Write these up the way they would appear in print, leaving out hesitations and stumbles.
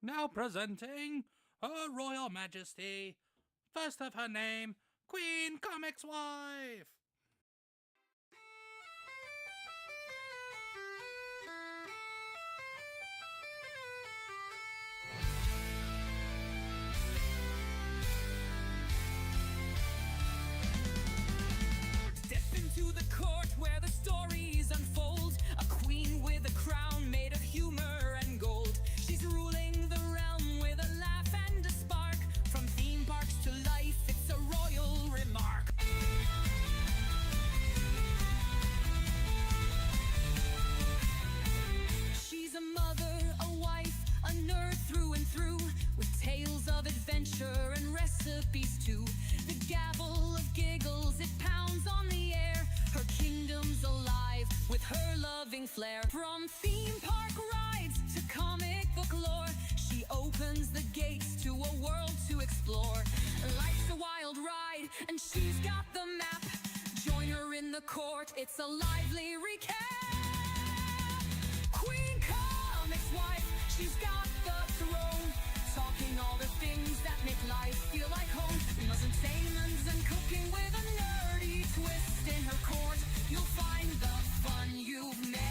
Now presenting Her Royal Majesty, first of her name, Queen Comix Wife. Step into the court where the stories unfold. A queen with a crown made of humor and gold. She's ruling the realm with a laugh and a spark. From theme parks to life, it's a royal remark. She's a mother, a wife, a nerd through and through, with tales of adventure and recipes too. The gavel of giggles, it pounds on the air. Her kingdom's alive with her loving flair. From theme park rides to comic book lore, she opens the gates to a world to explore. Life's a wild ride and she's got the map. Join her in the court, it's a lively recap. Queen Comix Wife, she's got the throne, talking all the things that make life feel like home. Muzzin Tamans and cooking with a nerdy twist. In her court, you'll find the fun you've missed.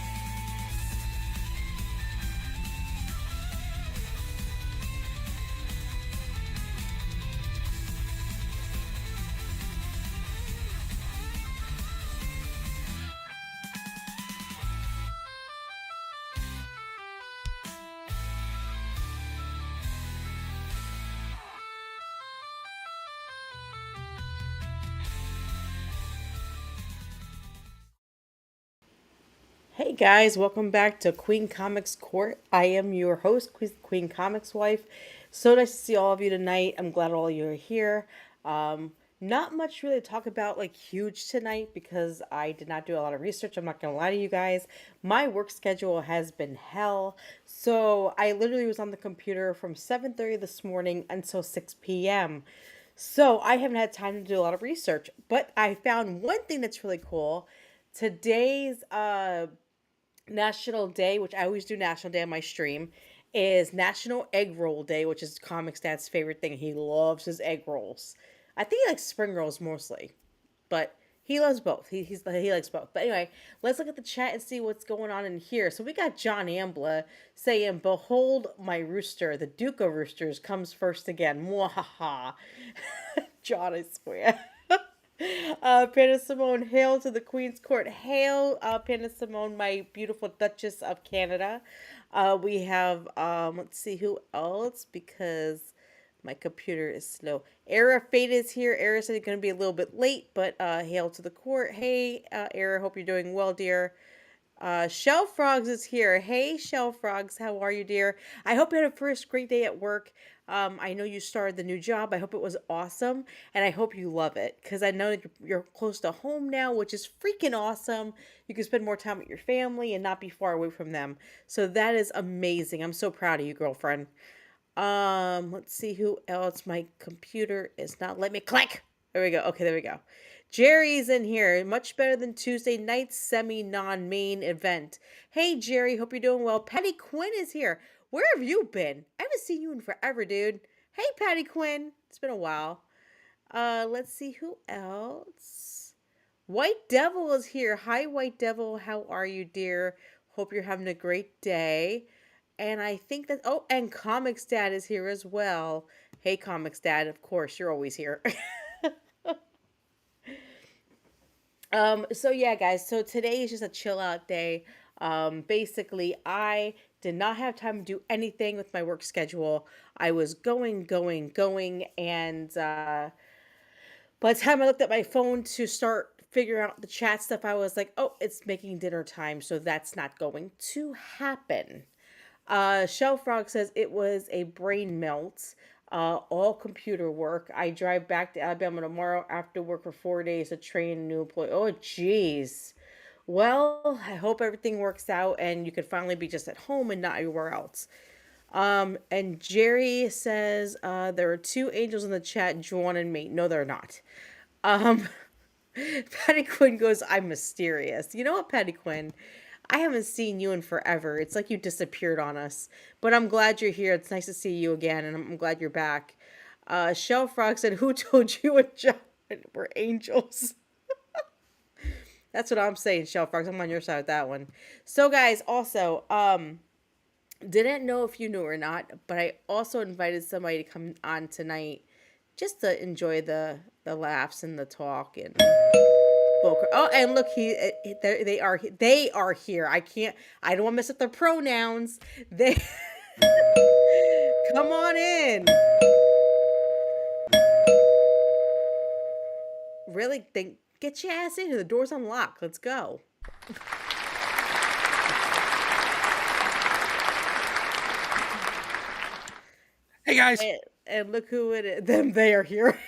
Hey guys, welcome back to Queen Comics Court. I am your host, Queen Comics Wife. So nice to see all of you tonight. I'm glad all of you are here. Not much really to talk about like huge tonight because I did not do a lot of research. I'm not gonna lie to you guys. My work schedule has been hell. So I literally was on the computer from 7:30 this morning until 6 p.m. So I haven't had time to do a lot of research. But I found one thing that's really cool. Today's National Day, which I always do National Day on my stream, is National Egg Roll Day, which is Comic Stat's favorite thing. He loves his egg rolls. I think he likes spring rolls mostly, but he loves both. He likes both. But anyway, let's look at the chat and see what's going on in here. So we got John Ambla saying, "Behold my rooster, the Duke of Roosters comes first again." Mwahaha. John, I swear. Panda Simone, hail to the Queen's Court. Hail, Panda Simone, my beautiful Duchess of Canada. We have, let's see who else, because my computer is slow. Era Fate is here. Era said he's going to be a little bit late, but hail to the court. Hey, Era, hope you're doing well, dear. Shell Frogs is here. Hey, Shell Frogs, how are you, dear? I hope you had a first great day at work. I know you started the new job. I hope it was awesome, and I hope you love it because I know that you're close to home now, which is freaking awesome. You can spend more time with your family and not be far away from them. So that is amazing. I'm so proud of you, girlfriend. Let's see who else. My computer is not letting me click. There we go. Okay, there we go. Jerry's in here. Much better than Tuesday night's semi-non-main event. Hey, Jerry. Hope you're doing well. Patty Quinn is here. Where have you been? I haven't seen you in forever, dude. Hey, Patty Quinn. It's been a while. Let's see who else. White Devil is here. Hi, White Devil. How are you, dear? Hope you're having a great day. And I think that, oh, and Comics Dad is here as well. Hey, Comics Dad. Of course, you're always here. So yeah, guys, so today is just a chill out day. Basically, I did not have time to do anything with my work schedule. I was going, and by the time I looked at my phone to start figuring out the chat stuff, I was like, oh, it's making dinner time, so that's not going to happen. Shell Frog says it was a brain melt. All computer work. I drive back to Alabama tomorrow after work for 4 days to train a new employee. Oh, jeez. Well, I hope everything works out and you can finally be just at home and not everywhere else. And Jerry says there are two angels in the chat, Juan and me. No, they're not. Um, Patty Quinn goes, I'm mysterious. You know what, Patty Quinn? I haven't seen you in forever. It's like you disappeared on us. But I'm glad you're here. It's nice to see you again, and I'm glad you're back. Shell Frog said, "Who told you and John were angels?" That's what I'm saying, Shell Frogs. I'm on your side with that one. So, guys, also, didn't know if you knew or not, but I also invited somebody to come on tonight just to enjoy the laughs and the talk and oh, and look, they are here. I don't want to mess up their pronouns. They come on in. Really? Get your ass in here. The door's unlocked. Let's go. Hey guys, And look who it is. They are here.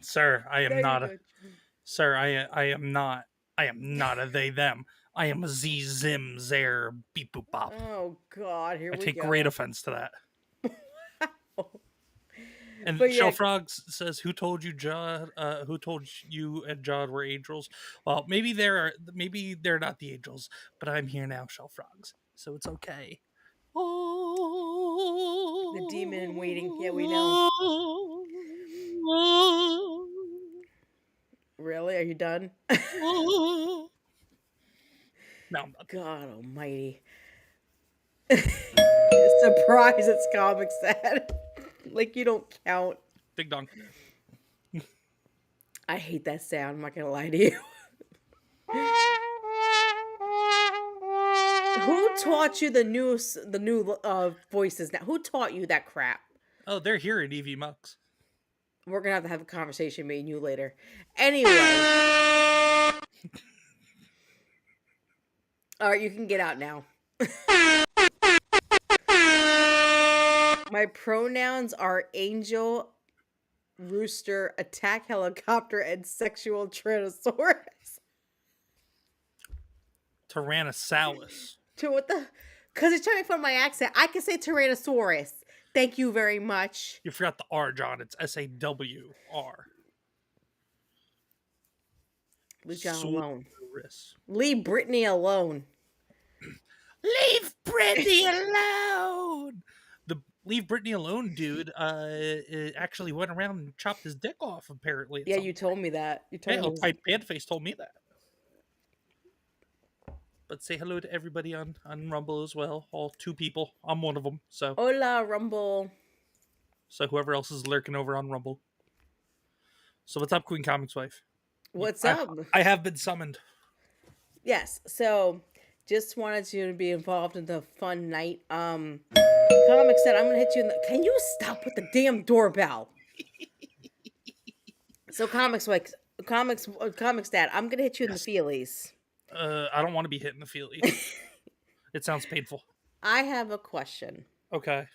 sir. I am There you not go. a sir. I am not. I am not a they them. I am a z zim zer beep boop bop. Oh God, here I we take go. great offense to that. And But Shell yeah, Frogs says, "Who told you, John? Who told you and John were angels? Well, maybe they're not the angels, but I'm here now, Shell Frogs, so it's okay." the demon in waiting. Yeah, we know. Really? Are you done? No, I'm not. God Almighty! Surprise! It's Comic Sad. Like you don't count. Ding dong. I hate that sound. I'm not gonna lie to you. Who taught you the new voices now? Who taught you that crap? Oh, they're here at EV Mux. We're gonna have a conversation, me and you later. Anyway, all right, you can get out now. My pronouns are angel, rooster, attack helicopter, and sexual tyrannosaurus. Tyrannosaurus. To what the? Because it's trying to find my accent. I can say tyrannosaurus. Thank you very much. You forgot the R, John. It's SAWR. Leave John alone. Saurus. Leave Brittany alone. Leave Brittany alone. The Leave Brittany alone dude it actually went around and chopped his dick off, apparently. Yeah, you told me that. You told me. Pipe Bandface told me that. But say hello to everybody on Rumble as well. All 2 people. I'm one of them. So Hola, Rumble. So whoever else is lurking over on Rumble. So what's up, Queen Comics wife? What's up? I have been summoned. Yes. So just wanted you to be involved in the fun night. Comic said I'm gonna hit you in the. Can you stop with the damn doorbell? So comics dad, I'm gonna hit you in the feelies. I don't want to be hitting the feelies. It sounds painful. I have a question. Okay.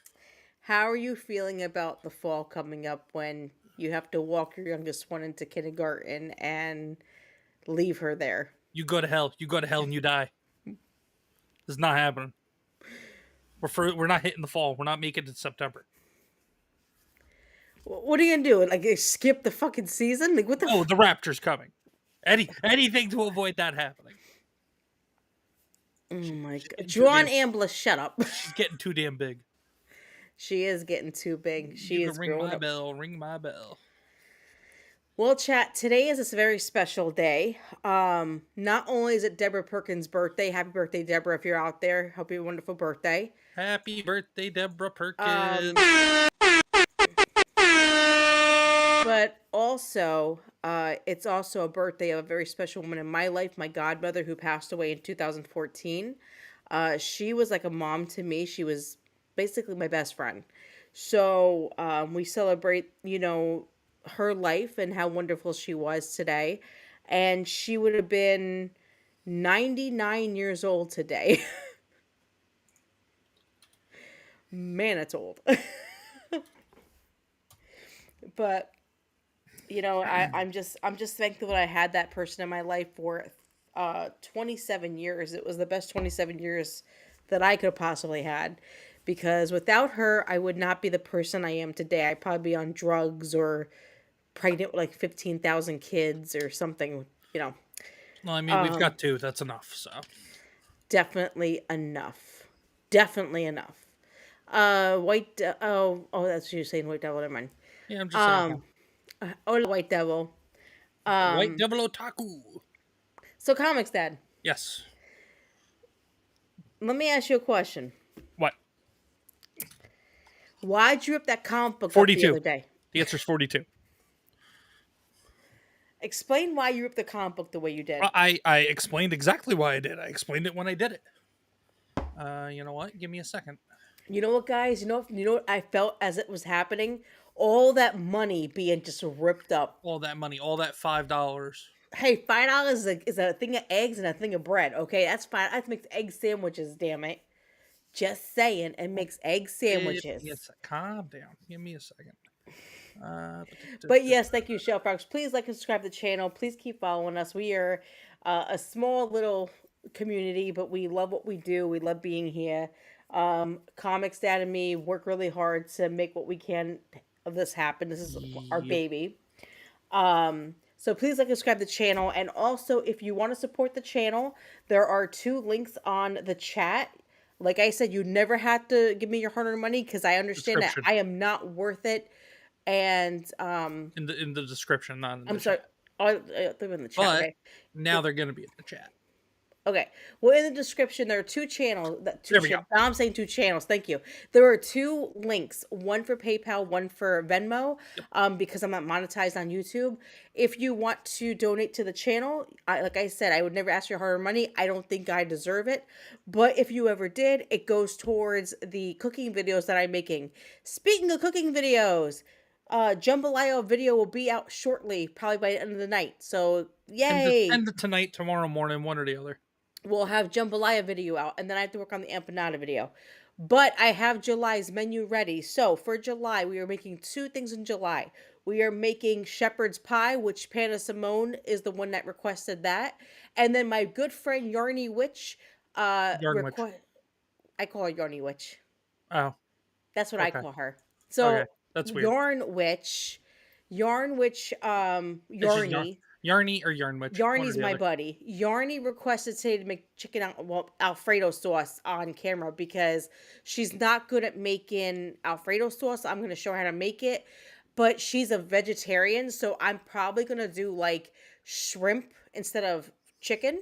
How are you feeling about the fall coming up when you have to walk your youngest one into kindergarten and leave her there? You go to hell. You go to hell and you die. It's not happening. We're not hitting the fall. We're not making it September. What are you gonna do? Like skip the fucking season? Like what the? The rapture's coming. Anything to avoid that happening. Oh my God. John Ambler, shut up. She's getting too damn big. She is getting too big. She is ring growing my up. bell. Ring my bell. Well, chat, today is a very special day. Not only is it Deborah Perkins' birthday, happy birthday, Deborah, if you're out there. Hope you have a wonderful birthday. Happy birthday, Deborah Perkins. But also, it's also a birthday of a very special woman in my life, my godmother, who passed away in 2014. She was like a mom to me. She was basically my best friend. So we celebrate, her life and how wonderful she was today. And she would have been 99 years old today. Man, it's old. But I'm just thankful that I had that person in my life for 27 years. It was the best 27 years that I could have possibly had, because without her, I would not be the person I am today. I'd probably be on drugs or pregnant with like 15,000 kids or something, Well, I mean, we've Um, got two. That's enough. So definitely enough. Definitely enough. Oh, that's what you're saying, White Devil. Never mind. yeah, I'm just saying. Um, oh, White Devil. White Um, Devil Otaku. so Comics Dad, Yes. let me ask you a question. What? Why'd you rip that comic book up the 42. other day? The answer's 42. Explain why you ripped the comic book the way you did. I explained exactly why I did. I explained it when I did it. You know what? Give me a second. You know what, guys? You know what I felt as it was happening? All that money being just ripped up. All that money, all that $5. Hey, $5 is a thing of eggs and a thing of bread. Okay, that's fine. I have to make egg sandwiches. Damn it! Just saying, it makes egg Give me a sandwiches. calm down. Give me a second. But yes, thank you, Shell Frogs. Please like and subscribe to the channel. Please keep following us. We are a small little community, but we love what we do. We love being here. Comics Dad and me work really hard to make what we can of this happen. This is our Yep. baby. So please like and subscribe to the channel. And also, if you want to support the channel, there are two links on the chat. Like I said, you never have to give me your hard-earned money because I understand that Description. I am not worth it. And In the description, not in I'm the sorry. chat. They're in the chat. But Okay. now they're gonna be in the chat. Okay. Well, in the description, there are two channels. That two There we go. shit. Now I'm saying two channels. Thank you. There are two links. One for PayPal, one for Venmo. Yep. Because I'm not monetized on YouTube. If you want to donate to the channel, like I said, I would never ask for your hard-earned money. I don't think I deserve it. But if you ever did, it goes towards the cooking videos that I'm making. Speaking of cooking videos, Jambalaya video will be out shortly, probably by the end of the night. So yay! End of tonight, tomorrow morning, one or the other. We'll have Jambalaya video out, and then I have to work on the empanada video. But I have July's menu ready. So for July, we are making two things in July. We are making shepherd's pie, which Panda Simone is the one that requested that. And then my good friend Yarny Witch, Yarn witch. I call her Yarny Witch. Oh, That's what I okay. call her. Okay. So That's weird. It's just Yarny. Yarny or Yarn witch. One or Yarny's the my other. buddy. Yarny requested today to make Alfredo sauce on camera because she's not good at making Alfredo sauce. I'm going to show her how to make it, but she's a vegetarian, so I'm probably going to do like shrimp instead of chicken.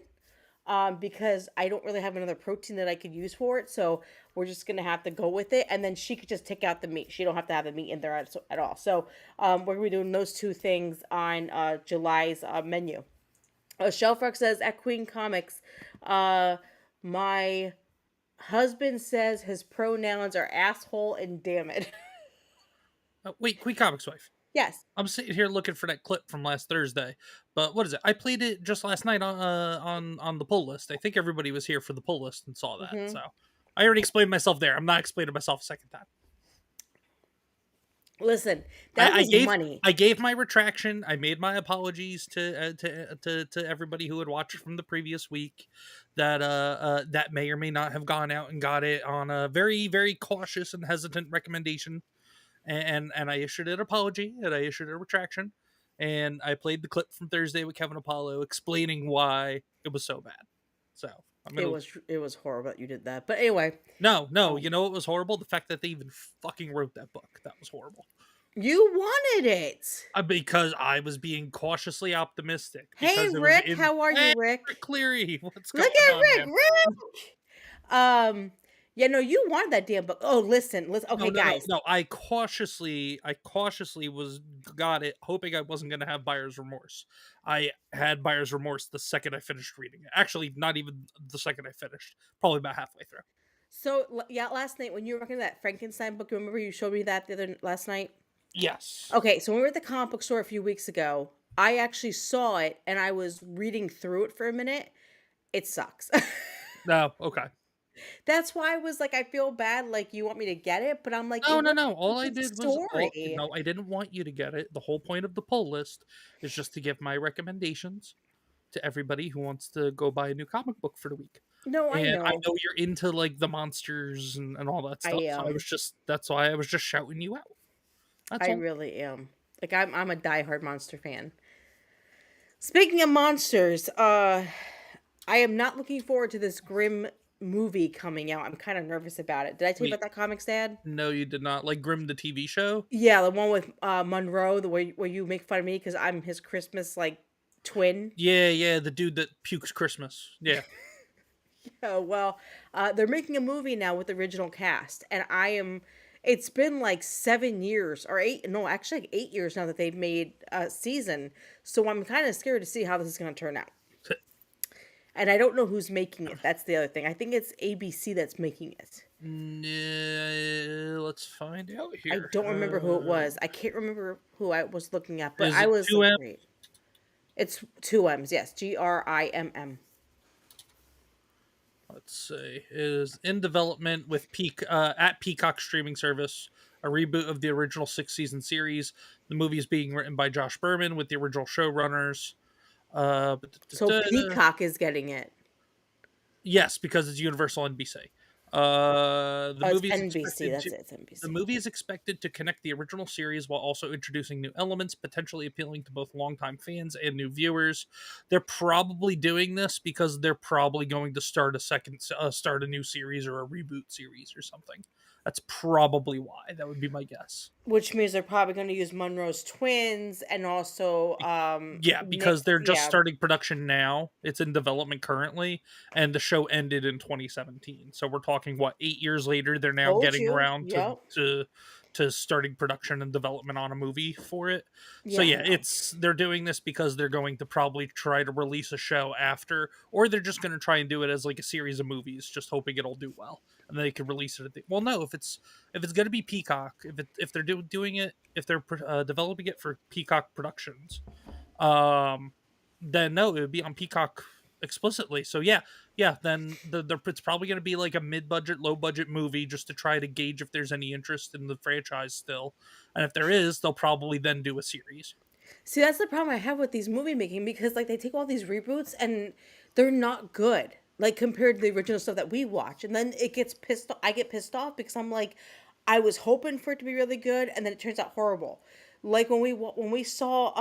Because I don't really have another protein that I could use for it, so we're just gonna have to go with it. And then she could just take out the meat; she don't have to have the meat in there at all. So we're gonna be doing those two things on July's menu. Shelfrock says at Queen Comics, my husband says his pronouns are asshole and damn it. Wait, Queen Comics wife. Yes. I'm sitting here looking for that clip from last Thursday, but what is it? I played it just last night on the pull list. I think everybody was here for the pull list and saw that. Hmm. So I already explained myself there. I'm not explaining myself a second time. Listen, that I was gave money. I gave my retraction. I made my apologies to everybody who had watched from the previous week. That may or may not have gone out and got it on a very very cautious and hesitant recommendation, and I issued an apology and I issued a retraction, and I played the clip from Thursday with Kevin Apollo explaining why it was so bad. So I'm It gonna was horrible that you did that. But anyway, no, um, you know what was horrible? The fact that they even fucking wrote that book. That was horrible. you wanted it. Because I was being cautiously optimistic Hey because it was Rick, in. how are you, Hey, Rick? Rick Cleary, what's Look going at on, Rick, man? Rick. Yeah, no, you wanted that damn book. Oh, listen. No, Okay, no, no, guys. no. I cautiously was got it, hoping I wasn't going to have buyer's remorse. I had buyer's remorse the second I finished reading it. Actually, not even the second I finished. Probably about halfway through. So yeah, last night when you were working that Frankenstein book, remember you showed me that the other last night? Yes. Okay, so when we were at the comic book store a few weeks ago, I actually saw it and I was reading through it for a minute. It sucks. No. Okay. That's why I was like, I feel bad, like you want me to get it, but I'm like, No, it no, was no. a All I good did was all. story. No, I didn't want you to get it. The whole point of the pull list is just to give my recommendations to everybody who wants to go buy a new comic book for the week. No, I And I know. know you're into like the monsters and all that I stuff. So am. that's why I was just shouting you out. That's I all. really am. Like I'm a diehard monster fan. Speaking of monsters, I am not looking forward to this Grimm movie coming out. I'm kind of nervous about it. Did I tell you about Wait, that Comics, Dad? no, you did not. Like Grimm the TV show? Yeah, the one with Monroe, the way where you make fun of me because I'm his Christmas like twin. Yeah, yeah, the dude that pukes Christmas. Yeah. Oh well, they're making a movie now with the original cast, and I am. It's been like 7 years or eight, no, actually like 8 years now that they've made a season. So I'm kind of scared to see how this is going to turn out. And I don't know who's making it. That's the other thing. I think it's ABC that's making it. Let's find out I here. don't remember who it was. I can't remember who I was looking at, but Is I it was like, 2M? great. It's two M's, yes. Grimm. Let's see. Is in development with at Peacock streaming service, a reboot of the original 6 season series. The movie is being written by Josh Berman with the original showrunners. So Peacock is getting it. Yes, because it's Universal NBC. The Oh, it's movie is NBC. expected That's to it. It's the NBC. movie is expected to connect the original series while also introducing new elements, potentially appealing to both longtime fans and new viewers. They're probably doing this because they're probably going to start a new series or a reboot series or something. That's probably why. That would be my guess. Which means they're probably going to use Monroe's twins and also Yeah, because Nick's. they're just Yeah, starting production now. It's in development currently, and the show ended in 2017. So we're talking what 8 years later. They're now told getting you. around to Yep. starting production and development on a movie for it. So Yeah, I yeah, know. it's they're doing this because they're going to probably try to release a show after, or they're just going to try and do it as like a series of movies, just hoping it'll do well, and then they can release it. Well, no, if it's going to be Peacock, if they're doing it, if they're developing it for Peacock Productions, um, then no, it would be on Peacock explicitly. So yeah, yeah, then it's probably going to be like a mid-budget, low-budget movie just to try to gauge if there's any interest in the franchise still, and if there is, they'll probably then do a series. See, that's the problem I have with these movie making because like they take all these reboots and they're not good. Like compared to the original stuff that we watch. And then it gets pissed off. I get pissed off because I'm like I was hoping for it to be really good and then it turns out horrible. Like when we saw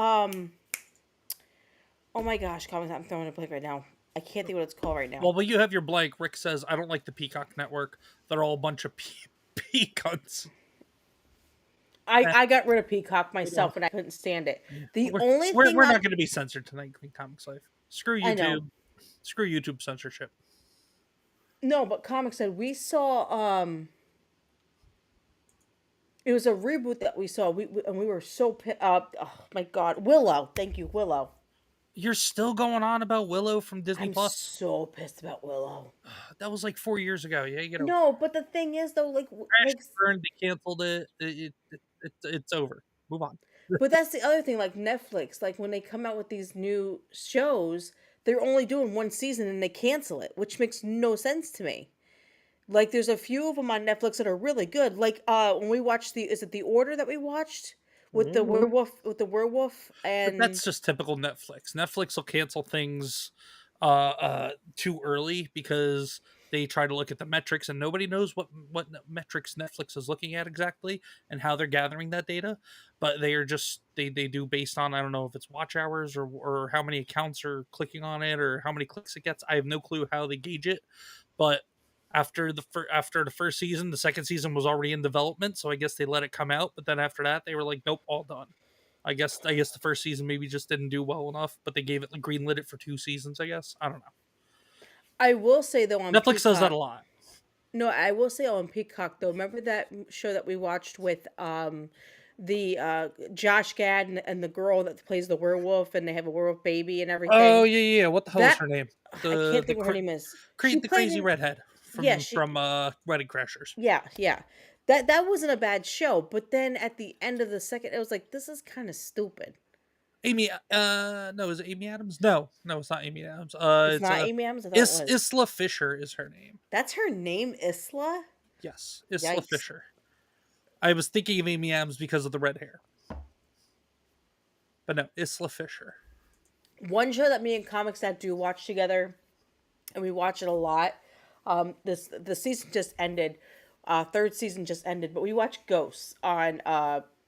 oh my gosh, comments I'm throwing a blank right now. I can't think what it's called right now. Well, you have your blank. Rick says, "I don't like the Peacock network. They're all a bunch of peacocks." Eh, I got rid of Peacock you know, myself and I couldn't stand it. yeah. The only thing We're I not going to be censored tonight, Green Comics Life. Screw I know. YouTube. Screw YouTube censorship. No, but Comic said we saw it was a reboot that we saw. And we were so oh my god, Willow. Thank you, Willow. You're still going on about Willow from Disney I'm Plus? so pissed about Willow. That was like 4 years ago. Yeah, you know, No, but the thing is though, crash and burned. They canceled it. It's over. Move on. but that's the other thing. Like Netflix, like when they come out with these new shows, they're only doing one season and they cancel it, which makes no sense to me. Like there's a few of them on Netflix that are really good. Like when we watched the is it the Order that we watched with the werewolf But and that's just typical Netflix. Netflix will cancel things too early because they try to look at the metrics, and nobody knows what metrics Netflix is looking at exactly and how they're gathering that data. But they are just they do based on, I don't know if it's watch hours or how many accounts are clicking on it or how many clicks it gets. I have no clue how they gauge it, but after the first season, the second season was already in development, so I guess they let it come out. But then after that, they were like, "Nope, all done." I guess the first season maybe just didn't do well enough, but they gave it greenlit it for 2 seasons. I guess I don't know. I will say though on Netflix does that Peacock. a lot. No, I will say on Peacock though. Remember that show that we watched with the Josh Gad and the girl that plays the werewolf and they have a werewolf baby and Oh everything. yeah, yeah. What the hell is That her name? I The can't the think what her cra- name is. She the played crazy in redhead yeah, from Wedding Crashers. yeah. That wasn't a bad show, but then at the end of the second it was like this is kind of stupid. Amy, no, is it Amy Adams? No, no, it's not Amy Adams. It's It's not Amy Adams, I thought it was. Isla Fisher is her name. That's her name, Isla? Yes, Isla Yikes. Fisher. I was thinking of Amy Adams because of the red hair, but no, Isla Fisher. One show that me and Comics that do watch together, and we watch it a lot. This the season just ended, third season just ended, but we watch Ghosts on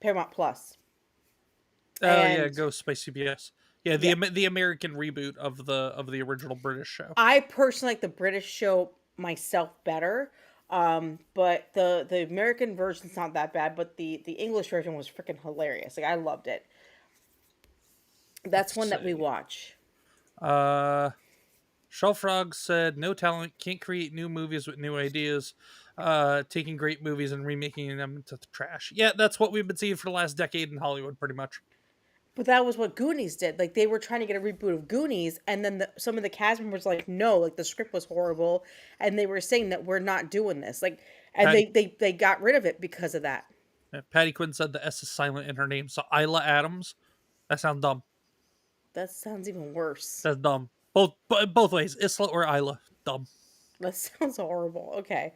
Paramount Plus, Oh yeah, and Ghost by CBS. Yeah, Yeah. the American reboot of the original British show. I personally like the British show myself better. But the American version's not that bad, but the English version was freaking hilarious. Like I loved it. That's Let's one that we see. watch. Uh, Shellfrog said, "No talent, can't create new movies with new ideas. Taking great movies and remaking them into trash." Yeah, that's what we've been seeing for the last decade in Hollywood, pretty much. But that was what Goonies did. Like they were trying to get a reboot of Goonies, and then some of the cast members were like, no, like the script was horrible, and they were saying that we're not doing this. Like, and Patty they got rid of it because of that. Patty Quinn said the S is silent in her name, so Isla Adams. That sounds dumb. That sounds even worse. That's dumb. Both ways, Isla or Isla, dumb. That sounds horrible. Okay.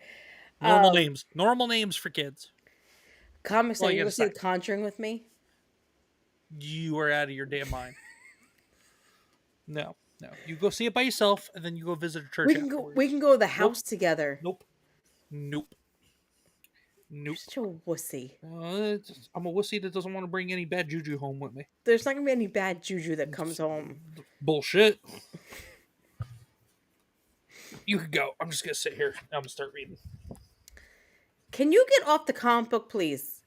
Normal names, normal names for kids. Comics, All are you you gotta gonna see say. The Conjuring with me? You are out of your damn mind. No, no. You go see it by yourself, and then you go visit a church We can go. We afterwards. can go to the Nope, house together. nope, nope, You're nope. such a wussy. I'm a wussy that doesn't want to bring any bad juju home with me. There's not gonna be any bad juju that comes home. Bullshit. You could go. I'm just gonna sit here. I'm gonna start reading. Can you get off the comic book, please?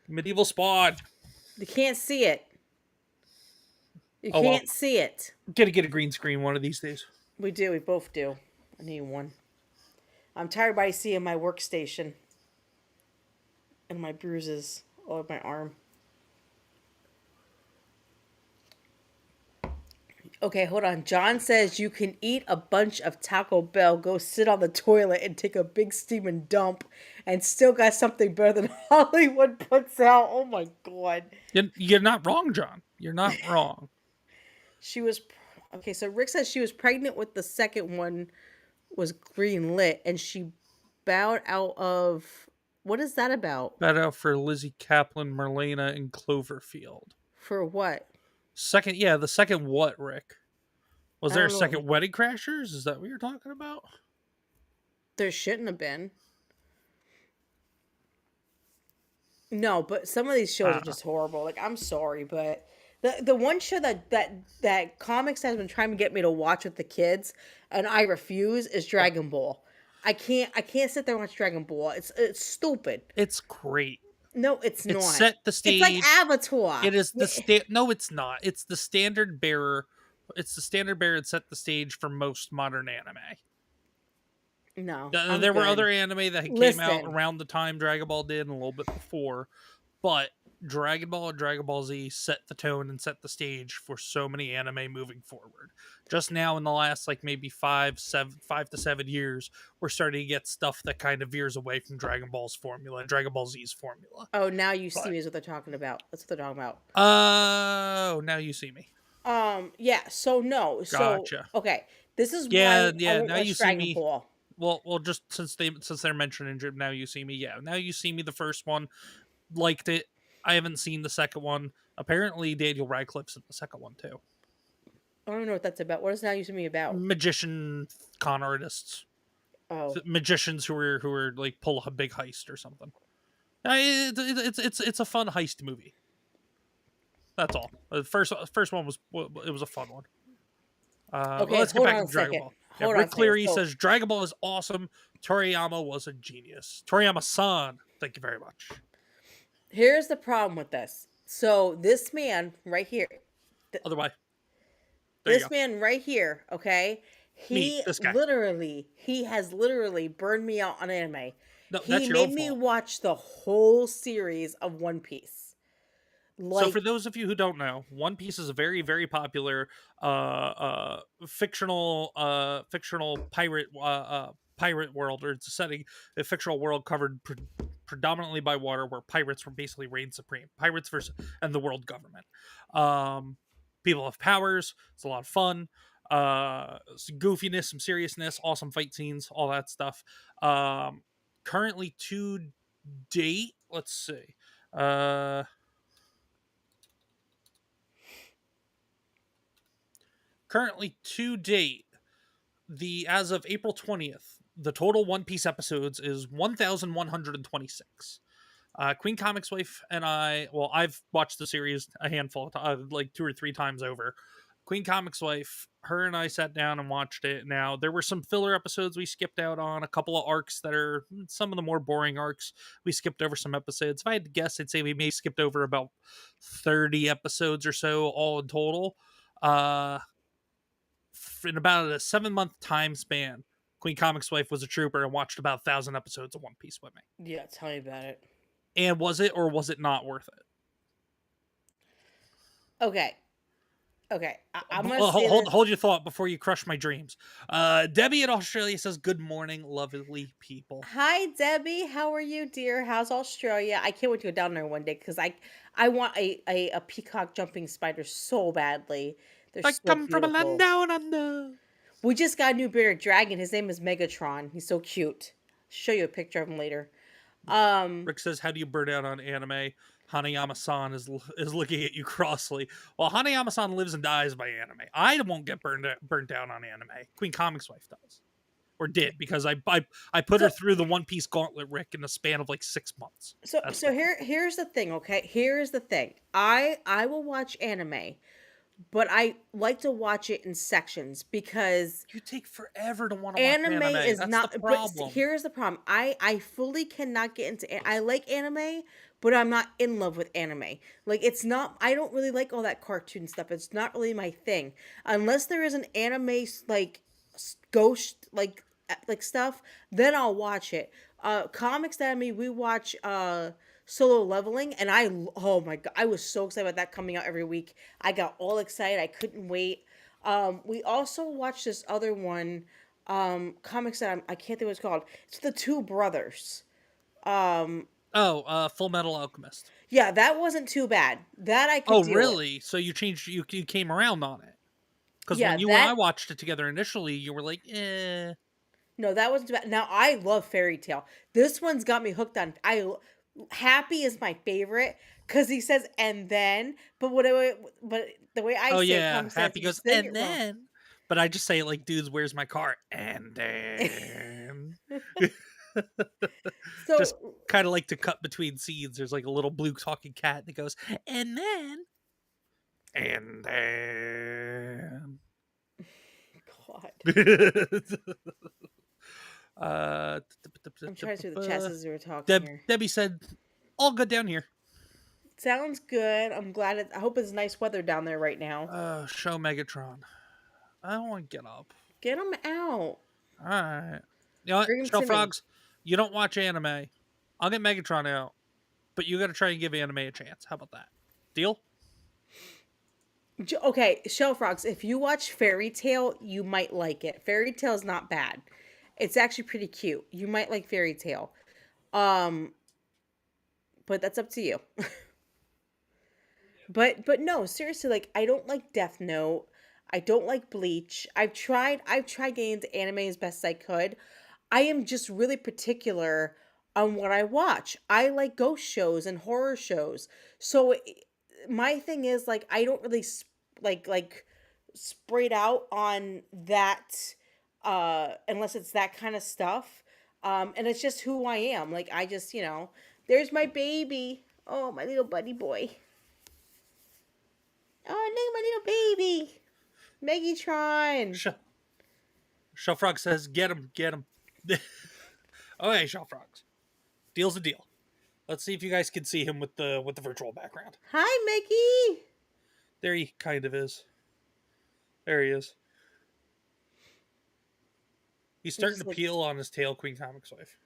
Medieval Spawn. You can't see it. You Oh well. can't see it. Gotta get a green screen one of these days. We do. We both do. I need one. I'm tired by seeing my workstation and my bruises all over my arm. Okay, hold on. John says you can eat a bunch of Taco Bell, go sit on the toilet, and take a big steaming dump, and still got something better than Hollywood puts out. Oh my god. You're not wrong, John. You're not wrong. She was okay. So Rick says she was pregnant with the second one was green lit, and she bowed out of. What is that about? That out for Lizzie Kaplan, Marlena, and Cloverfield. For what? Second, yeah, the second what, Rick? Was I there a don't know. second Wedding Crashers? Is that what you're talking about? There shouldn't have been. No, but some of these shows are just horrible. Like I'm sorry, but the one show that comics has been trying to get me to watch with the kids, and I refuse is Dragon Ball. I can't sit there and watch Dragon Ball. It's stupid. It's great. No, it's It not. set the It's like stage. Avatar. It is No, it's not. It's the standard bearer. It's the standard bearer that set the stage for most modern anime. No, There were other anime that came out Listen. around the time Dragon Ball did and a little bit before, but Dragon Ball and Dragon Ball Z set the tone and set the stage for so many anime moving forward. Just now, in the last like maybe 5 to 7 years, we're starting to get stuff that kind of veers away from Dragon Ball's formula and Dragon Ball Z's formula. Oh, Now You See But Me is what they're talking about. That's what they're talking about. oh, now you see me. Yeah. So no. So Gotcha. okay. This is Yeah, why I yeah. won't Now you watch see Dragon me. Ball. Well, just since they're mentioning Now You See Me, yeah. Now You See Me, the first one, liked it. I haven't seen the second one. Apparently, Daniel Radcliffe's in the second one too. I don't know what that's about. What is Now You See Me about? Magician con artists, Oh, magicians who are like pull a big heist or something. It's a fun heist movie. That's all. The first one was a fun one. okay. Let's get Hold back on to a Dragon second. Ball. Yeah, Hold on a Rick second. Cleary So, says Dragon Ball is awesome. Toriyama was a genius. Toriyama-san, thank you very much. here's the problem with this. So this man right here, Otherwise, there you this go. man right here, okay, Me, this guy. he has literally burned me out on anime. No, He that's your made own me fault. watch the whole series of One Piece. So Like, for those of you who don't know, One Piece is a very, very popular fictional pirate world, or it's a setting, a fictional world covered predominantly by water, where pirates were basically reigned supreme. Pirates versus and the world government. People have powers. It's a lot of fun. Some goofiness, some seriousness, awesome fight scenes, all that stuff. Currently to date, let's see. Currently to date, the as of April 20th, the total One Piece episodes is 1,126. Queen Comic's wife and I. Well, I've watched the series a handful of times, like 2 or 3 times over. Queen Comic's wife, her and I sat down and watched it. Now there were some filler episodes we skipped out on, a couple of arcs that are some of the more boring arcs. We skipped over some episodes. If I had to guess, I'd say we may have skipped over about 30 episodes or so, all in total. Uh, in about a 7 month time span, Queen Comic's wife was a trooper and watched about 1,000 episodes of One Piece with me. Yeah, tell me about it. And was it or was it not worth it? Okay. Okay. I'm gonna Well, say hold, this. hold your thought before you crush my dreams. Debbie in Australia says, "Good morning, lovely people." Hi, Debbie. How are you, dear? How's Australia? I can't wait to go down there one day because I want a peacock jumping spider so badly. They're I so come from a land beautiful. down under. We just got a new bearded dragon. His name is Megatron. He's so cute. Show you a picture of him later. Rick says, "How do you burn out on anime?" Hanayama-san is looking at you crossly. Well, Hanayama-san lives and dies by anime. I won't get burnt down on anime. Queen Comic's wife does, or did, because I put her So through the One Piece gauntlet, Rick, in the span of like 6 months. so That's so why. here's the thing, okay? Here's the thing. I will watch anime, but I like to watch it in sections because You take forever to want to watch anime anime. is That's the not, but problem. here's the problem. I fully cannot get into I like anime, but I'm not in love with anime. Like it's not, I don't really like all that cartoon stuff. It's not really my thing. Unless there is an anime like ghost like stuff, then I'll watch it. Comics that we watch Solo Leveling, and oh my god, I was so excited about that coming out every week. I got all excited. I couldn't wait. We also watched this other one, comics that I can't think what it's called. It's the two brothers. Full Metal Alchemist. Yeah, that wasn't too bad. That I could Oh, deal with. really? So you changed? You came around on it? Because Yeah, when you and I that watched it together initially, you were like, "Eh." no, that wasn't too bad. Now I love Fairy Tale. This one's got me hooked on. Happy is my favorite because he says and then, but the way I Oh say it, yeah, comes sense, Happy you're goes, saying and it wrong. then. But I just say it like, "Dudes, where's my car?" And then. Just So kind of like to cut between scenes. There's like a little blue talking cat that goes, and then. And then. God, uh, I'm trying to see the chats as we were talking here. Debbie said, "All good down here." Sounds good. I'm glad. I hope it's nice weather down there right now. Show Megatron. I don't want to get up. Get them out. All right. You know what? Bring them Shell to me. Frogs, you don't watch anime. I'll get Megatron out, but you got to try and give anime a chance. How about that? Deal? Okay, Shell Frogs, if you watch Fairy Tale, you might like it. Fairy Tale is not bad. It's actually pretty cute. You might like Fairy Tale. Um, but that's up to you. But no, seriously, like I don't like Death Note. I don't like Bleach. I've tried getting into anime as best I could. I am just really particular on what I watch. I like ghost shows and horror shows. So my thing is like I don't really like sprayed out on that unless it's that kind of stuff. And it's just who I am. Like I just, there's my baby. Oh, my little buddy boy. Oh, look, my little baby. Megatron. Shell Frog says, "Get him, get him." Okay, Shell Frogs. Deal's a deal. Let's see if you guys can see him with the virtual background. Hi, Mickey. There he kind of is. There he is. He's starting to Like, peel on his tail, Queen Comic's wife.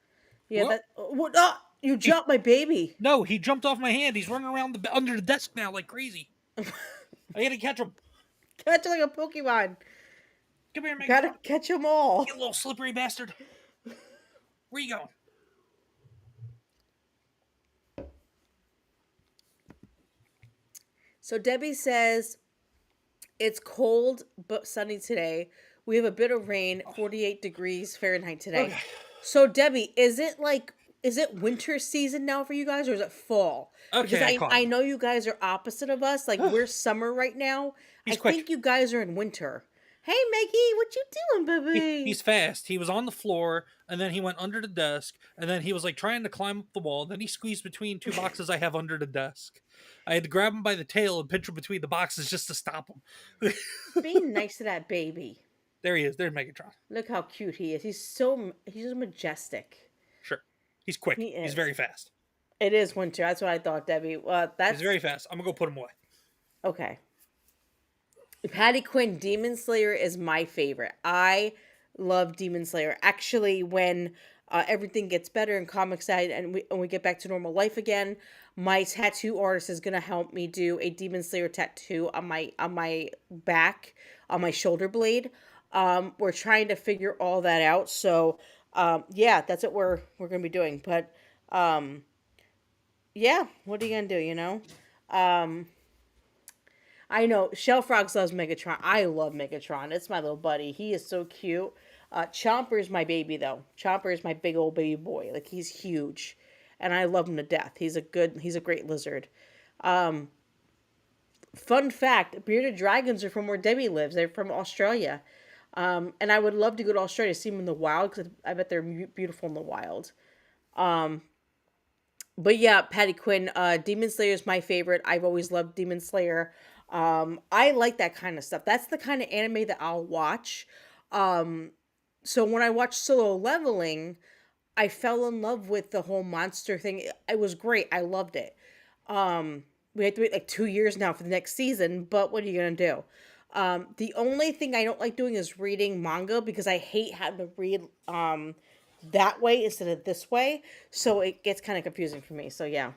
yeah, Whoa. that. What? Oh, you jumped my baby. No, he jumped off my hand. He's running around under the desk now like crazy. I gotta catch him. Catch it like a Pokemon. Come here, Megatron. Gotta catch them all. You little slippery bastard. Where you going? So Debbie says it's cold but sunny today. We have a bit of rain, 48 degrees Fahrenheit today. Okay. So Debbie, is it winter season now for you guys or is it fall? Okay, Because I caught I him. know you guys are opposite of us. Like we're summer right now. He's I quick. think you guys are in winter. Hey, Maggie, what you doing, baby? He's fast. He was on the floor, and then he went under the desk, and then he was like trying to climb up the wall. Then he squeezed between two boxes I have under the desk. I had to grab him by the tail and pinch him between the boxes just to stop him. Be nice to that baby. There he is. There's Megatron. Look how cute he is. He's so majestic. Sure. He's quick. He He's is. very fast. It is winter. That's what I thought, Debbie. Well, He's that's very fast. I'm gonna go put him away. okay. Patty Quinn, Demon Slayer is my favorite. I love Demon Slayer. Actually, when everything gets better in comic side and we get back to normal life again, my tattoo artist is gonna help me do a Demon Slayer tattoo on my back, on my shoulder blade. We're trying to figure all that out. So yeah, that's what we're gonna be doing. But yeah, what are you gonna do? Um, I know Shell Frogs loves Megatron. I love Megatron. It's my little buddy. He is so cute. Chomper's my baby though. Chomper is my big old baby boy. Like he's huge, and I love him to death. He's a great lizard. Um, Fun fact: bearded dragons are from where Debbie lives. They're from Australia, and I would love to go to Australia to see them in the wild because I bet they're beautiful in the wild. Um, but yeah, Patty Quinn, Demon Slayer is my favorite. I've always loved Demon Slayer. I like that kind of stuff. That's the kind of anime that I'll watch. Um, so when I watched Solo Leveling, I fell in love with the whole monster thing. It was great. I loved it. We have to wait like 2 years now for the next season, but what are you gonna do? The only thing I don't like doing is reading manga because I hate having to read that way instead of this way. So it gets kind of confusing for me. So yeah.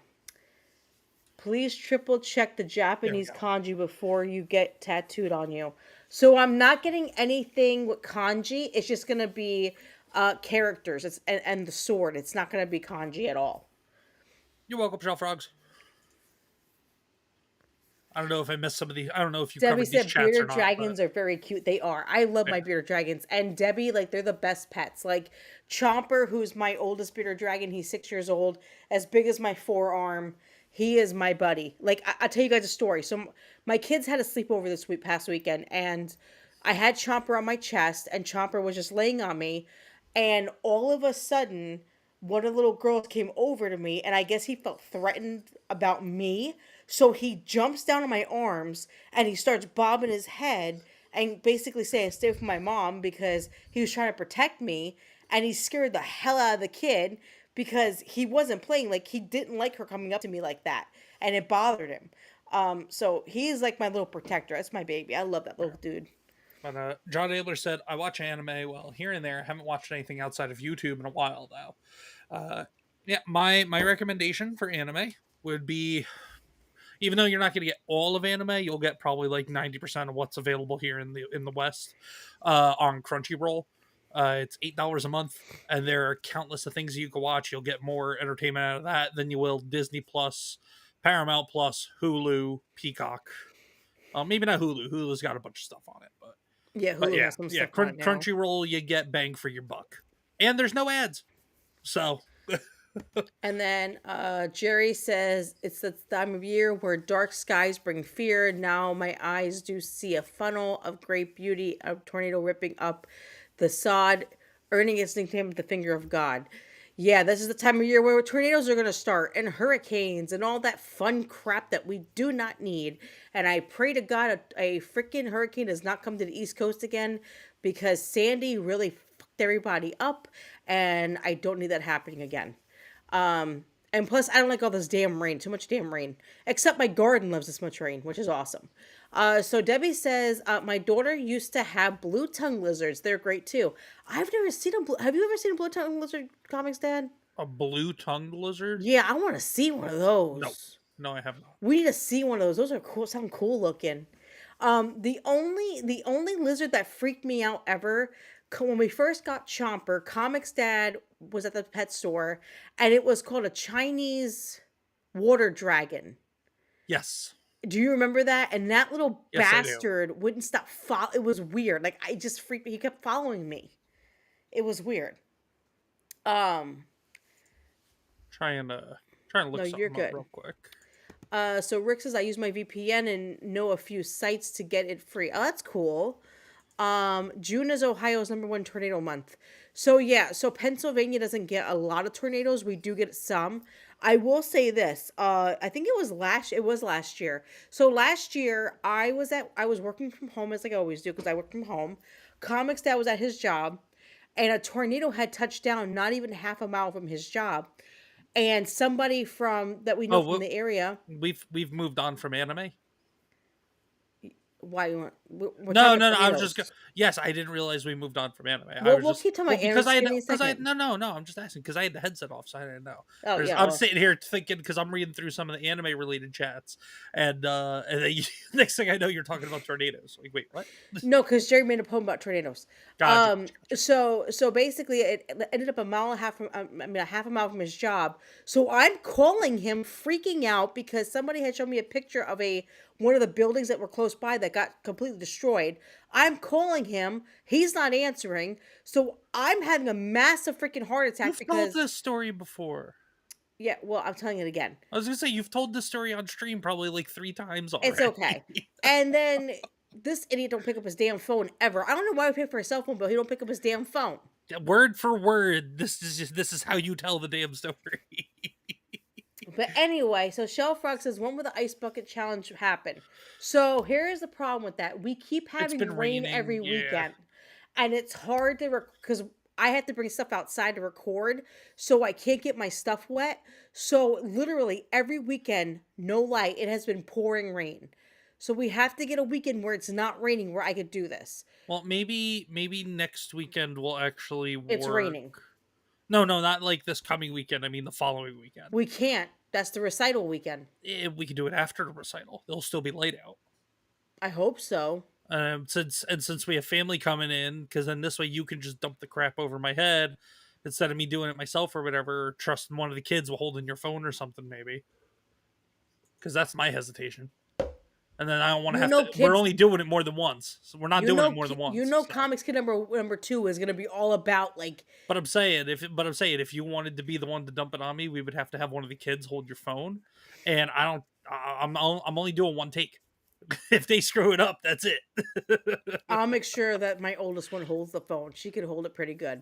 Please triple check the There we Japanese go. kanji before you get tattooed on you. So I'm not getting anything with kanji. It's just gonna be characters. And the sword. It's not gonna be kanji at all. You're welcome, Shell Frogs. I don't know if I missed some of these. I don't know if you Debbie covered these said chats or bearded not, but dragons are very cute. They are. I love my yeah. bearded dragons. And Debbie, like, they're the best pets. Like, Chomper, who's my oldest bearded dragon, he's 6 years old, as big as my forearm. He is my buddy. Like, I'll tell you guys a story. So, my kids had a sleepover this past weekend, and I had Chomper on my chest, and Chomper was just laying on me. And all of a sudden, one of the little girls came over to me, and I guess he felt threatened about me. So he jumps down on my arms and he starts bobbing his head and basically saying, "Stay from my mom," because he was trying to protect me. And he scared the hell out of the kid because he wasn't playing. Like, he didn't like her coming up to me like that. And it bothered him. So he's like my little protector. That's my baby. I love that little dude. But John Adler said, I watch anime, well, here and there. I haven't watched anything outside of YouTube in a while, though. Yeah, my recommendation for anime would be, even though you're not going to get all of anime, you'll get probably like 90% of what's available here in the West on Crunchyroll. It's $8 a month, and there are countless of things you can watch. You'll get more entertainment out of that than you will Disney Plus, Paramount Plus, Hulu, Peacock. Maybe not Hulu. Hulu's got a bunch of stuff on it, Yeah, but Hulu yeah, has some yeah. stuff on it now. Crunchyroll, you get bang for your buck, and there's no ads. So And then Jerry says, "It's the time of year where dark skies bring fear. Now my eyes do see a funnel of great beauty, a tornado ripping up the sod, earning its nickname the finger of God." Yeah, this is the time of year where tornadoes are going to start and hurricanes and all that fun crap that we do not need. And I pray to God a freaking hurricane does not come to the East Coast again because Sandy really fucked everybody up and I don't need that happening again. And plus, I don't like all this damn rain. Too much damn rain. Except my garden loves this much rain, which is awesome. So Debbie says, my daughter used to have blue tongue lizards. They're great too. I've never seen a have you ever seen a blue tongue lizard comics, Dad? a blue-tongued lizard? Yeah, I want to see one of No, those. no, I have not. We need to see one of those. Those are cool. Sound cool looking. The only lizard that freaked me out ever when we first got Chomper, Comix Dad was at the pet store, and it was called a Chinese water dragon. Yes, Do you remember that? And that little yes, I do. bastard wouldn't stop. It was weird. Like I just freaked me. He kept following me. It was weird. Um. Trying to No, look you're something up good. real quick. So Rick says I use my VPN and know a few sites to get it free. Oh, that's cool. June is Ohio's #1 tornado month. So yeah, so Pennsylvania doesn't get a lot of tornadoes. We do get some. I will say this. I think it was last year. So last year I was working from home as like I always do because I work from home. Comics dad was at his job and a tornado had touched down not even half a mile from his job. And somebody from that we know Oh, from the area, we've moved on from anime. why you want we're talking No, about no, no. I was just tornadoes. Yes, I didn't realize we moved on from anime. I was We'll just keep talking well about anime. because Just I had give me a second. no, no, no. I'm just asking because I had the headset off, so I didn't know. Oh yeah, I'm well, sitting here thinking because I'm reading through some of the anime related chats, and then next thing I know, you're talking about tornadoes. Like, wait, what? no, because Jerry made a poem about tornadoes. Gotcha, gotcha, gotcha. So basically, it ended up a mile and a half from, I mean, a half a mile from his job. So I'm calling him, freaking out because somebody had shown me a picture of one of the buildings that were close by that got completely destroyed. I'm calling him, he's not answering. So I'm having a massive freaking heart attack You've told because, this story before. yeah, well, I'm telling it again. I was gonna say you've told this story on stream probably like 3 times It's already. okay. And then this idiot don't pick up his damn phone ever. I don't know why we pay for a cell phone bill. He don't pick up his damn phone. Word for word, this is how you tell the damn story. But anyway, so Shell Frog says, when will the ice bucket challenge happen? So here is the problem with that. We keep It's been having rain raining, every yeah. weekend, and it's hard to because I have to bring stuff outside to record, so I can't get my stuff wet. So literally every weekend, no lie, it has been pouring rain. So we have to get a weekend where it's not raining where I could do this. Well, maybe next weekend will actually It's work. raining. No, no, not like this coming weekend. I mean the following weekend. We can't. That's the recital weekend. We can do it after the recital. It'll still be light out. I hope so. Since we have family coming in, because then this way you can just dump the crap over my head instead of me doing it myself or whatever. Or trusting one of the kids will holding your phone or something maybe. Because that's my hesitation. And then I don't want to You have know, to. We're kids. only doing it more than once, so we're not doing it more than You once. know, So, comics kid number two is gonna be all about like I'm saying if you wanted to be the one to dump it on me, we would have to have one of the kids hold your phone, and I don't. I'm only doing one take. If they screw it up, that's it. I'll make sure that my oldest one holds the phone. She can hold it pretty good.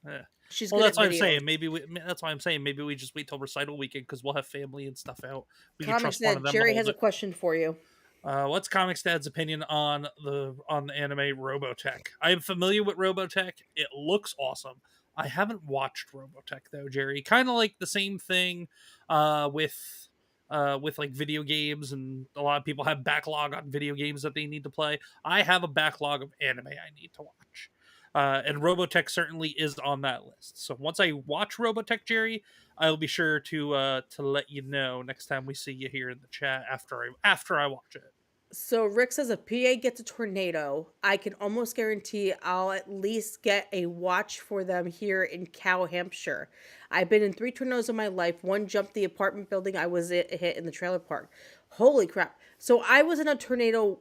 Yeah. She's Well, good at that's why I'm videos. saying that's why I'm saying maybe we just wait till recital weekend because we'll have family and stuff out. We can Comics trust one said of them to Jerry has hold a it. question for you. What's Comics Dad's opinion on the anime Robotech? I am familiar with Robotech. It looks awesome. I haven't watched Robotech though, Jerry. Kind of like the same thing with like video games, and a lot of people have backlog on video games that they need to play. I have a backlog of anime I need to watch. And Robotech certainly is on that list. So once I watch Robotech, Jerry, I'll be sure to let you know next time we see you here in the chat after I watch it. So Rick says if PA gets a tornado, I can almost guarantee I'll at least get a watch for them here in Cow Hampshire. I've been in 3 tornadoes in my life. One jumped the apartment building I was hit in the trailer park. Holy crap. So I was in a tornado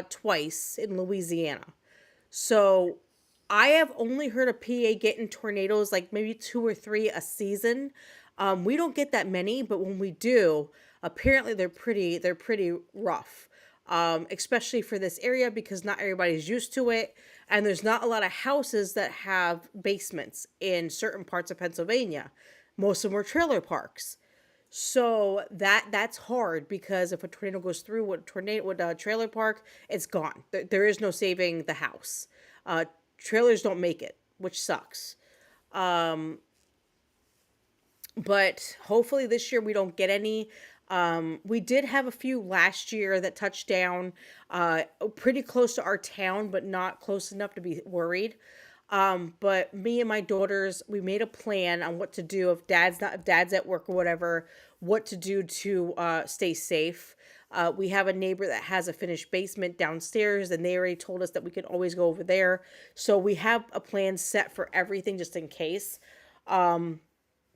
twice in Louisiana. So I have only heard of PA getting tornadoes like maybe 2 or 3 a season. We don't get that many, but when we do, apparently they're pretty rough. Especially for this area because not everybody's used to it, and there's not a lot of houses that have basements in certain parts of Pennsylvania. Most of them are trailer parks. So that's hard because if a tornado goes through with a trailer park, it's gone. There is no saving the house. Trailers don't make it, which sucks. But hopefully this year we don't get any. We did have a few last year that touched down pretty close to our town, but not close enough to be worried. But me and my daughters, we made a plan on what to do if dad's at work or whatever, what to do to stay safe. We have a neighbor that has a finished basement downstairs, and they already told us that we could always go over there. So we have a plan set for everything just in case.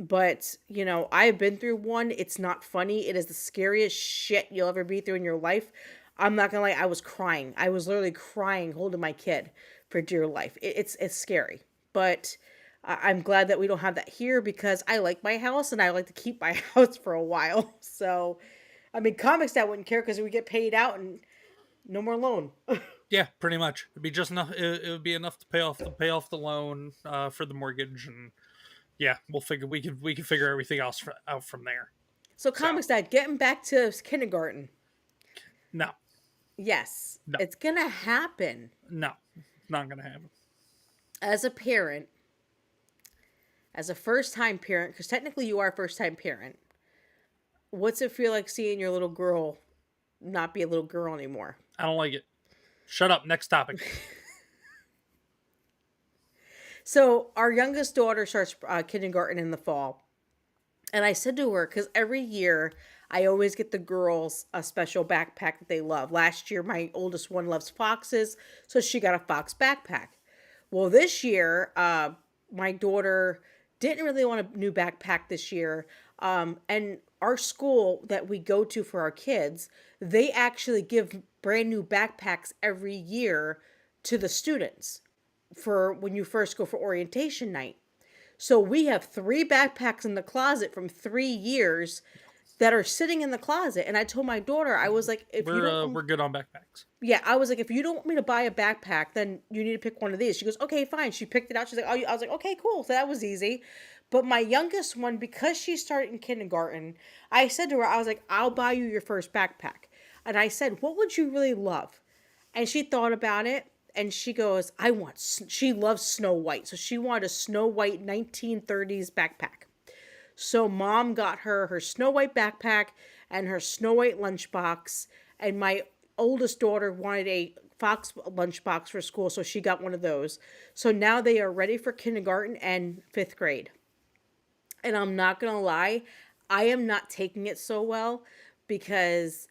But, I've been through one. It's not funny. It is the scariest shit you'll ever be through in your life. I'm not gonna lie, I was crying. I was literally crying holding my kid for dear life. It's scary. But I'm glad that we don't have that here because I like my house and I like to keep my house for a while. So, I mean, comics that wouldn't care because we get paid out and no more loan. Yeah, pretty much. It'd be just enough. It would be enough to pay off the loan for the mortgage, and yeah, we could figure everything else out from there. So, So Comics Dad, getting back to kindergarten. no, Yes, no, it's gonna happen. no, it's not gonna happen. As a parent, as a first time parent, because technically you are a first time parent, what's it feel like seeing your little girl not be a little girl anymore? I don't like it. Shut up. Next topic. So, our youngest daughter starts kindergarten in the fall. And I said to her, because every year I always get the girls a special backpack that they love. Last year, my oldest one loves foxes, so she got a fox backpack. Well, this year, my daughter didn't really want a new backpack this year. And our school that we go to for our kids, they actually give brand new backpacks every year to the students for when you first go for orientation night. So we have 3 backpacks in the closet from 3 years that are sitting in the closet. And I told my daughter, I was like, if you don't, We're good on backpacks. yeah, I was like, if you don't want me to buy a backpack, then you need to pick one of these. She goes, okay, fine. She picked it out. She's like, oh, I was like, okay, cool. So that was easy. But my youngest one, because she started in kindergarten, I said to her, I was like, I'll buy you your first backpack. And I said, what would you really love? And she thought about it. And she goes, she loves Snow White. So she wanted a Snow White 1930s backpack. So mom got her Snow White backpack and her Snow White lunchbox. And my oldest daughter wanted a Fox lunchbox for school. So she got one of those. So now they are ready for kindergarten and 5th grade. And I'm not going to lie, I am not taking it so well because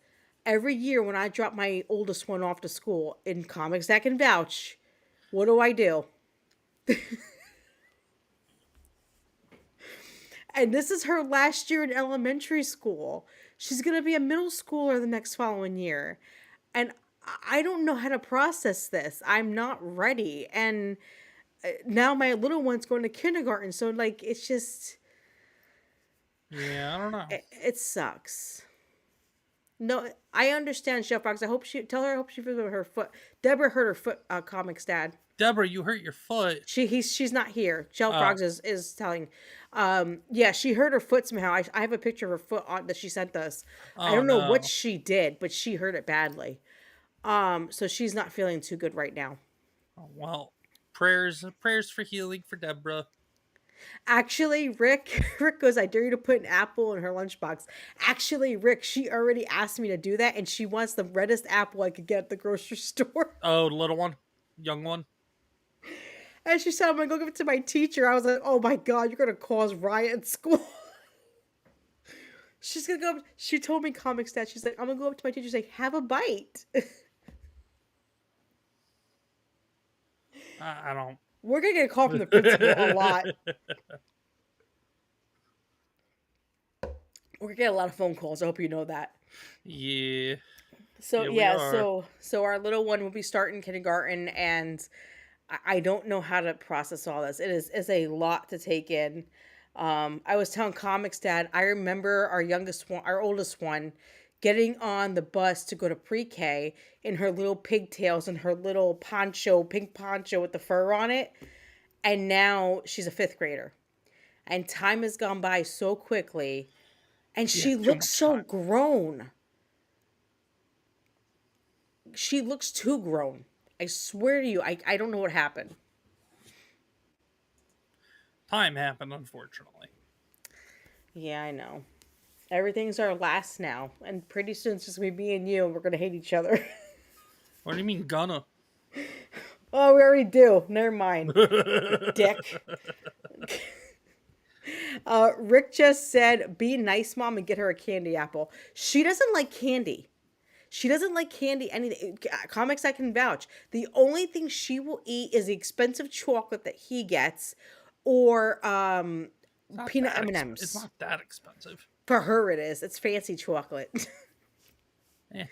every year when I drop my oldest one off to school in Comics that can vouch, what do? And this is her last year in elementary school. She's going to be a middle schooler the next following year. And I don't know how to process this. I'm not ready. And now my little one's going to kindergarten. So, like, it's just, Yeah, I don't know. it sucks. No, I understand, Chef Fox. I hope I hope she feels better with her foot. Deborah hurt her foot, Comics Dad. Deborah, you hurt your foot. She's not here. Shell Frogs is telling. Yeah, she hurt her foot somehow. I have a picture of her foot that she sent us. I Oh don't know no. what she did, but she hurt it badly. So she's not feeling too good right now. Oh, well, prayers for healing for Deborah. Actually, Rick goes, I dare you to put an apple in her lunchbox. Actually, Rick, she already asked me to do that, and she wants the reddest apple I could get at the grocery store. Oh, little one, young one. And she said, I'm going to go give it to my teacher. I was like, oh my God, you're going to cause riot in school. She's going to go up. She told me Comics Dad. She's like, I'm going to go up to my teacher and say, have a bite. I don't. We're going to get a call from the principal a lot. We're going to get a lot of phone calls. I hope you know that. Yeah. So, Yeah, we yeah, are. so our little one will be starting kindergarten, and I don't know how to process all this. It's a lot to take in. I was telling Comics Dad, I remember our oldest one, getting on the bus to go to pre-K in her little pigtails and her little pink poncho with the fur on it. And now she's a 5th grader. And time has gone by so quickly. And Yeah, she too looks much so time. grown. She looks too grown. I swear to you, I don't know what happened. Time happened, unfortunately. Yeah, I know. Everything's our last now. And pretty soon it's just going to be me and you, and we're going to hate each other. What do you mean, gonna? Oh, we already do. Never mind. Dick. Rick just said, be nice, Mom, and get her a candy apple. She doesn't like candy. She doesn't like candy, anything. Comics I can vouch. The only thing she will eat is the expensive chocolate that he gets, or peanut M&Ms. It's not that expensive. For her, it is. It's fancy chocolate. Eh.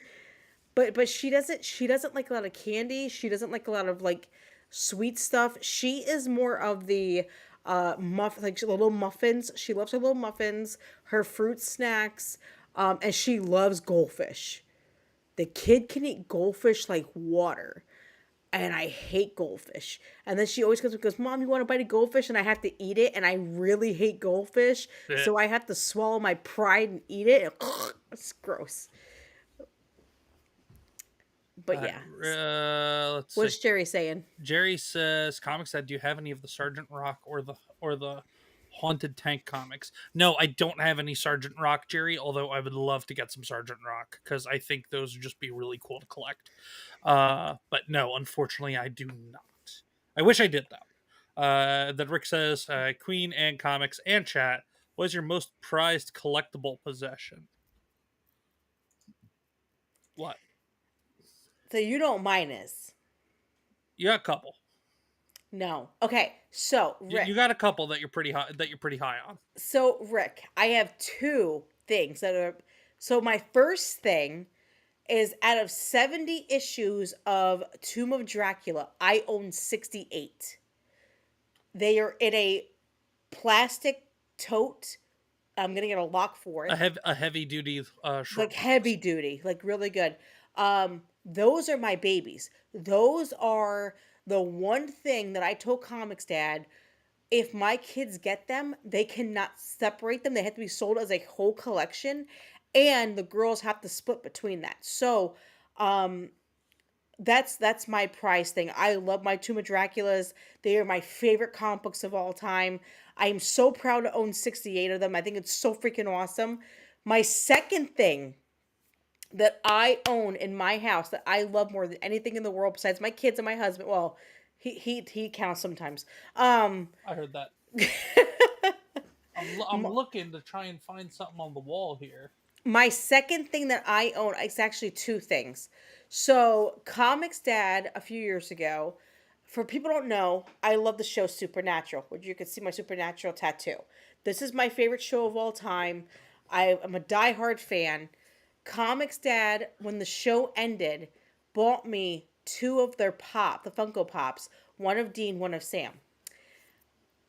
But she doesn't like a lot of candy. She doesn't like a lot of like sweet stuff. She is more of the like little muffins. She loves her little muffins, her fruit snacks, and she loves goldfish. The kid can eat goldfish like water. and I hate goldfish. And then she always comes and goes, Mom, you want to bite a goldfish? And I have to eat it, and I really hate goldfish. Eh, So I have to swallow my pride and eat it. It's gross. But yeah. let's see. What's Jerry saying? Jerry says, "Comics said, do you have any of the Sergeant Rock or the Haunted Tank comics?" No, I don't have any Sergeant Rock, Jerry. Although I would love to get some Sergeant Rock because I think those would just be really cool to collect. But no, unfortunately, I do not. I wish I did though. Then Rick says, "Queen and comics and chat. What is your most prized collectible possession?" What? So you know what mine is. You got a couple. No. Okay. So You Rick. got a couple that you're pretty high on. So Rick, I have two things that are. So my first thing is out of 70 issues of Tomb of Dracula, I own 68. They are in a plastic tote. I'm gonna get a lock for it. A heavy duty short Like box. heavy duty, like really good. Those are my babies. Those are the one thing that I told Comics Dad, if my kids get them, they cannot separate them. They have to be sold as a whole collection, and the girls have to split between that. So, um, that's my prize thing. I love my Tomb of Draculas. They are my favorite comic books of all time. I am so proud to own 68 of them. I think it's so freaking awesome. My second thing that I own in my house that I love more than anything in the world besides my kids and my husband. Well, he counts sometimes. I heard that. I'm looking to try and find something on the wall here. My second thing that I own, it's actually two things. So, Comics Dad a few years ago, for people who don't know, I love the show Supernatural, which you can see my Supernatural tattoo. This is my favorite show of all time. I am a diehard fan. Comics Dad, when the show ended, bought me two of their the Funko Pops, one of Dean, one of Sam.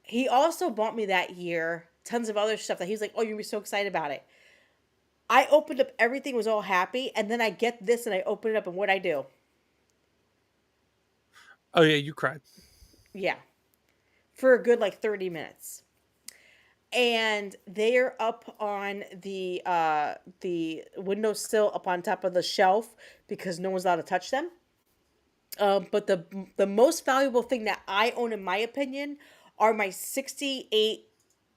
He also bought me that year tons of other stuff that he's like, oh, you'll be so excited about it. I opened up, everything was all happy, and then I get this and I open it up, and what I do? Oh yeah, you cried. Yeah. For a good like 30 minutes. And they're up on the windowsill up on top of the shelf because no one's allowed to touch them. But the most valuable thing that I own, in my opinion, are my 68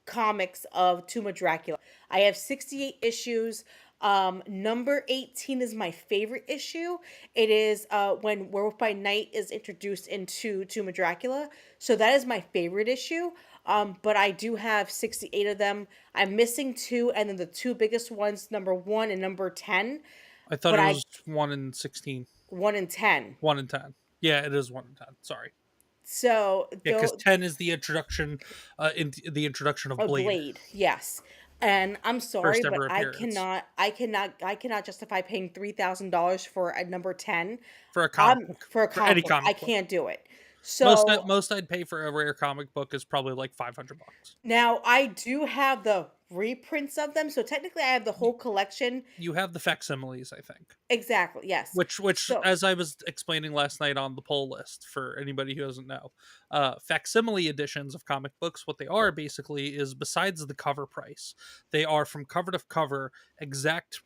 comics of Tomb of Dracula. I have 68 issues. Number 18 is my favorite issue. It is when Werewolf by Night is introduced into Tomb of Dracula. So that is my favorite issue. But I do have 68 of them. I'm missing two, and then the two biggest ones, number 1 and number 10. I thought But it I was 1 in 16. 1 and 10. 1 in 10. Yeah, it is 1 in 10. Sorry. So Yeah, because though 10 is the introduction, the introduction of a Blade. Blade, yes. And I'm sorry, First but ever appearance I cannot justify paying $3,000 for a number 10. for a comic book, For a for any comic book. I comic book. can't do it. Most So most I'd pay for a rare comic book is probably like $500. now I do have the reprints of them. So technically I have the whole collection. You have the facsimiles, I think. Exactly, yes. Which, So as I was explaining last night on the poll list, for anybody who doesn't know, facsimile editions of comic books, what they are basically is, besides the cover price, they are from cover to cover exact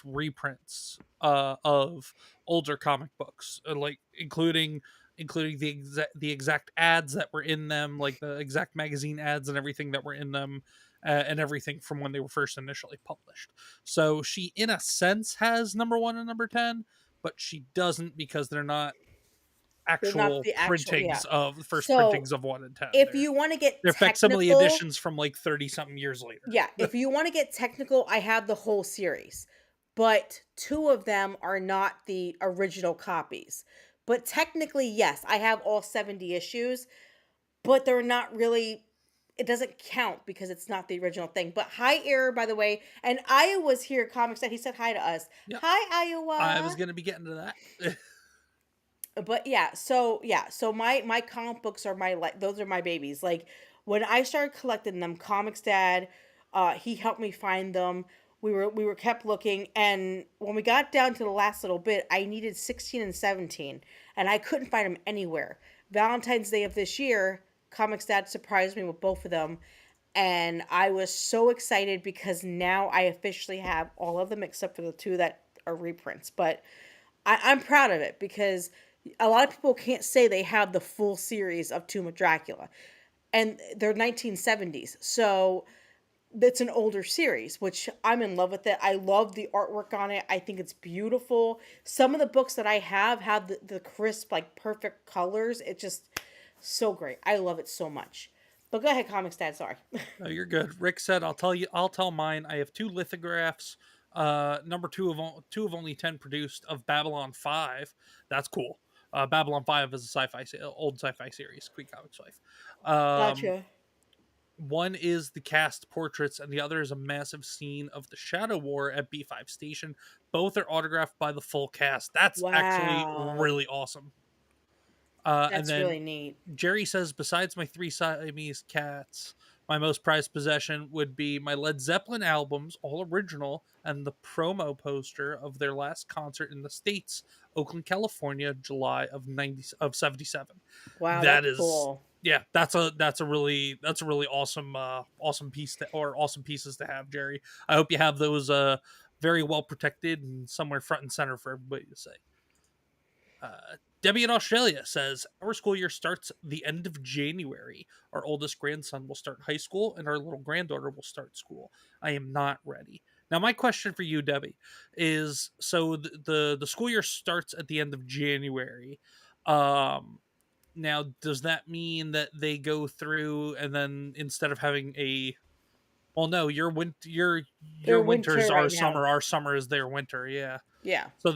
reprints of older comic books, like including the exact ads that were in them, like the exact magazine ads and everything that were in them, and everything from when they were first initially published. So she, in a sense, has number 1 and number 10, but she doesn't, because they're not they're not actual the actual, yeah. printings of the first So printings of 1 and 10. if you want to get They're facsimile technical, editions from like 30 something years later. yeah, if you want to get technical, I have the whole series. But two of them are not the original copies. But technically, yes, I have all 70 issues, but they're not really, it doesn't count because it's not the original thing. But hi, Error, by the way. And Iowa's here, Comics that he said hi to us. Yep. Hi, Iowa. I was gonna be getting to that. But so my comic books are my, like, those are my babies. Like when I started collecting them, Comics Dad, he helped me find them. we were kept looking, and when we got down to the last little bit, I needed 16 and 17, and I couldn't find them anywhere. Valentine's Day of this year, Comics Dad surprised me with both of them, and I was so excited because now I officially have all of them except for the two that are reprints. But I'm proud of it because a lot of people can't say they have the full series of Tomb of Dracula, and they're 1970s. So it's an older series, which I'm in love with it. I love the artwork on it. I think it's beautiful. Some of the books that I have the crisp, like perfect colors. It's just so great. I love it so much. But go ahead, Comics Dad. Sorry. No, you're good. Rick said, "I'll tell you. I'll tell mine. I have two lithographs. Number two of only 10 produced of Babylon 5. That's cool. Babylon 5 is a old sci-fi series. Queen Comics 5. Um, Gotcha. One is the cast portraits, and the other is a massive scene of the Shadow War at B5 Station. Both are autographed by the full cast. That's actually Wow. really awesome. And That's then really neat. Jerry says, besides my three Siamese cats, my most prized possession would be my Led Zeppelin albums, all original, and the promo poster of their last concert in the States, Oakland, California, July of 77. Wow, That that's is, cool. yeah, that's a really awesome awesome piece or awesome pieces to have, Jerry. I hope you have those very well protected and somewhere front and center for everybody to see. Debbie in Australia says, our school year starts the end of January. Our oldest grandson will start high school and our little granddaughter will start school. I am not ready. Now, my question for you, Debbie, is so the school year starts at the end of January. Um, Now, does that mean that they go through and then instead of having a well, no, your They're winter is winter right now. our summer is their winter, yeah. Yeah. So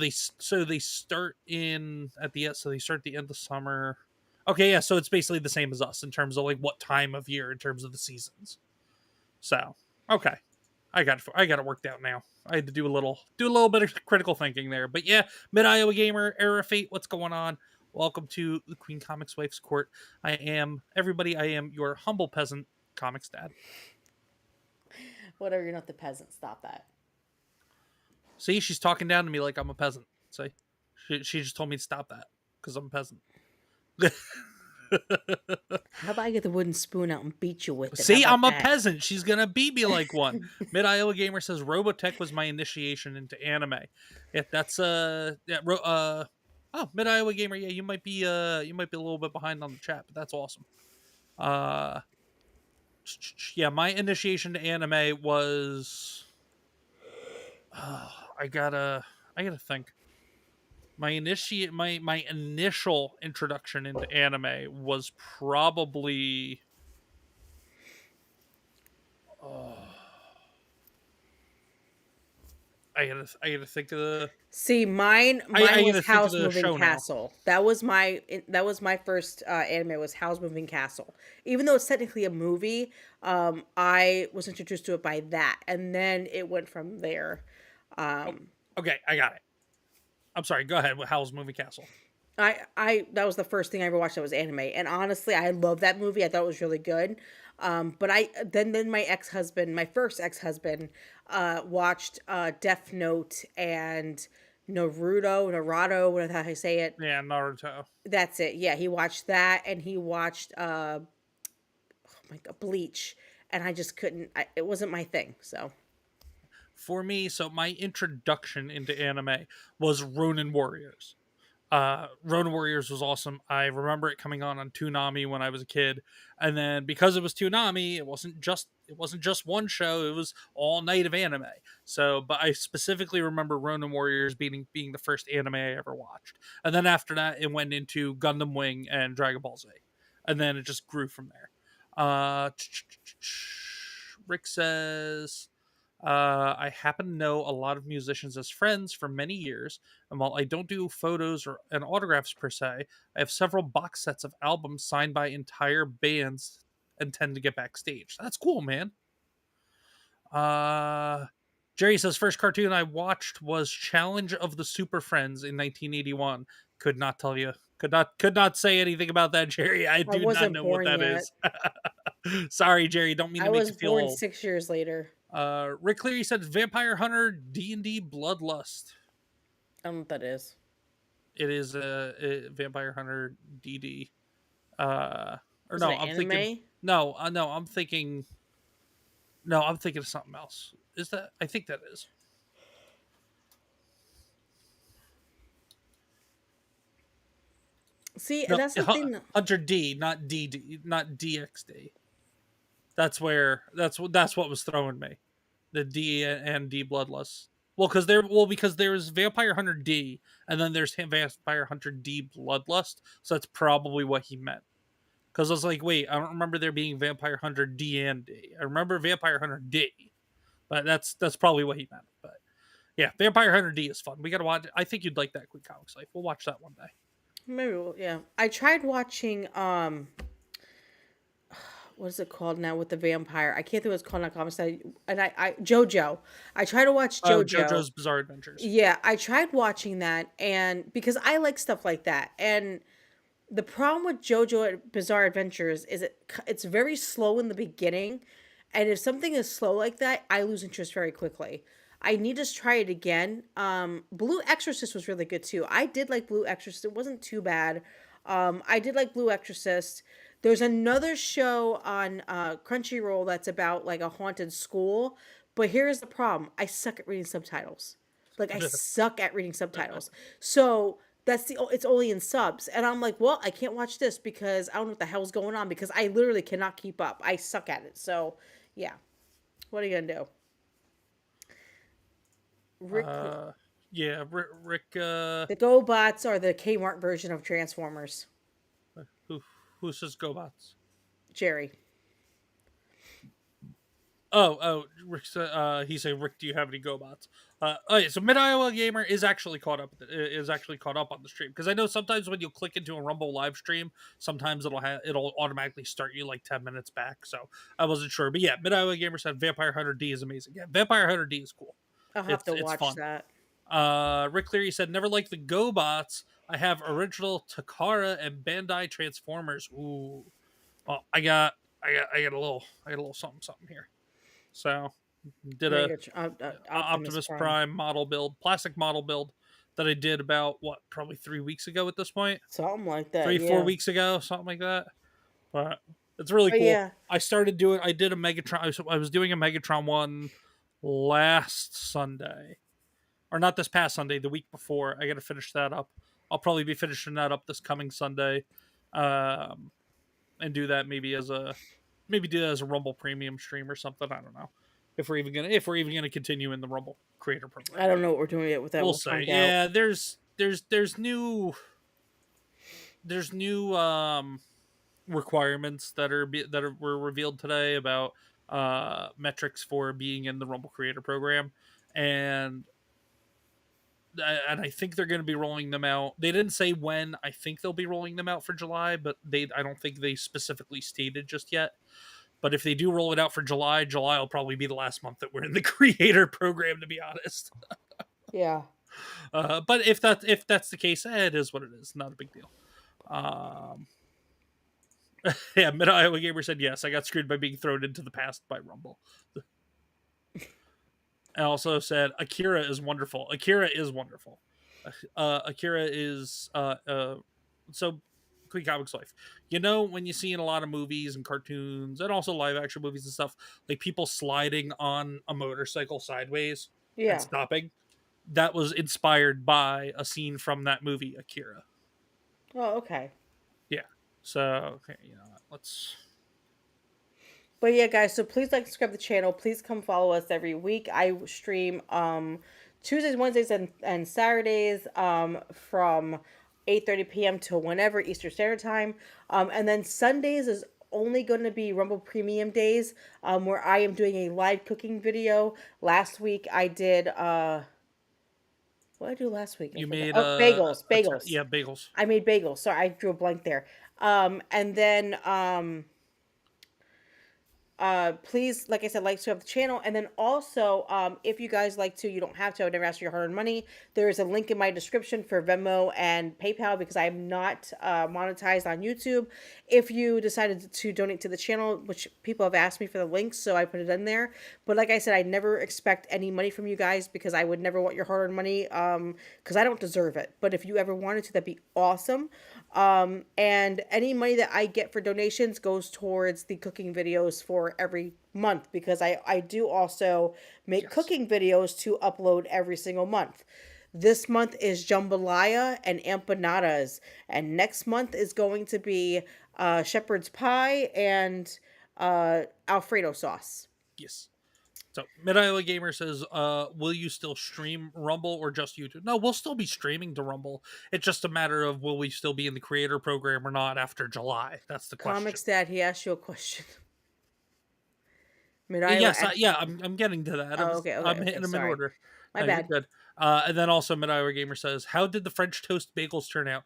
they start in at the end. So they start at the end of summer. Okay, yeah. So it's basically the same as us in terms of like what time of year in terms of the seasons. So okay, I got it worked out now. I had to do a little bit of critical thinking there, but yeah, Mid Iowa Gamer, Era Fate, what's going on? Welcome to the Queen Comics Wife's Court. I am everybody. I am your humble peasant comics dad. Whatever, you're not the peasant. Stop that. See, she's talking down to me like I'm a peasant. See, she just told me to stop that because I'm a peasant. How about I get the wooden spoon out and beat you with it? How See, about I'm a that? peasant. She's gonna beat me like one. Mid Iowa Gamer says Robotech was my initiation into anime. Yeah, that's oh, Mid Iowa Gamer. Yeah, you might be a little bit behind on the chat, but that's awesome. Uh, yeah, my initiation to anime was I gotta think. My initial introduction into anime was probably I gotta think of the See, mine I was gotta think of House the Moving show now. Castle. That was my first anime was House Moving Castle. Even though it's technically a movie, I was introduced to it by that, and then it went from there. Oh, okay, I got it. I'm sorry. Go ahead with Howl's Moving Castle. I that was the first thing I ever watched that was anime, and honestly, I love that movie. I thought it was really good. But then my ex husband, my first ex husband, watched Death Note and Naruto, whatever how I say it. Yeah, Naruto. That's it. Yeah, he watched that, and he watched oh my god, Bleach, and I just couldn't. It wasn't my thing. So For me, so my introduction into anime was Ronin Warriors. Ronin Warriors was awesome. I remember it coming on Toonami when I was a kid, and then because it was Toonami, it wasn't just one show. It was all night of anime. So, but I specifically remember Ronin Warriors being the first anime I ever watched, and then after that, it went into Gundam Wing and Dragon Ball Z, and then it just grew from there. Uh, Rick says I happen to know a lot of musicians as friends for many years, and while I don't do photos or and autographs per se, I have several box sets of albums signed by entire bands and tend to get backstage. That's cool, man. Uh, Jerry says first cartoon I watched was Challenge of the Super Friends in 1981. Could not tell you. Could not say anything about that, Jerry. I I do not wasn't know what born that yet. is. Sorry, Jerry. Don't mean to I make was you feel born old. 6 years later. Rick Cleary said Vampire Hunter D&D Bloodlust. I don't know what that is. It is a Vampire Hunter DD. Uh, or Is it no, an I'm thinking anime? no, I'm thinking of something else. Is that? I think that is. See, No, that's the thing. Hunter D, not DD, not DXD. That's what was throwing me. The D and D Bloodlust. Because there's Vampire Hunter D and then there's Vampire Hunter D Bloodlust, so that's probably what he meant. Because I was like, wait, I don't remember there being Vampire Hunter D and D. I remember Vampire Hunter D, but that's probably what he meant. But yeah, Vampire Hunter D is fun. We gotta watch it. I think you'd like that Quick Comics Life. We'll watch that one day. Maybe, yeah. I tried watching what is it called now with the vampire? I can't think what it's called on comics. I JoJo. I tried to watch Oh, JoJo. JoJo's Bizarre Adventures. Yeah, I tried watching that, and because I like stuff like that, and the problem with JoJo Bizarre Adventures is it's very slow in the beginning, and if something is slow like that, I lose interest very quickly. I need to try it again. Blue Exorcist was really good too. I did like Blue Exorcist. It wasn't too bad. I did like Blue Exorcist. There's another show on Crunchyroll that's about like a haunted school, but here's the problem: I suck at reading subtitles. Like I suck at reading subtitles. So it's only in subs, and I'm like, well, I can't watch this because I don't know what the hell's going on because I literally cannot keep up. I suck at it. So yeah, what are you gonna do? Rick, Yeah, Rick. the GoBots are the Kmart version of Transformers. Who who says GoBots? Jerry. Rick. He said, "Rick, do you have any GoBots?" Okay, so Mid Iowa Gamer is actually caught up. Is actually caught up on the stream because I know sometimes when you click into a Rumble live stream, sometimes it'll automatically start you like 10 minutes back. So I wasn't sure, but yeah, Mid Iowa Gamer said Vampire Hunter D is amazing. Yeah, Vampire Hunter D is cool. I'll have to It's watch fun. that. Rick Cleary said, "Never liked the GoBots. I have original Takara and Bandai Transformers. Ooh, well, I got a little something here. So did a Optimus Optimus Prime. Prime model build, plastic model build that I did about probably 3 weeks ago at this point, Something like that, three four yeah. weeks ago, something like that. But it's really But cool. yeah, I did a Megatron. I was doing a Megatron one last Sunday, or not this past Sunday, the week before. I got to finish that up. I'll probably be finishing that up this coming Sunday, um, and do that maybe do that as a Rumble Premium stream or something. I don't know if we're even gonna continue in the Rumble Creator Program. I don't know what we're doing yet with that. We'll We'll say, find out. yeah. There's new requirements were revealed today about metrics for being in the Rumble Creator Program, and I think they're going to be rolling them out. They didn't say when. I think they'll be rolling them out for July, but I don't think they specifically stated just yet. But if they do roll it out for July, July will probably be the last month that we're in the creator program, to be honest. Yeah. But if that's the case, it is what it is. Not a big deal. Um, yeah, Mid Iowa Gamer said yes. I got screwed by being thrown into the past by Rumble. And also said Akira is wonderful. Akira is wonderful. Akira is so Quick Comics Life. You know, when you see in a lot of movies and cartoons and also live action movies and stuff, like people sliding on a motorcycle sideways and Yeah. stopping. That was inspired by a scene from that movie, Akira. Oh, okay. Yeah. So okay, let's. But yeah, guys, so please like, subscribe to the channel. Please come follow us every week. I stream Tuesdays, Wednesdays, and Saturdays from 8:30 p.m. to whenever Eastern Standard Time. And then Sundays is only going to be Rumble Premium days, where I am doing a live cooking video. Last week I did what did I do last week? I You forgot. made Oh, bagels, bagels. yeah, bagels. I made bagels. Sorry, I drew a blank there. And then Please, like I said, like to have the channel. And then also, if you guys like to, you don't have to, I would never ask for your hard-earned money. There is a link in my description for Venmo and PayPal because I am not monetized on YouTube. If you decided to donate to the channel, which people have asked me for the links, so I put it in there. But like I said, I never expect any money from you guys because I would never want your hard-earned money because I don't deserve it. But if you ever wanted to, that'd be awesome. And any money that I get for donations goes towards the cooking videos for every month because I do also make Yes. cooking videos to upload every single month. This month is jambalaya and empanadas, and next month is going to be shepherd's pie and Alfredo sauce. Yes. So Mid Iowa Gamer says, will you still stream Rumble or just YouTube? No, we'll still be streaming to Rumble. It's just a matter of will we still be in the creator program or not after July. That's the question. Comics Dad, he asked you a question. Mid Iowa. Yes, yeah, I'm getting to that. Oh, okay, okay, I'm okay. hitting them in Sorry, order. my No, you're bad. good. And then also Mid Iowa Gamer says, how did the French toast bagels turn out?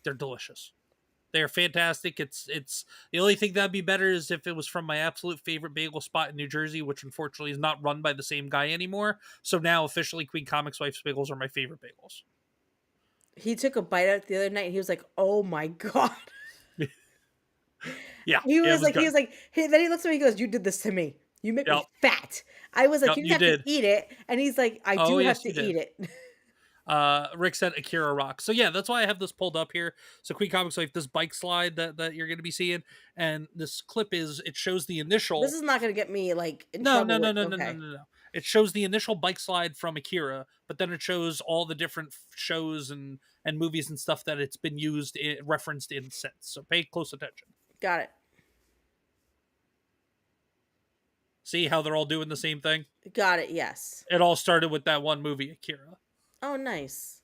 They're delicious. They're fantastic. It's the only thing that'd be better is if it was from my absolute favorite bagel spot in New Jersey, which unfortunately is not run by the same guy anymore. So now officially Queen Comics Wife's bagels are my favorite bagels. He took a bite out the other night and he was like, "Oh my god." Yeah, yeah, it was He good. was like, then he looks at me, he goes, "You did this to me. You make me Yep, fat." I was like, yep, "You didn't you have to did. eat it." And he's like, "I Oh do have yes, to you did. eat it." Rick said Akira rocks. So yeah, that's why I have this pulled up here. So Queen Comics Wife, this bike slide that you're going to be seeing, and this clip is it shows the This initial. is not going to get me like in No, trouble no, no, with no, no, no, okay. no, no. It shows the initial bike slide from Akira, but then it shows all the different shows and movies and stuff that it's been used referenced in since. So pay close attention. Got it. See how they're all doing the same thing. Got it. Yes. It all started with that one movie, Akira. Oh, nice.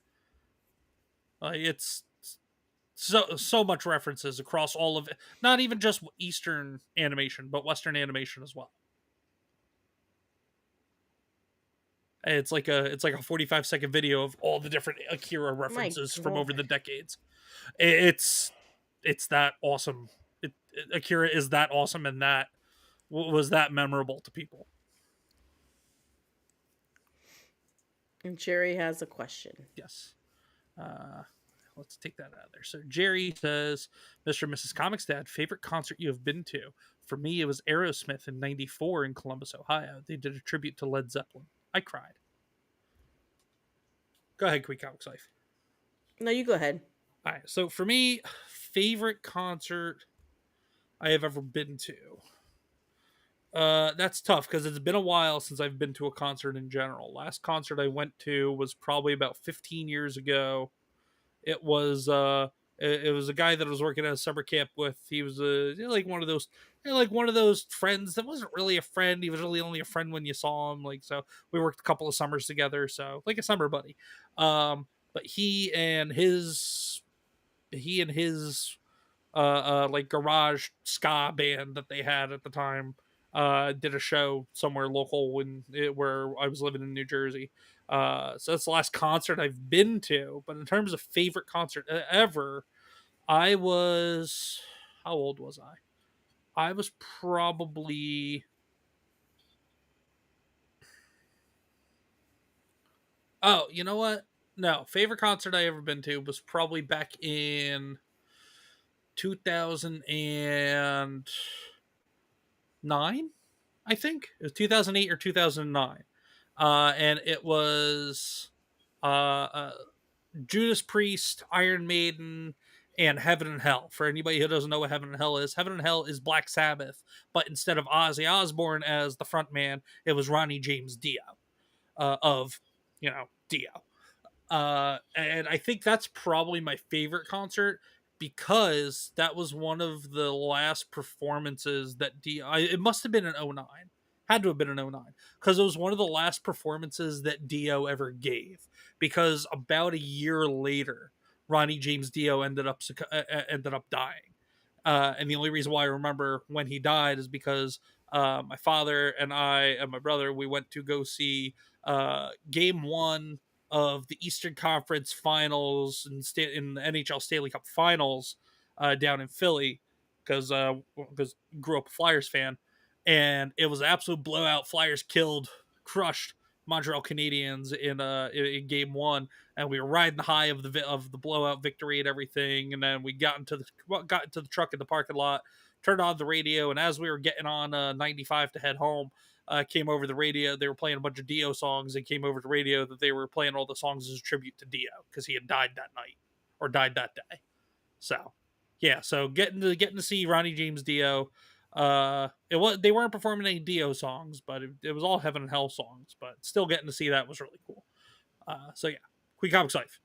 It's so much references across all of it. Not even just Eastern animation, but Western animation as well. It's like a 45-second video of all the different Akira My references from over god. the decades. It's that awesome. Akira is that awesome, and that was that memorable to people. And Jerry has a question. Yes. Uh, let's take that out of there. So Jerry says, Mr. and Mrs. Comics Dad, favorite concert you have been to? For me, it was Aerosmith in '94 in Columbus, Ohio. They did a tribute to Led Zeppelin. I cried. Go ahead, Quick Comics Life. No, you go ahead. All right. So for me, favorite concert I have ever been to. That's tough because it's been a while since I've been to a concert in general. Last concert I went to was probably about 15 years ago. It was it was a guy that I was working at a summer camp with. He was like one of those like one of those friends that wasn't really a friend. He was really only a friend when you saw him. Like so, we worked a couple of summers together. So like a summer buddy. But he and his like garage ska band that they had at the time did a show somewhere local where I was living in New Jersey. So that's the last concert I've been to. But in terms of favorite concert ever, I was how old was I? I was probably oh, you know what? No, favorite concert I ever been to was probably back in 2009. I think it was 2008 or 2009, and it was uh, Judas Priest, Iron Maiden, and Heaven and Hell. For anybody who doesn't know what Heaven and Hell is, Heaven and Hell is Black Sabbath, but instead of Ozzy Osbourne as the front man, it was Ronnie James Dio of Dio. And I think that's probably my favorite concert because that was one of the last performances that it must have been an '09. Had to have been an '09 because it was one of the last performances that Dio ever gave. Because about a year later, Ronnie James Dio ended up dying. And the only reason why I remember when he died is because my father and I and my brother we went to go see Game One of the Eastern Conference Finals and in the NHL Stanley Cup Finals down in Philly because grew up a Flyers fan, and it was an absolute blowout. Flyers crushed Montreal Canadiens in game one, and we were riding the high of the blowout victory and everything. And then we got into the truck in the parking lot, turned on the radio, and as we were getting on 95 to head home, came over the radio. They were playing a bunch of Dio songs, and came over the radio that they were playing all the songs as a tribute to Dio because he had died that night or died that day. So yeah, so getting to see Ronnie James Dio. They weren't performing any Dio songs, but it was all Heaven and Hell songs. But still getting to see that was really cool. So yeah, Queen Comics Life,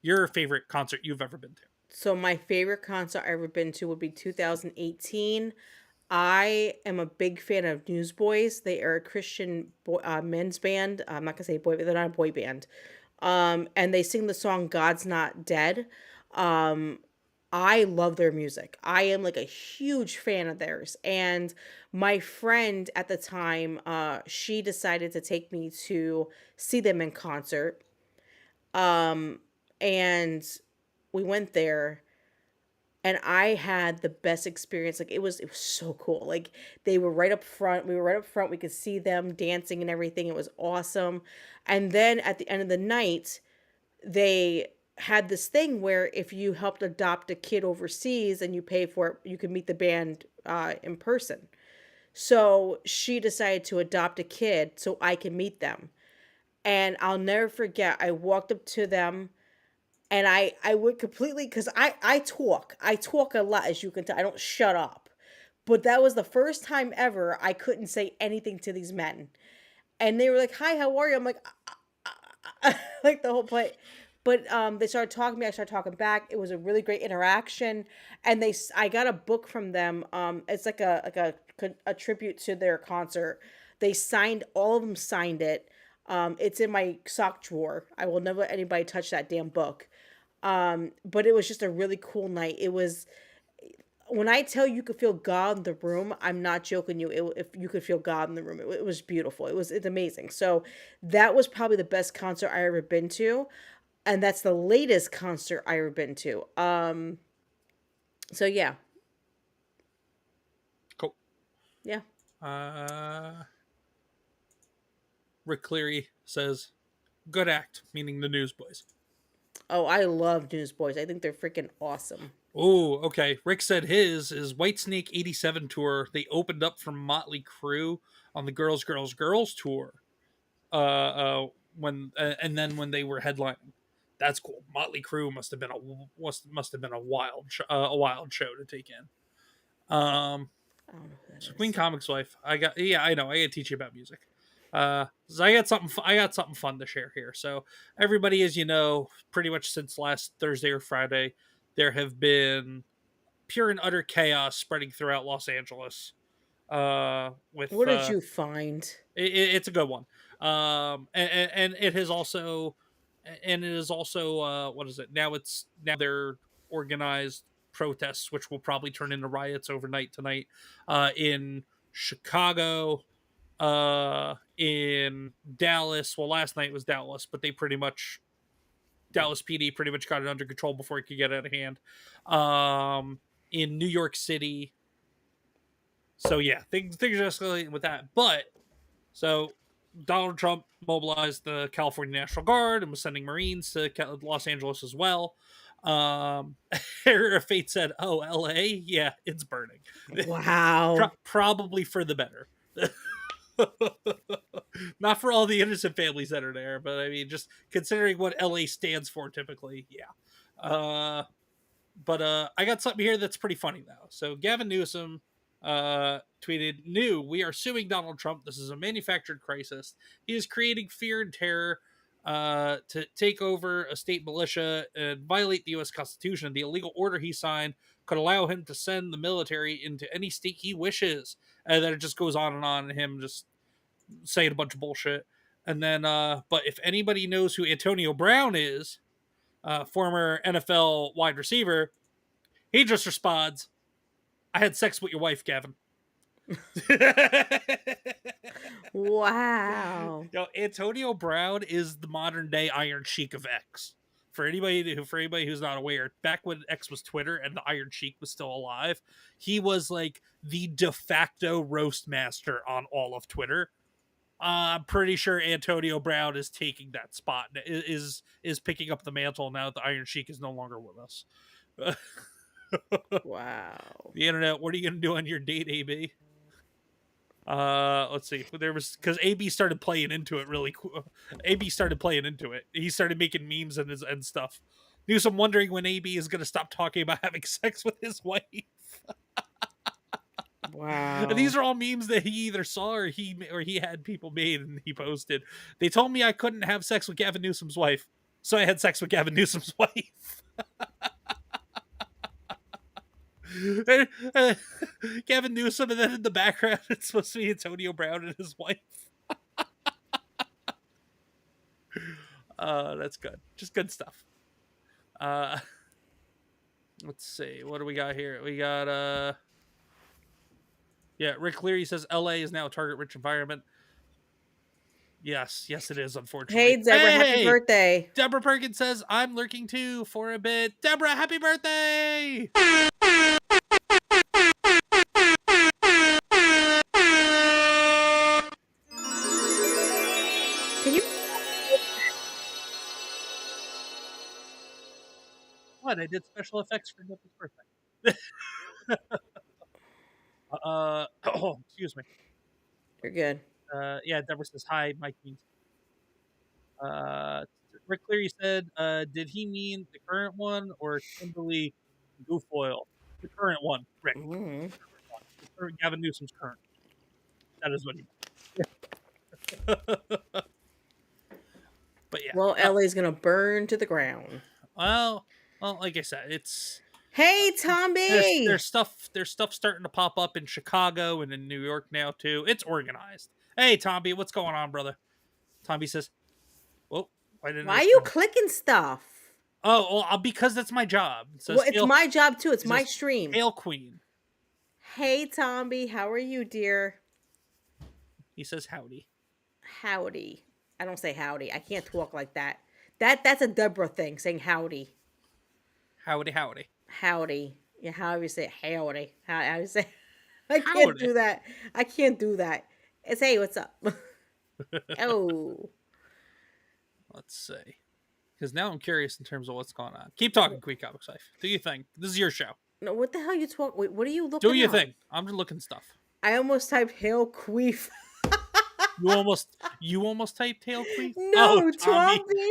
your favorite concert you've ever been to? So my favorite concert I ever been to would be 2018. I am a big fan of Newsboys. They are a Christian men's band. I'm not gonna say boy, but they're not a boy band. And they sing the song "God's Not Dead." Um, I love their music. I am like a huge fan of theirs. And my friend at the time, she decided to take me to see them in concert. Um, and we went there and I had the best experience. Like it was so cool. Like they were right up front. We were right up front. We could see them dancing and everything. It was awesome. And then at the end of the night, they had this thing where if you helped adopt a kid overseas and you pay for it, you could meet the band in person. So she decided to adopt a kid so I can meet them. And I'll never forget, I walked up to them and I would completely, because I talk a lot, as you can tell. I don't shut up. But that was the first time ever I couldn't say anything to these men. And they were like, "Hi, how are you?" I'm like, like the whole play. But they started talking to me. I started talking back. It was a really great interaction, and I got a book from them. It's like a tribute to their concert. They signed all of them signed it. It's in my sock drawer. I will never let anybody touch that damn book. But it was just a really cool night. It was, when I tell you could feel God in the room, I'm not joking you. If you could feel God in the room, it was beautiful. It's amazing. So that was probably the best concert I ever been to, and that's the latest concert I ever been to. So yeah, Cool. yeah. Uh, Rick Cleary says, "Good act," meaning the Newsboys. Oh, I love Newsboys. I think they're freaking awesome. Oh, okay. Rick said his is Whitesnake '87 tour. They opened up for Motley Crue on the Girls, Girls, Girls tour. When and then when they were headlining, that's cool. Motley Crue must have been a wild show to take in. I don't know who that So Queen is. Comics Wife, I know, I got to teach you about music. So I got something fun to share here. So everybody, as you know, pretty much since last Thursday or Friday, there have been pure and utter chaos spreading throughout Los Angeles. With What did you find? It's a good one. And it has also, and it is also, what is it now? It's now they're organized protests, which will probably turn into riots overnight tonight, in Chicago, in Dallas. Well, last night was Dallas, but Dallas PD pretty much got it under control before it could get out of hand. In New York City. So yeah, things are escalating with that. But so Donald Trump mobilized the California National Guard and was sending Marines to Los Angeles as well. Error of Fate said, "Oh, LA, yeah, it's burning. Wow. Probably for the better." Not for all the innocent families that are there, but I mean, just considering what LA stands for typically, yeah. But I got something here that's pretty funny though. So Gavin Newsom tweeted, "New, we are suing Donald Trump. This is a manufactured crisis. He is creating fear and terror to take over a state militia and violate the U.S. Constitution. The illegal order he signed could allow him to send the military into any state he wishes." And then it just goes on, and him just saying a bunch of bullshit. And then, but if anybody knows who Antonio Brown is, former NFL wide receiver, he just responds, "I had sex with your wife, Gavin." Wow. Antonio Brown is the modern day Iron Sheik of X. For anybody who's not aware, back when X was Twitter and the Iron Sheik was still alive, he was like the de facto roast master on all of Twitter. I'm pretty sure Antonio Brown is taking that spot, is picking up the mantle now that the Iron Sheik is no longer with us. Wow. The internet, what are you gonna do on your date, AB? Let's see. There was, because AB started playing into it really cool. AB started playing into it. He started making memes and stuff. Newsom wondering when AB is gonna stop talking about having sex with his wife. Wow. And these are all memes that he either saw or he had people made and he posted. They told me I couldn't have sex with Gavin Newsom's wife, so I had sex with Gavin Newsom's wife. Gavin Newsom, and then in the background it's supposed to be Antonio Brown and his wife. That's good. Just good stuff. Let's see. What do we got here? We got yeah, Rick Leary says LA is now a target-rich environment. Yes, it is, unfortunately. Hey, Deborah, happy birthday. Deborah Perkins says, I'm lurking too for a bit. Deborah, happy birthday! Can you? What? I did special effects for Nipple's birthday. Oh, excuse me. You're good. Yeah, Deborah says, hi, Mike means. Rick Cleary said, did he mean the current one or Kimberly Goofoil? The current one, Rick. Mm-hmm. The current Gavin Newsom's current. That is what he meant. But yeah. Well, LA's gonna burn to the ground. Well, like I said, it's. Hey, Tommy. There's stuff starting to pop up in Chicago and in New York now too. It's organized. Hey, Tommy, what's going on, brother? Tommy says, "Whoa, why are you clicking stuff?" Oh, well, because that's my job. So well, it's my job too. It's my stream. Hail Queen. Hey, Tommy, how are you, dear? He says howdy. Howdy. I don't say howdy. I can't talk like that. That's a Deborah thing, saying howdy. Howdy, howdy. Howdy. Yeah, however you say it, howdy. How you say? I can't do that. I can't do that. It's hey, what's up? Oh. Let's see. Because now I'm curious in terms of what's going on. Keep talking, Queen Comics Life. Do you think this is your show? No, what the hell you talk? Wait, what are you looking? Do you think? I'm just looking stuff. I almost typed hail queef. You almost typed hail queef? No, Tommy.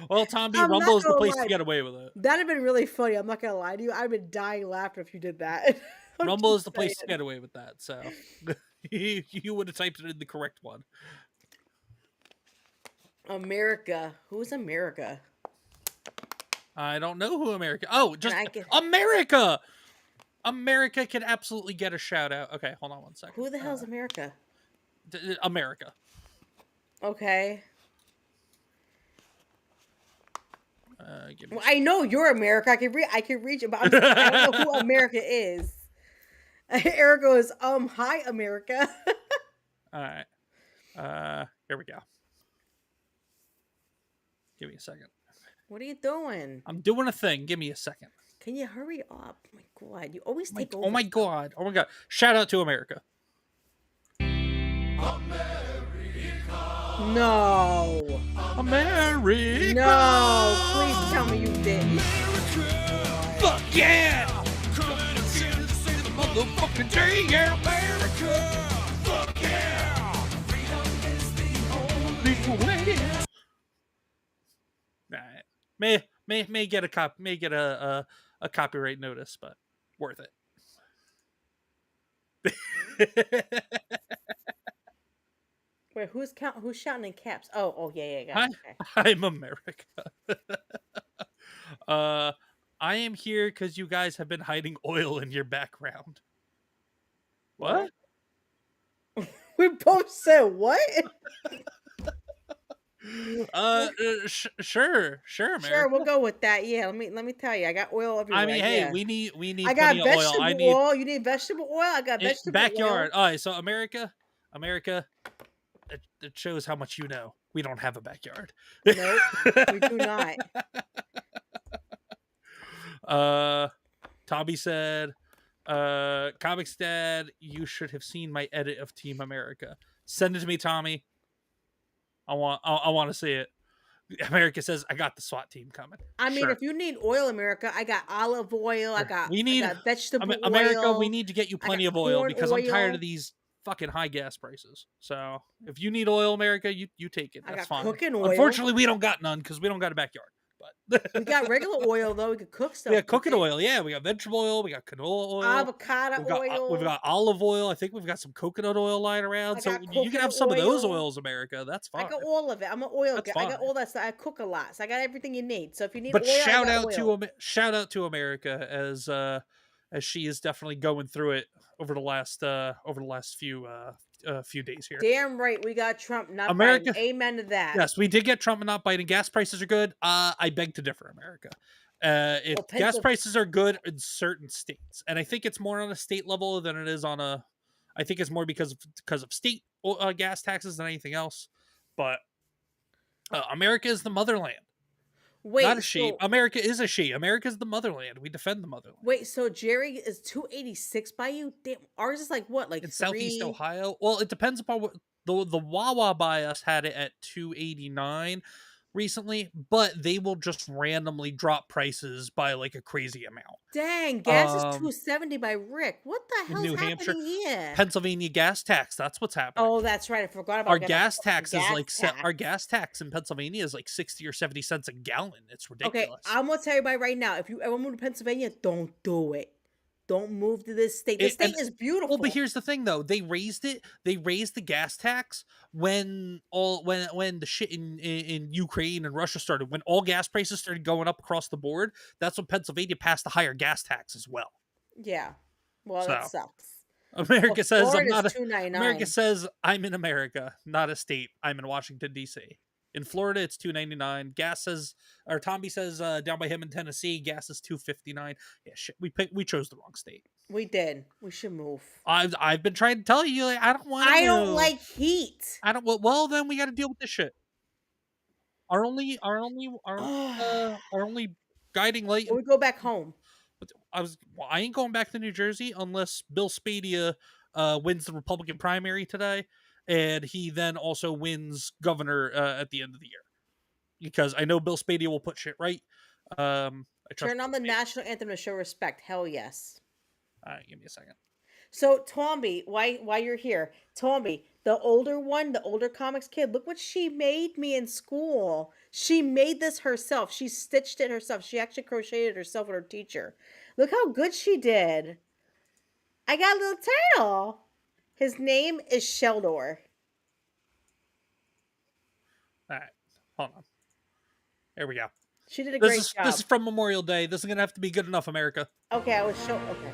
Well, Tommy, Rumble is the place to get away with it. That'd have been really funny. I'm not gonna lie to you. I've been dying laughter if you did that. Rumble is the place to get away with that. So you would have typed it in the correct one. America. Who's America? I don't know who America. Oh, just America. America can absolutely get a shout out. Okay, hold on one second. Who the hell's America? America. Okay. I know you're America. I can reach it, but I don't know who America is. Eric goes, hi, America. All right. Here we go. Give me a second. What are you doing? I'm doing a thing. Give me a second. Can you hurry up? Oh my God, you always take over. Oh my God. Shout out to America. No. America. No. Please tell me you did. Fuck yeah. Motherfucking day, yeah. America. Fuck yeah. Freedom is the only way. Alright. May get a copyright notice, but worth it. Wait, who's shouting in caps? Oh, yeah, got it. Okay. I'm America. I am here because you guys have been hiding oil in your background. What? We both said what? Sure, America. Sure, we'll go with that. Yeah, let me tell you, I got oil everywhere. I mean, hey, yeah. we need. I got vegetable oil. You need vegetable oil. I got vegetable backyard. oil. All right, so America, it shows how much you know. We don't have a backyard. Nope, we do not. Tommy said, Comics Dad, you should have seen my edit of Team America. Send it to me, Tommy. I want to see it. America says, I got the SWAT team coming. I mean, Sure. if you need oil, America, I got olive oil. I Sure. got We I need got vegetable America. We oil. need to get you I got plenty of oil corn because I'm tired of oil. these fucking high gas prices. So if you need oil, America, you take it. I That's got fine. cooking oil. Unfortunately, we don't got none because we don't got a backyard. But We got regular oil though. We could cook stuff. we got with cooking it. oil. Yeah, we got vegetable oil. We got canola oil. Avocado We've oil. got olive oil. I think we've got some coconut oil lying around. I So got you can have coconut some of those oil. oils, America. That's I fine. got all of it. I'm an oil That's guy. I fine. got all that stuff. I cook a lot, so I got everything you need. So if you need But oil, I got oil. shout out to America as she is definitely going through it over the last few days here. Damn right, we got Trump, not America, Biden. Amen to that. yes, we did get Trump and not Biden. Gas prices are good. I beg to differ, America. Well, Gas prices are good in certain states, and I think it's more on a state level than it is on a. I think it's more because of state gas taxes than anything else. But America is the motherland, not a Wait, she. so America is a she. America is the motherland. We defend the motherland. so Jerry is 286 by you? Damn, ours is like what, like In Southeast 3? Ohio. Well, it depends upon what the Wawa by us had it at 289 recently, but they will just randomly drop prices by like a crazy amount. Dang, gas is Um, 270 by Rick. What the in hell's New Hampshire, happening here? Pennsylvania gas tax. That's what's happening. Oh, that's right. I forgot about Our that gas fucking tax is gas like tax. our gas tax in Pennsylvania is like 60 or 70 cents a gallon. It's Okay, ridiculous. I'm gonna tell everybody right now. If you ever move to Pennsylvania, don't do it. Don't move to this state. This state is beautiful. Well, but here's the thing, though. They raised it. They raised the gas tax when the shit in Ukraine and Russia started. When all gas prices started going up across the board, that's when Pennsylvania passed a higher gas tax as well. Yeah. Well, that So sucks. America Well, says I'm Florida's not. $2.99. America says I'm in America, not a state. I'm in Washington D.C. In Florida, it's $2.99. Gas says, or Tommy says, down by him in Tennessee, gas is $2.59. Yeah, shit. We chose the wrong state. We did. We should move. I've been trying to tell you, like, I don't want to. I don't like heat. I don't. Well, then we got to deal with this shit. Our only guiding light. Or we go back home. I ain't going back to New Jersey unless Bill Spadia wins the Republican primary today, and he then also wins governor at the end of the year. Because I know Bill Spadia will put shit right. I trust Turn on the national anthem to show respect. Hell yes. Give me a second. So Tommy, why you're here? Tommy, the older one, the older comics kid, look what she made me in school. She made this herself. She stitched it herself. She actually crocheted herself with her teacher. Look how good she did. I got a little turtle. His name is Sheldor. All right, hold on. There we go. She did a great job. This is from Memorial Day. This is gonna have to be good enough, America. Okay, I was okay.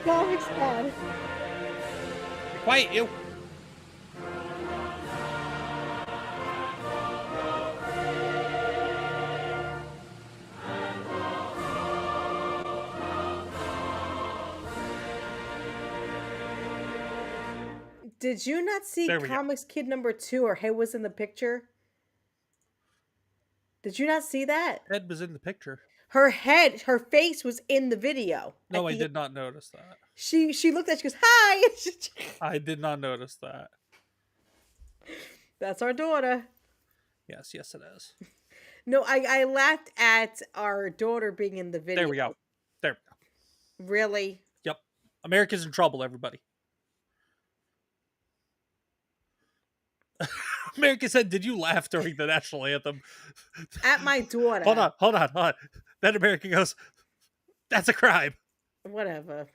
Comics Dad. Quiet, you. Did you not see There we go. Comics Kid number 2 or Head was in the picture? Did you not see that? Ed was in the picture. Her face was in the video. No, I did not notice that. She looked at, she goes, "Hi." I did not notice that. That's our daughter. Yes, it is. No, I laughed at our daughter being in the There video. we go. There we go. Really? Yep. America's in trouble, everybody. America said, "Did you laugh during the national anthem?" At my Hold daughter. on, hold on, hold on. Then America goes, "That's a crime." Whatever.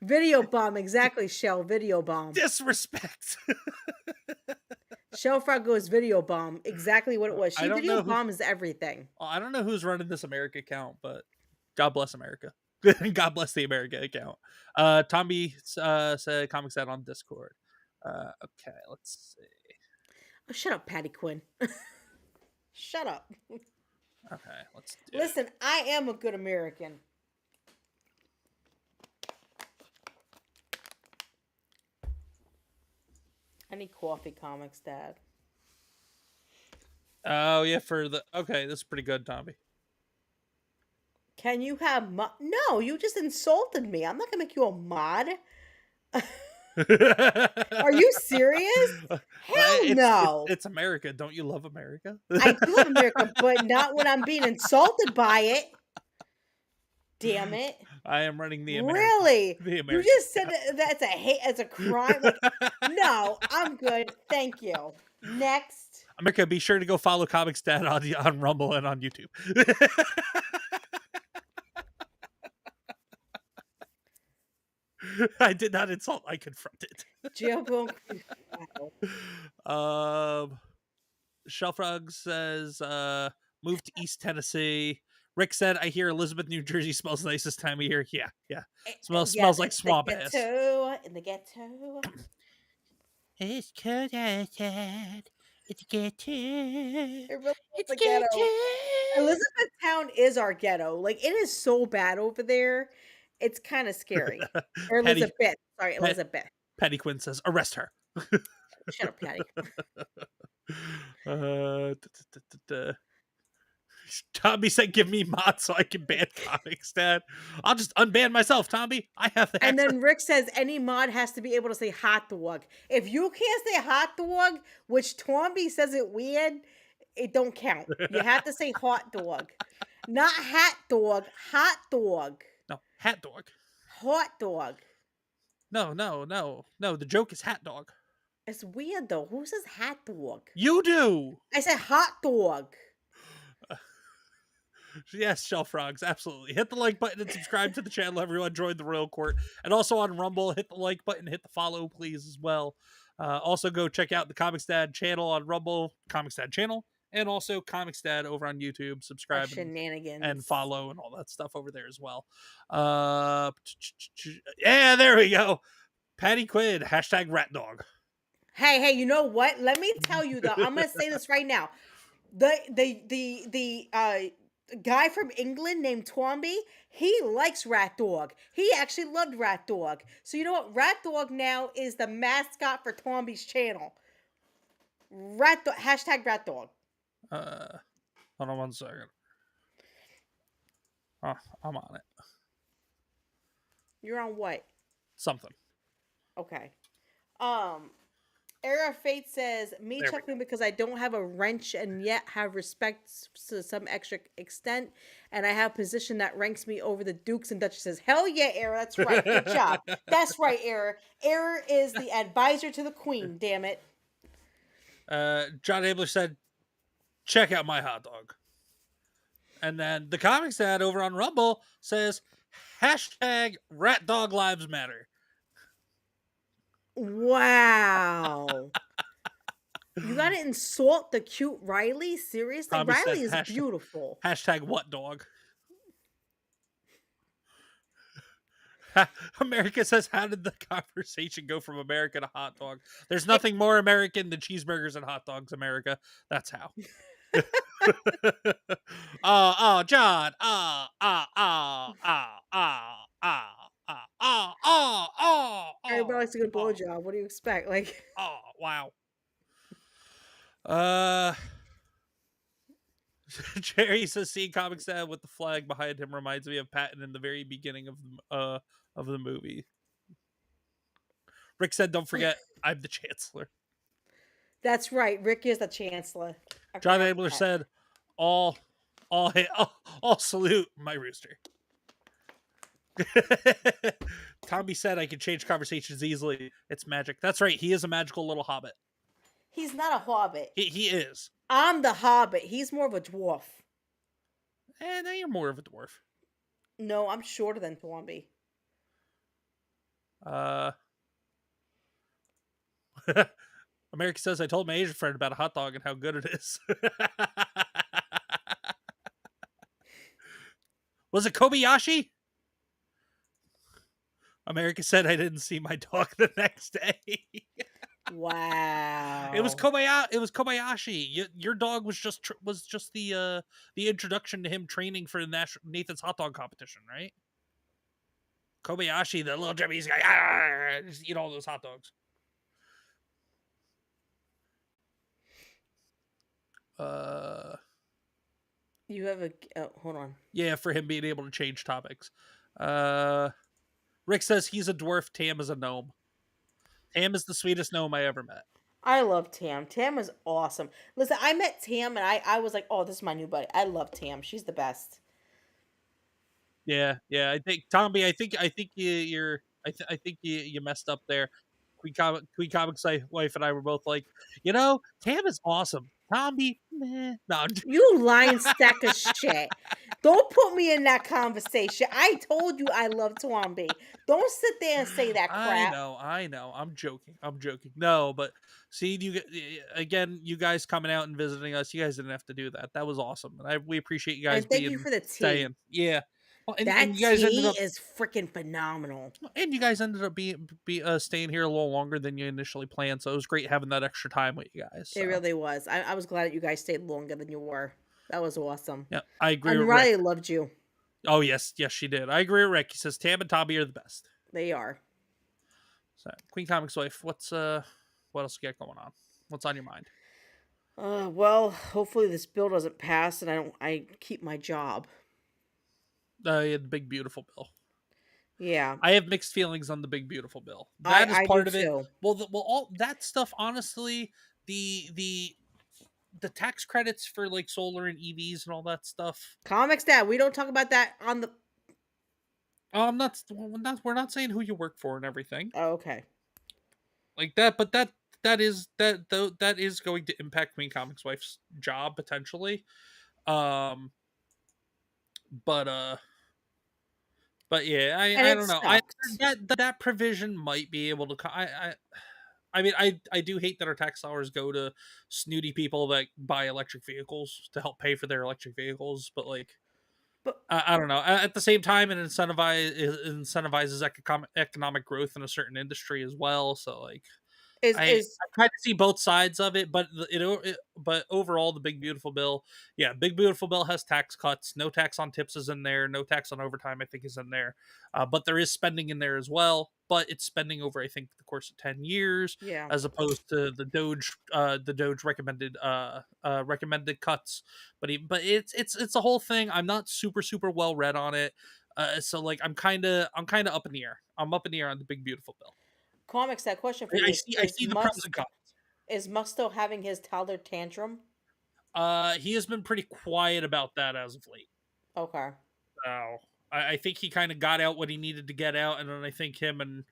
Video bomb, exactly, Shell. Video bomb. Disrespect. Shell Frog goes video bomb. Exactly what it was. I She don't video know who. bombs everything. I don't know who's running this America account, but God bless America. God bless the America account. Tommy said comics out on Discord. Okay, let's see. Oh, shut up, Patty Quinn. Shut up. Okay, let's do. Listen, I am a good American. I need coffee comics, Dad. Oh yeah, for the okay, this is pretty good, Tommy. Can you have No, you just insulted me. I'm not gonna make you a mod. Are you serious? Hell no. It's America. Don't you love America? I do love America, but not when I'm being insulted by it. Damn it. I am running the American. Really? The You American just said that's a hate, that's a crime. Like, no, I'm good. Thank you. Next. America, be sure to go follow Comics Dad on Rumble and on YouTube. I did not insult. I confronted. Jailbone. Shelfrog says, move to East Tennessee. Rick said, I hear Elizabeth, New Jersey smells nice this time of year. Yeah, yeah. Smells like swamp ass. In the ghetto. It's cold outside. It's ghetto. It really is It's the ghetto. ghetto. Elizabethtown is our ghetto. Like, it is so bad over there. It's kind of scary. Or Patty, Elizabeth. Sorry, Elizabeth. Patty Quinn says, arrest her. Shut up, Patty. Tommy said, give me mods so I can ban Comics Dad. I'll just unban myself, Tommy. I have the And access. then Rick says any mod has to be able to say hot dog. If you can't say hot dog, which Tomby says it weird, it don't count. You have to say hot dog. Not hat dog, hot dog. No, hat dog. Hot dog. No. The joke is hat dog. It's weird though. Who says hat dog? You do. I said hot dog. Yes, Shelf Frogs, absolutely. Hit the like button and subscribe to the channel, everyone. Join the Royal Court. And also on Rumble, hit the like button, hit the follow, please, as well. Also, go check out the Comics Dad channel on Rumble, Comics Dad channel, and also Comics Dad over on YouTube. Subscribe Shenanigans. and follow and all that stuff over there as well. Yeah, there we go. Patty Quinn, hashtag rat dog. Hey, you know what? Let me tell you though. I'm gonna say this right now. The guy from England named Twomby, he likes Rat Dog. He actually loved Rat Dog. So you know what? Rat Dog now is the mascot for Twomby's channel. Hashtag Rat Dog. Hold on one second. Oh, I'm on it. You're on what? Something. Okay. Era Fate says, me chuckling because I don't have a wrench and yet have respect to some extra extent, and I have a position that ranks me over the dukes and duchesses. Hell yeah, Era, that's right. Good job. That's right, Era. Era is the advisor to the queen, damn it. John Abler said, check out my hot dog. And then the Comics Dad over on Rumble says, hashtag rat dog lives matter. Wow. You gotta insult the cute Riley? Seriously? Tommy Riley is said, beautiful. Hashtag what dog? America says, how did the conversation go from America to hot dog? There's nothing more American than cheeseburgers and hot dogs, America. That's how. John. Everybody likes a good blowjob. What do you expect? Like, wow. Jerry says, seeing Comics Dad with the flag behind him reminds me of Patton in the very beginning of the movie. Rick said, don't forget, I'm the Chancellor. that's right. Rick is the Chancellor. John Abler said, all, all, all salute my rooster. Tommy said I can change conversations easily. It's magic. That's right. He is a magical little hobbit. He's not a hobbit. He is. I'm the hobbit. He's more of a dwarf. And now you're more of a dwarf. No, I'm shorter than Thwomby. Uh, America says I told my Asian friend about a hot dog and how good it is. Was it Kobayashi? America said I didn't see my dog the next day. Wow. It was Kobayashi. Your dog was just the introduction to him training for Nathan's hot dog competition, right? Kobayashi, the little Japanese guy, just eat all those hot dogs. You have a. Oh, hold on. Yeah, for him being able to change topics. Rick says he's a dwarf. Tam is a gnome. Tam is the sweetest gnome I ever met. I love Tam. Tam is awesome. Listen, I met Tam and I was like, oh, this is my new buddy. I love Tam. She's the best. Yeah. I think Tommy. I think I think you messed up there. Queen Comics wife and I were both like, Tam is awesome. Tommy, meh. No, You lying stack of shit. Don't put me in that conversation. I told you I love Twomby. Don't sit there and say that crap. I know. I'm joking. No, but see, again, you guys coming out and visiting us. You guys didn't have to do that. That was awesome, and we appreciate you guys And thank being you for the tea. staying. Yeah. Well, That and you guys ended tea up is freaking phenomenal. being staying here a little longer than you initially planned. So it was great having that extra time with you guys. It really was. I was glad that you guys stayed longer than you were. That was awesome. Yeah, I agree And with Riley Rick. loved you. Oh yes, she did. I agree with Rick. He says Tam and Tommy are the best. They are. So Queen Comics wife, what else you got going on? What's on your mind? Well, hopefully this bill doesn't pass and I keep my job. The big beautiful bill. Yeah. I have mixed feelings on the big beautiful bill. That is part of it. Too. Well, all that stuff. Honestly, the tax credits for like solar and EVs and all that stuff. Comics Dad, we don't talk about that on the. I'm not. We're not saying who you work for and everything. Oh, okay. Like that, but that is going to impact Queen Comics wife's job potentially. But yeah, I don't know. That provision might be able to. I mean, I do hate that our tax dollars go to snooty people that buy electric vehicles to help pay for their electric vehicles, but like, I don't know. At the same time, it incentivizes economic growth in a certain industry as well. So like, I try to see both sides of it, but but overall, the big beautiful bill, big beautiful bill has tax cuts. No tax on tips is in there. No tax on overtime, I think, is in there. But there is spending in there as well. But it's spending over, I think, the course of 10 years, as opposed to the Doge recommended cuts. But it's a whole thing. I'm not super well read on it. So like I'm kind of up in the air. I'm up in the air on the big beautiful bill. Comics, that question for you. I see the pros and cons. Is Musk still having his toddler tantrum? He has been pretty quiet about that as of late. Okay. So I think he kind of got out what he needed to get out, and then I think him and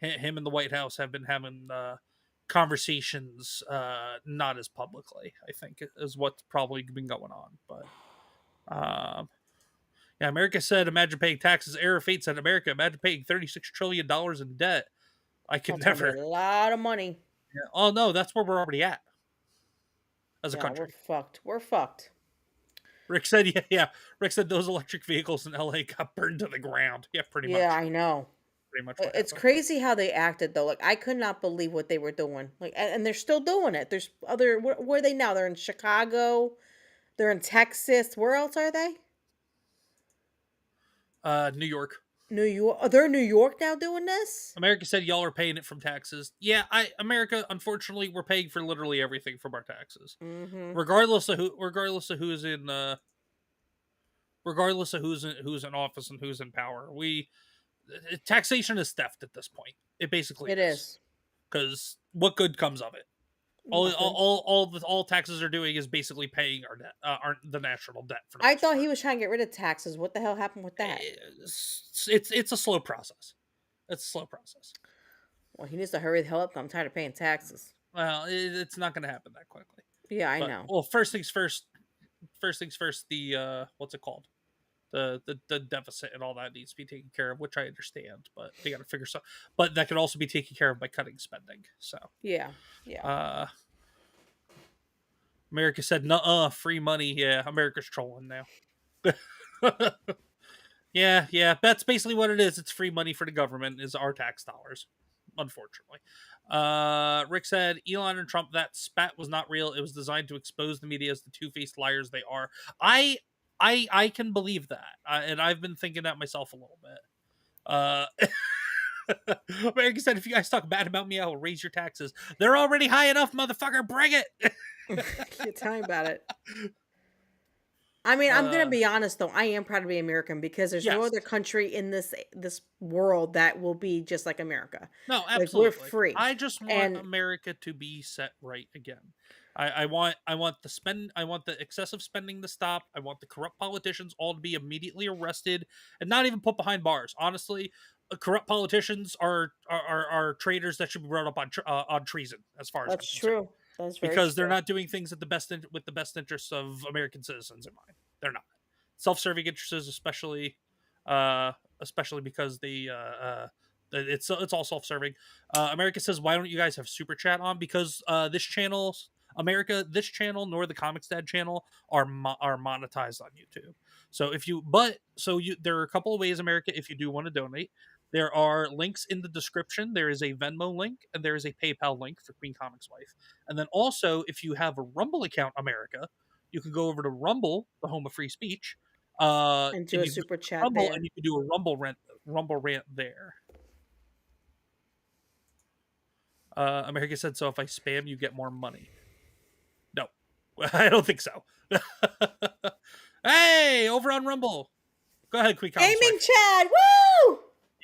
the White House have been having conversations, not as publicly. I think is what's probably been going on. But America said, "Imagine paying taxes." Error Fate said, "America, imagine paying $36 trillion in debt." I could never. A lot of money. Yeah. Oh no, that's where we're already at as a country. We're fucked. Rick said, yeah. Rick said those electric vehicles in LA got burned to the ground. Yeah, pretty much. Yeah, I know. Pretty much. It's crazy how they acted though. Like I could not believe what they were doing. Like, and they're still doing it. There's other. Where are they now? They're in Chicago. They're in Texas. Where else are they? New York. New York. They're in New York now doing this? America said y'all are paying it from taxes. Yeah, America, unfortunately, we're paying for literally everything from our taxes. Mm-hmm. Regardless of who's in office and who's in power. Taxation is theft at this point. It basically is. Because what good comes of it? Nothing. All taxes are doing is basically paying our debt, aren't the national debt for the I most thought part. he was trying to get rid of taxes. What the hell happened with that? It's a slow process. It's a slow process. Well, he needs to hurry the hell up. I'm tired of paying taxes. Well, it's not going to happen that quickly. Yeah, I But know. well, first things first. First things first. The what's it called? The deficit and all that needs to be taken care of, which I understand. But they got to figure some. But that can also be taken care of by cutting spending. So, Yeah, yeah. uh, America said, "Nuh-uh, free money." Yeah, America's trolling now. Yeah. That's basically what it is. It's free money for the government. Is our tax dollars, unfortunately. Rick said, Elon and Trump, that spat was not real. It was designed to expose the media as the two-faced liars they are. I I can believe that, and I've been thinking that myself a little bit. Uh, America said, if you guys talk bad about me, I will raise your taxes. They're already high enough, motherfucker. Bring it. Tell me about it. I mean, I'm gonna uh, be honest though. I am proud to be American because there's no yes. other country in this world that will be just like America. No, Like we're absolutely. free, I just want and America to be set right again. I want the excessive spending to stop. I want the corrupt politicians all to be immediately arrested and not even put behind bars. Honestly, corrupt politicians are traitors that should be brought up on treason, as far as I'm that's concerned, true. That's very because they're true. not doing things at the with the best interests of American citizens in mind. They're not self-serving interests, especially because it's all self-serving. America says, "Why don't you guys have super chat on?" Because this channel, nor the Comics Dad channel are monetized on YouTube. So there are a couple of ways, America, if you do want to donate. There are links in the description. There is a Venmo link and there is a PayPal link for Queen Comics Wife. And then also, if you have a Rumble account, America, you can go over to Rumble, the home of free speech, And do and a you can go super to chat Rumble there. and you can do a Rumble rant there. America said, so if I spam, you get more money. No, I don't think so. Hey, over on Rumble. Go ahead, Queen Comics Gaming Wife. Chad, woo!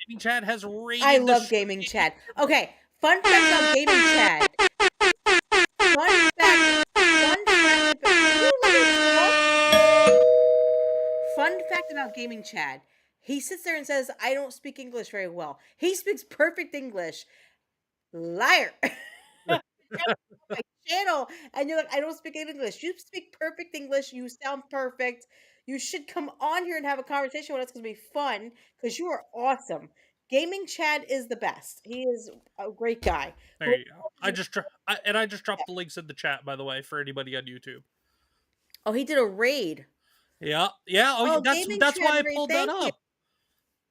Gaming Chad has I raided the love Gaming stream. Chad. Okay, fun fact about Gaming Chad. Fun fact. Fun fact about. Can you let me talk? Fun fact about Gaming Chad. He sits there and says, "I don't speak English very well." He speaks perfect English. Liar. My channel, and you're like, "I don't speak English." You speak perfect English. You sound perfect. You should come on here and have a conversation with us. It's gonna be fun because you are awesome. Gaming Chad is the best. He is a great guy. There you go. I just dropped the links in the chat, by the way, for anybody on YouTube. Oh, he did a raid. Yeah. Oh, Oh, Gaming that's why Chad I raid. pulled that Thank you. up.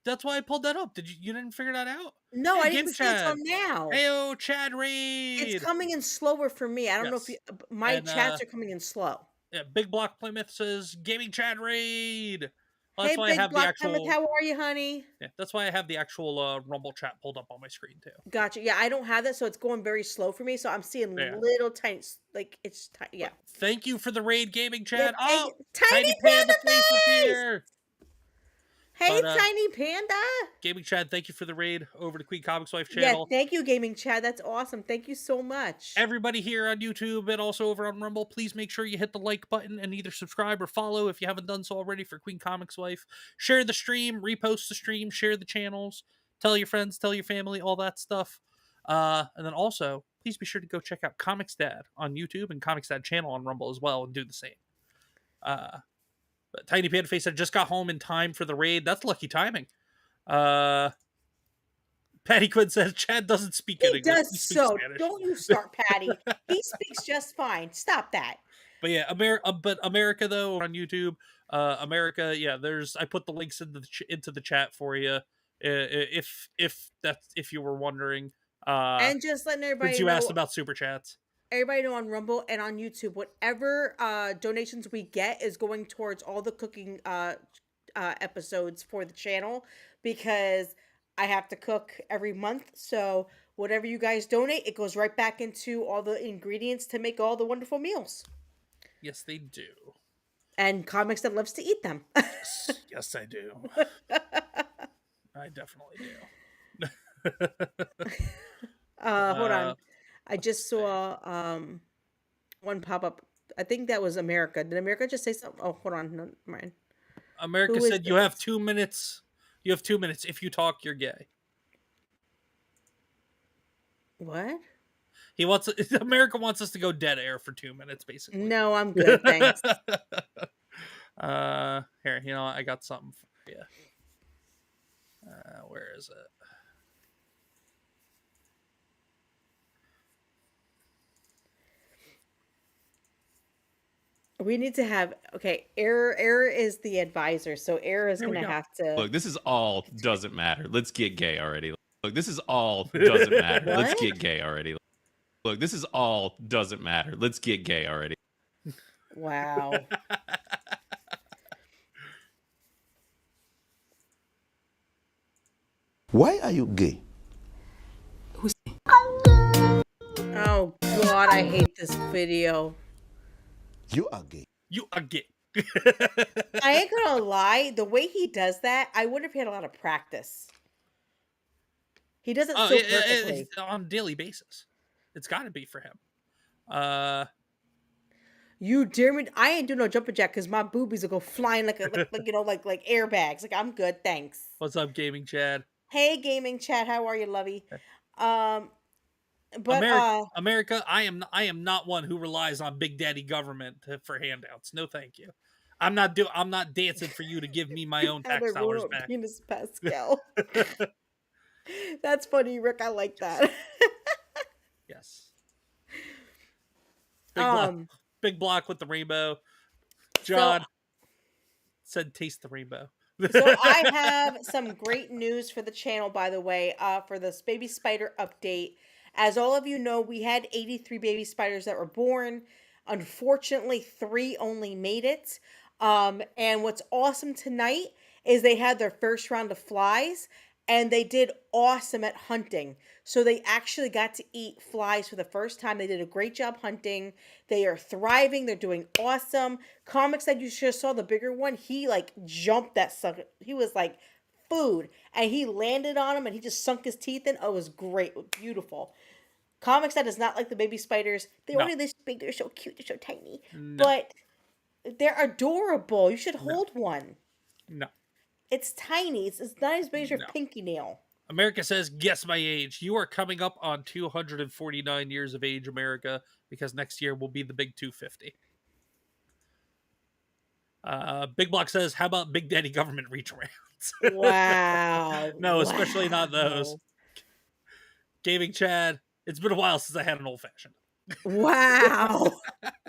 That's why I pulled that up. You didn't figure that out? No, Hey, I didn't Gaming see it till Chad. now. Heyo, Chad It's Raid. coming in slower for me. I don't know if you, Yes. my And chats are coming in slow. yeah, Big Block Plymouth says Gaming Chad Raid. Well, Hey, that's why I Big have the Black Plymouth, actual. how are you, honey? Yeah, that's why I have the actual Rumble chat pulled up on my screen too. Gotcha. Yeah, I don't have that, so it's going very slow for me. So I'm seeing Yeah. little tiny, like it's yeah. But thank you for the raid, Gaming Yeah, Chad. thank Oh, you. Tiny Tiny Panda Panda Face is Face. here. Hey, But Tiny Panda. Gaming Chad, thank you for the raid over to Queen Comics Wife Yeah, channel. thank you, Gaming Chad. That's awesome. Thank you so much. Everybody here on YouTube and also over on Rumble, please make sure you hit the like button and either subscribe or follow if you haven't done so already for Queen Comics Wife. Share the stream, repost the stream, share the channels, tell your friends, tell your family, all that stuff. And then also, please be sure to go check out Comics Dad on YouTube and Comics Dad channel on Rumble as well and do the same. But Tiny Panda Face said, just got home in time for the raid. That's lucky timing. Patty Quinn says Chad doesn't speak He in English. He does speaks so. Spanish. Don't you start, Patty. He speaks just fine. Stop that. But yeah, America though on YouTube, America, yeah. I put the links into the chat for you, if you were wondering. And just letting Since everybody you asked know, about super chats. on Rumble and on YouTube, whatever donations we get is going towards all the cooking episodes for the channel because I have to cook every month. So whatever you guys donate, it goes right back into all the ingredients to make all the wonderful meals. Yes, they do. And Comics that loves to eat them. Yes, I do. I definitely do. Hold on. I Let's just see. saw one pop up. I think that was America. Did America just say something? Oh, hold on. No, never mind. America Who is said you have this? 2 minutes. You have 2 minutes. If you talk, you're gay. What? He wants America wants us to go dead air for 2 minutes, basically. No, I'm good. Thanks. Here, you know, I got something for you. Where is it? We need to have okay. Error is the advisor, so Error is There we gonna go. have to. Look, this is all doesn't matter. Let's get gay already. Look, this is all doesn't matter. Let's What? get gay already. Look, this is all doesn't matter. Let's get gay already. Wow. Why are you gay? Oh God, I hate this video. You are gay. You are gay. I ain't gonna lie. The way he does that, I would have had a lot of practice. He does it Oh, so perfectly. on a daily basis. It's got to be for him. Uh, You dare me? I ain't do no jumping jack because my boobies will go flying like you know like airbags. Like I'm good, thanks. what's up, gaming Chad? Hey, gaming chat, how are you, lovey? Um, but America, I am not one who relies on Big Daddy government for handouts. No, thank you. I'm not dancing for you to give me my own how to tax ruin dollars a back. penis Pascal. That's funny, Rick. I like that. Yes. Big block, um, big block with the rainbow. so John said, "Taste the rainbow." So I have some great news for the channel, by the way, for this baby spider update. As all of you know, we had 83 baby spiders that were born. Unfortunately, 3 only made it. And what's awesome tonight is they had their first round of flies and they did awesome at hunting. So they actually got to eat flies for the first time. They did a great job hunting. They are thriving. They're doing awesome. Comix said you should have saw the bigger one. He like jumped that sucker. He was like food, and he landed on him, and he just sunk his teeth in. Oh, it was great, it was beautiful. Comix that does not like the baby spiders. They're No, only this big. They're so cute. They're so tiny, no, but they're adorable. You should no, hold one. no, It's tiny. It's not as big as your no. pinky nail. America says, "Guess my age. You are coming up on 249 years of age, America, because next year will be the big 250." Big Block says, "How about Big Daddy government reach arounds?" Wow. No, especially not those. Wow. Gaming Chad, it's been a while since I had an old fashioned. Wow.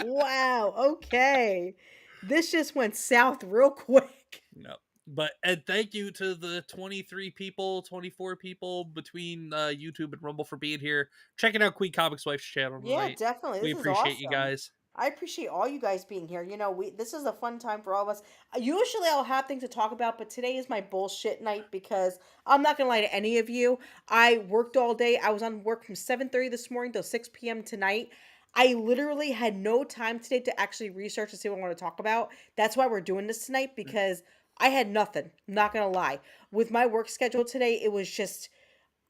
Wow. Okay. This just went south real quick. No. But and thank you to the 23 people, 24 people between YouTube and Rumble for being here, checking out Queen Comics Wife's channel Yeah, tonight. definitely. We This is appreciate you awesome. guys. I appreciate all you guys being here. You know, this is a fun time for all of us. Usually I'll have things to talk about, but today is my bullshit night because I'm not gonna lie to any of you. I worked all day. I was on work from 7:30 this morning till 6 p.m. tonight. I literally had no time today to actually research and see what I want to talk about. That's why we're doing this tonight because I had nothing. I'm not gonna lie. With my work schedule today, it was just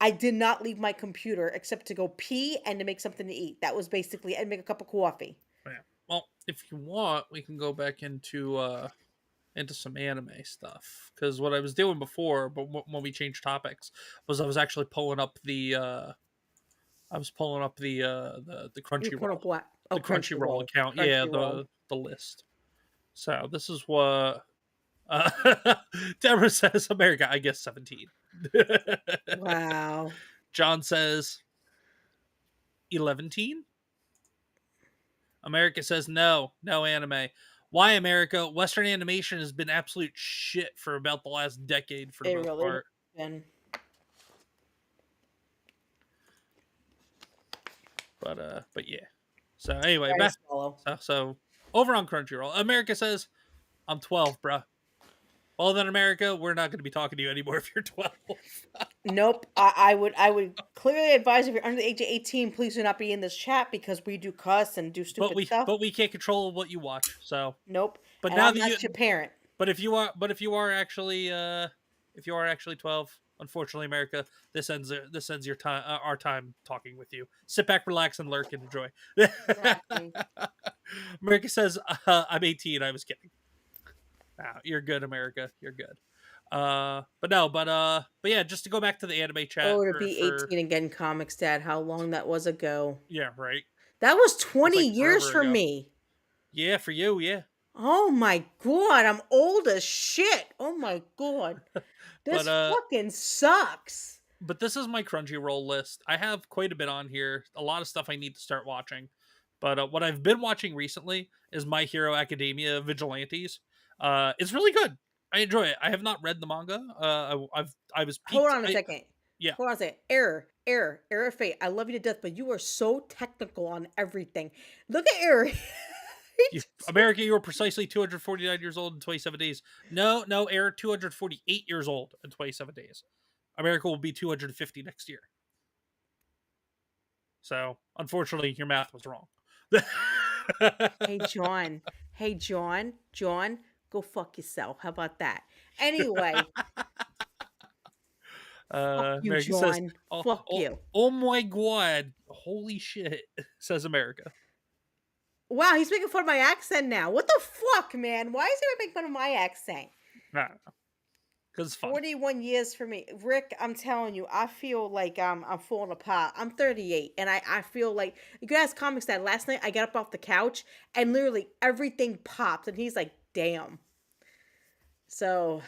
I did not leave my computer except to go pee and to make something to eat. That was basically and make a cup of coffee. Yeah. Well, if you want, we can go back into some anime stuff because what I was doing before, but when we changed topics, was I was actually pulling up the the You quote Crunchyroll, up what? Oh, the Crunchyroll Crunchyroll. account. Yeah, Crunchyroll. the list. So this is what uh, Deborah says. America, I guess 17. Wow. John says 11. America says no anime. Why, America? Western animation has been absolute shit for about the last decade for the It most really has part. been. But yeah. So anyway, Try to back swallow. so over on Crunchyroll, America says I'm 12, bruh. Well then, America, we're not going to be talking to you anymore if you're 12. Nope. I would clearly advise if you're under the age of 18, please do not be in this chat because we do cuss and do but stupid stuff. we can't control what you watch. So, Nope. but And now I'm that you not your parent. but if you are actually 12, unfortunately, America, this ends your time, our time talking with you. Sit back, relax, and lurk and enjoy. Exactly. America says, "I'm 18." I was kidding. Nah, you're good, America. You're good. But no, but yeah, just to go back to the anime chat Oh, to for be 18 and getting comics, Dad. How long that was ago? yeah, right. That was It's 20 like years forever for ago. me. Yeah, for you, yeah. Oh my god, I'm old as shit. Oh my god. But This fucking sucks. but this is my Crunchyroll list. I have quite a bit on here. A lot of stuff I need to start watching. But what I've been watching recently is My Hero Academia Vigilantes. It's really good. I enjoy it. I have not read the manga. I was Hold peaked. on a second. Yeah. Hold on a second. Error of fate. I love you to death, but you are so technical on everything. Look at Error. America, you were precisely 249 years old in 27 days. No, error, 248 years old in 27 days. America will be 250 next year. So, unfortunately, your math was wrong. Hey John. Hey John, go fuck yourself. How about that? Anyway, fuck you, America says, John. oh, Fuck oh, you. oh my god. Holy shit, says America. Wow, he's making fun of my accent now. What the fuck, man? Why is he making fun of my accent? Nah, because it's fun. 41 years for me. Rick, I'm telling you, I feel like I'm falling apart. I'm 38 and I feel like you guys comics that last night I got up off the couch and literally everything popped and he's like, "Damn." So,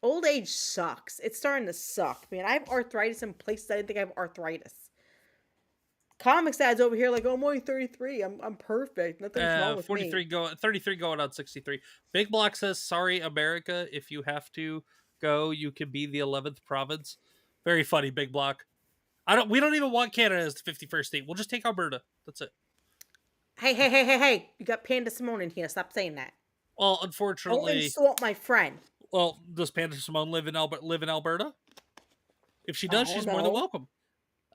old age sucks. It's starting to suck, man. I have arthritis in places I didn't think I have arthritis. Comics dads over here like, oh, I'm only 33. I'm perfect. Nothing's wrong with 43 me. 33 going on 63. Big Block says, sorry, America, if you have to go, you can be the 11th province. Very funny, Big Block. We don't even want Canada as the 51st state. We'll just take Alberta. That's it. Hey. You got Panda Simone in here. Stop saying that. Well, Don't unfortunately, insult my friend. well, does Panda Simone live in Alberta? If she I does, don't she's more than know. welcome.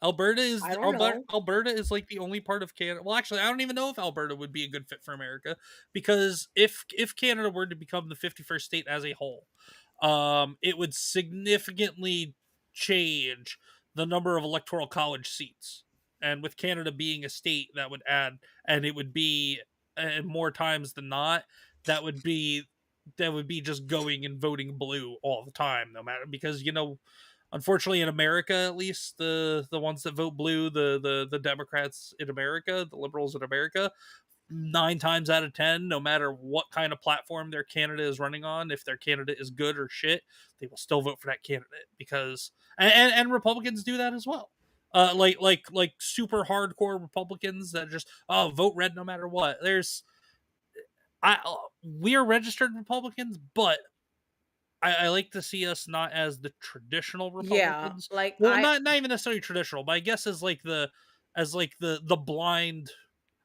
Alberta is I don't know. Alberta is like the only part of Canada. Well, actually, I don't even know if Alberta would be a good fit for America because if Canada were to become the 51st state as a whole, it would significantly change the number of electoral college seats. And with Canada being a state, that would add, and it would be more times than not, that would be just going and voting blue all the time, no matter because unfortunately in America at least the ones that vote blue, the Democrats in America, the liberals in America, 9 times out of 10, no matter what kind of platform their candidate is running on, if their candidate is good or shit, they will still vote for that candidate because and Republicans do that as well. Like super hardcore Republicans that just vote red no matter what. We are registered Republicans, but I like to see us not as the traditional Yeah, Republicans. like Well, not even necessarily traditional, but I guess as the blind.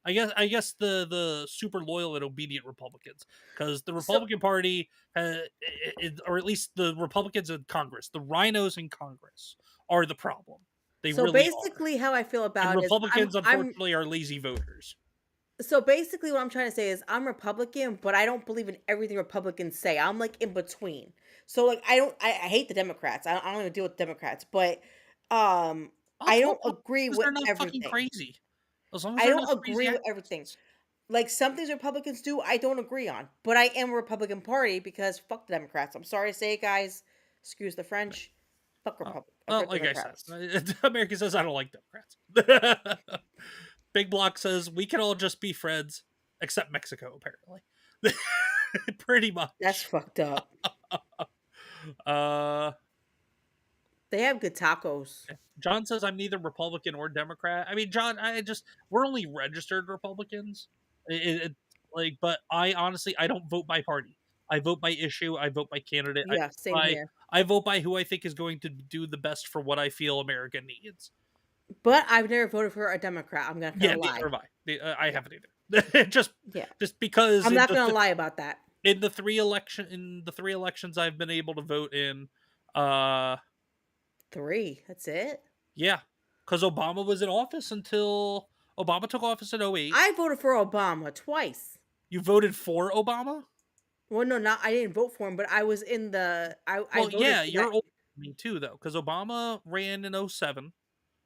I guess the super loyal and obedient Republicans, because the so Republican Party, or at least the Republicans in Congress, the rhinos in Congress, are the problem. They so really are, basically how I feel and about it is Republicans I'm unfortunately are lazy voters. so basically what I'm trying to say is I'm Republican, but I don't believe in everything Republicans say. I'm like in between. So like I hate the Democrats. I don't even deal with Democrats, but I As don't agree long as they're with not fucking everything. crazy. As long as I they're don't not crazy agree with everything. activists. Like some things Republicans do, I don't agree on. But I am a Republican Party because fuck the Democrats. I'm sorry to say it, guys. Excuse the French. Fuck Well, like I said, Democrats. America says I don't like Democrats. Big Block says we can all just be friends, except Mexico, apparently. Pretty That's much. fucked up. Uh, They have good tacos. John says I'm neither Republican or Democrat. I mean, John, we're only registered Republicans. But I honestly I don't vote by party. I vote by issue. I vote by candidate. Yeah, same here. I vote by who I think is going to do the best for what I feel America needs. But I've never voted for a Democrat. I'm not Yeah, gonna lie. neither have I. I haven't either. just Yeah, because I'm not gonna lie about that. in the three elections I've been able to vote in, uh, 3. That's it. yeah, because Obama was in office until Obama took office in '08. I voted for Obama twice. You voted for Obama? Well, no, not I didn't vote for him, but I was in the. I Well, voted yeah, for that. me too, though, because Obama ran in '07.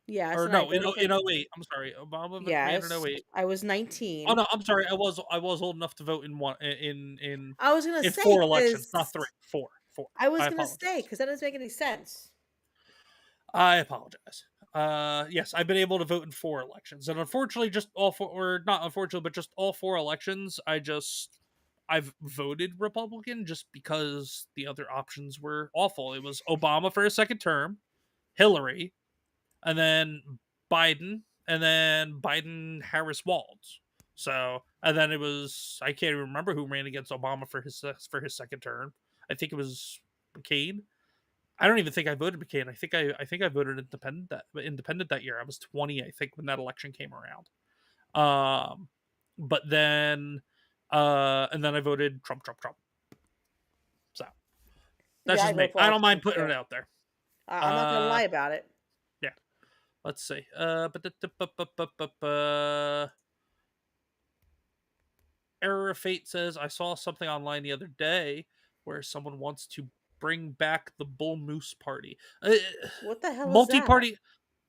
Yes, Or and I no, voted for. in '08. I'm sorry, Obama ran in Yes, '08. I was Oh 19. no, I'm sorry. I was old enough to vote in one I was gonna in say four elections, not because three. Four, four. I was I gonna say apologize. because that doesn't make any sense. I apologize. Yes, I've been able to vote in four elections, and unfortunately, just all four, or not unfortunately, but just all four elections, I've voted Republican just because the other options were awful. It was Obama for a second term, Hillary, and then Biden, and then Biden Harris Walz. So, and then it was I can't even remember who ran against Obama for his second term. I think it was McCain. I don't even think I voted McCain. I think I voted independent that year. I was 20, I think, when that election came around. Um, but then and then I voted Trump, Trump, Trump. So that's Yeah, I just me. voted for I all don't mind three putting it too. out there. I'm not gonna Uh, lie about it. yeah. Let's see. Error of Fate says I saw something online the other day where someone wants to bring back the Bull Moose Party. What the hell is that? Multi-party.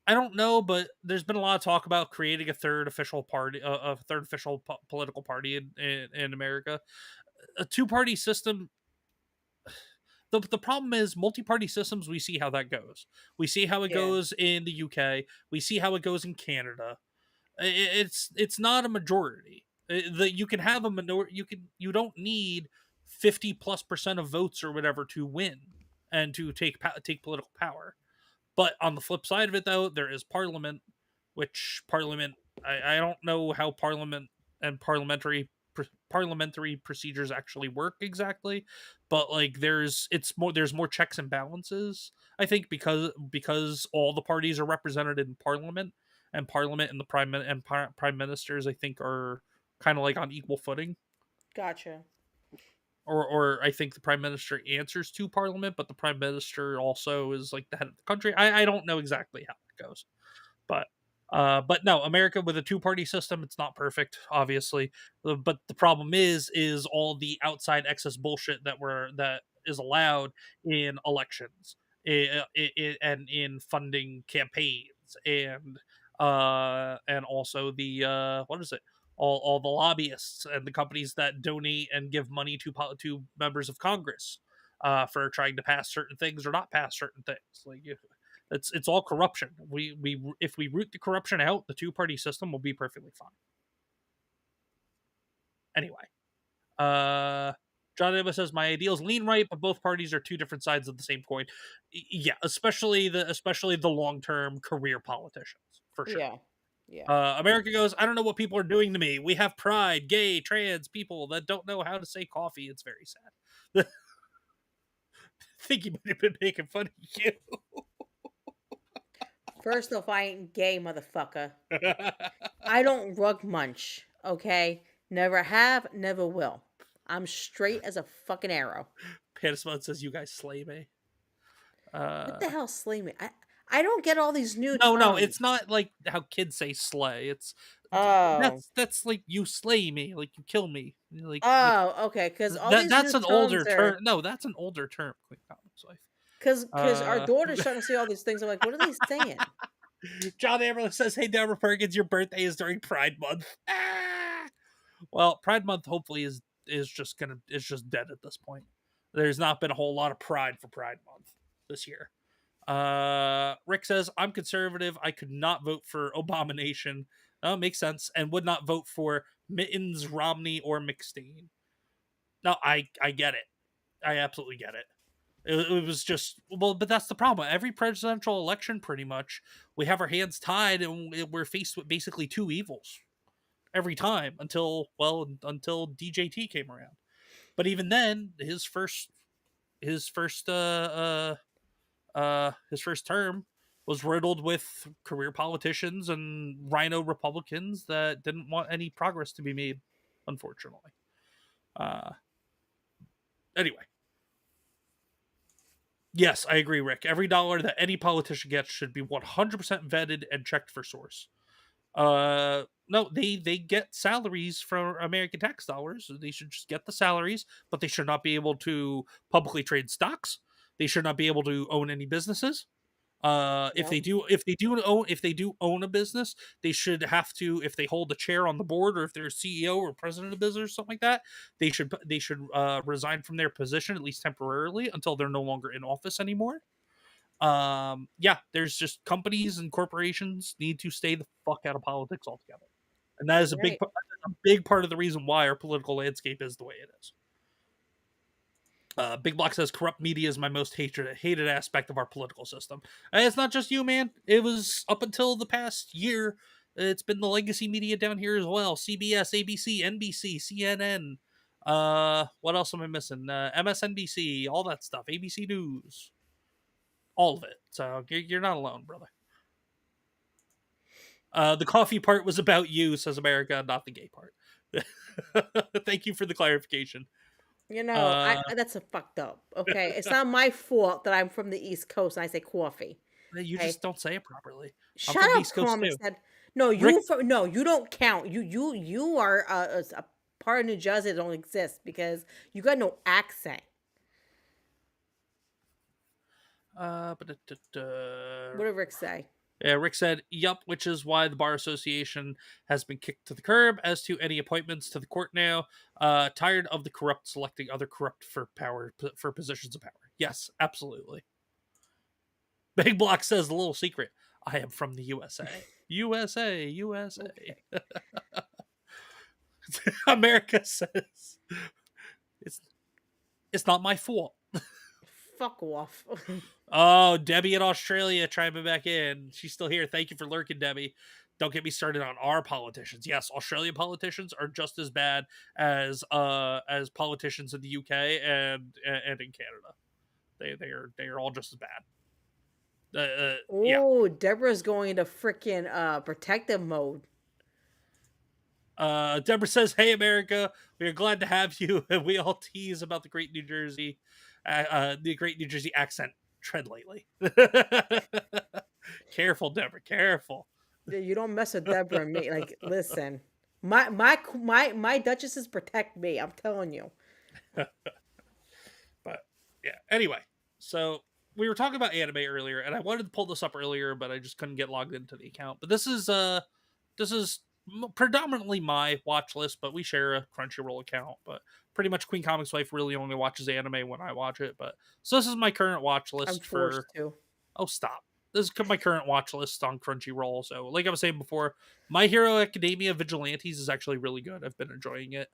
I don't know, but there's been a lot of talk about creating a third official party, a third official political party in America. A two-party system. The problem is multi-party systems. We see how that goes. We see how it Yeah, goes in the UK. We see how it goes in Canada. It's not a majority. That you can have a minority. You don't need 50+% of votes or whatever to win and to take political power. But on the flip side of it, though, there is Parliament, which Parliament I don't know how Parliament and parliamentary procedures actually work exactly, but like there's more checks and balances. I think because all the parties are represented in Parliament, and Parliament and the prime ministers I think are kind of like on equal footing. gotcha. Or I think the prime minister answers to Parliament, but the prime minister also is like the head of the country. I don't know exactly how it goes. But but no, America with a two-party system, it's not perfect, obviously. But the problem is all the outside excess bullshit that is allowed in elections, and in funding campaigns, and also the what is it? All the lobbyists and the companies that donate and give money to members of Congress for trying to pass certain things or not pass certain things. Like it's all corruption. We if we root the corruption out, the two-party system will be perfectly fine. Anyway, uh, John Amos says my ideals lean right, but both parties are two different sides of the same coin. Yeah, especially the long-term career politicians for sure. Yeah, yeah. America goes, I don't know what people are doing to me. We have pride, gay, trans people that don't know how to say coffee. It's very sad. I think you might have been making fun of First off, I ain't gay, motherfucker. you. I don't rug munch. Okay, never have, never will. I'm straight as a fucking arrow. Panismon says you guys slay me. What the hell, slay me? I don't get all these new No, terms. it's not like how kids say slay. It's Oh, that's like you slay me, like you kill me, like oh, okay. Because all these that's new an older terms term. are No, that's an older term. Queen Comics Life. because our daughter's starting to see all these things. I'm like, what are they saying? John Amberlin says, "Hey, Deborah Perkins, your birthday is during Pride Month." Ah! Well, Pride Month hopefully is just dead at this point. There's not been a whole lot of pride for Pride Month this year. Rick says, I'm conservative. I could not vote for Abomination. Makes sense. And would not vote for Mittens, Romney, or McStain. No, I get it. I absolutely get it. It was just, well, but that's the problem. Every presidential election, pretty much, we have our hands tied and we're faced with basically two evils every time until DJT came around. But even then, his first his first term was riddled with career politicians and rhino Republicans that didn't want any progress to be made, unfortunately. Uh, anyway, yes, I agree, Rick. Every dollar that any politician gets should be 100% vetted and checked for source. No, they get salaries from American tax dollars. So they should just get the salaries, but they should not be able to publicly trade stocks. They should not be able to own any businesses. If Yep. if they do own a business, they should have to, if they hold a chair on the board, or if they're a CEO or president of business or something like that, they should resign from their position, at least temporarily, until they're no longer in office anymore. Yeah, there's just companies and corporations need to stay the fuck out of politics altogether, and that is Right. a big part of the reason why our political landscape is the way it is. Big Block says corrupt media is my most hated aspect of our political system. And it's not just you, man. It was up until the past year. It's been the legacy media down here as well. CBS, ABC, NBC, CNN. What else am I missing? MSNBC, all that stuff. ABC News, all of it. So you're not alone, brother. The coffee part was about you, says America, not the gay part. Thank you for the clarification. Uh, That's a fucked up. Okay, it's not my fault that I'm from the East Coast and I say coffee. you Okay, just don't say it properly. I'm shut from the up, East Coast Comix. too. That no, Rick, you don't count. You are a part of New Jersey that don't exist because you got no accent. What did Rick say? yeah, Rick said, "Yup," which is why the bar association has been kicked to the curb as to any appointments to the court now. Tired of the corrupt selecting other corrupt for power for positions of power. Yes, absolutely. Big Block says the little secret. I am from the USA. USA, USA. Okay, America says it's it's not my fault. fuck off. Oh, Debbie in Australia chiming back in. She's still here. Thank you for lurking, Debbie. Don't get me started on our politicians. Yes, Australian politicians are just as bad as politicians in the UK and in Canada. They are all just as bad. Yeah. Oh, Deborah's going into freaking protective mode. Deborah says, "Hey America, we are glad to have you." And we all tease about the great New Jersey accent. Tread lightly. Careful, Deborah. Careful. Yeah, you don't mess with Deborah and me. Like, listen, my duchesses protect me. I'm telling you. But yeah. Anyway, so we were talking about anime earlier, and I wanted to pull this up earlier, but I just couldn't get logged into the account. But this is predominantly my watch list, but we share a Crunchyroll account. But pretty much Queen Comics Wife really only watches anime when I watch it. But so this is my current watch I'm list forced for. to. Oh, stop. This is my current watch list on Crunchyroll. So, like I was saying before, My Hero Academia Vigilantes is actually really good. I've been enjoying it.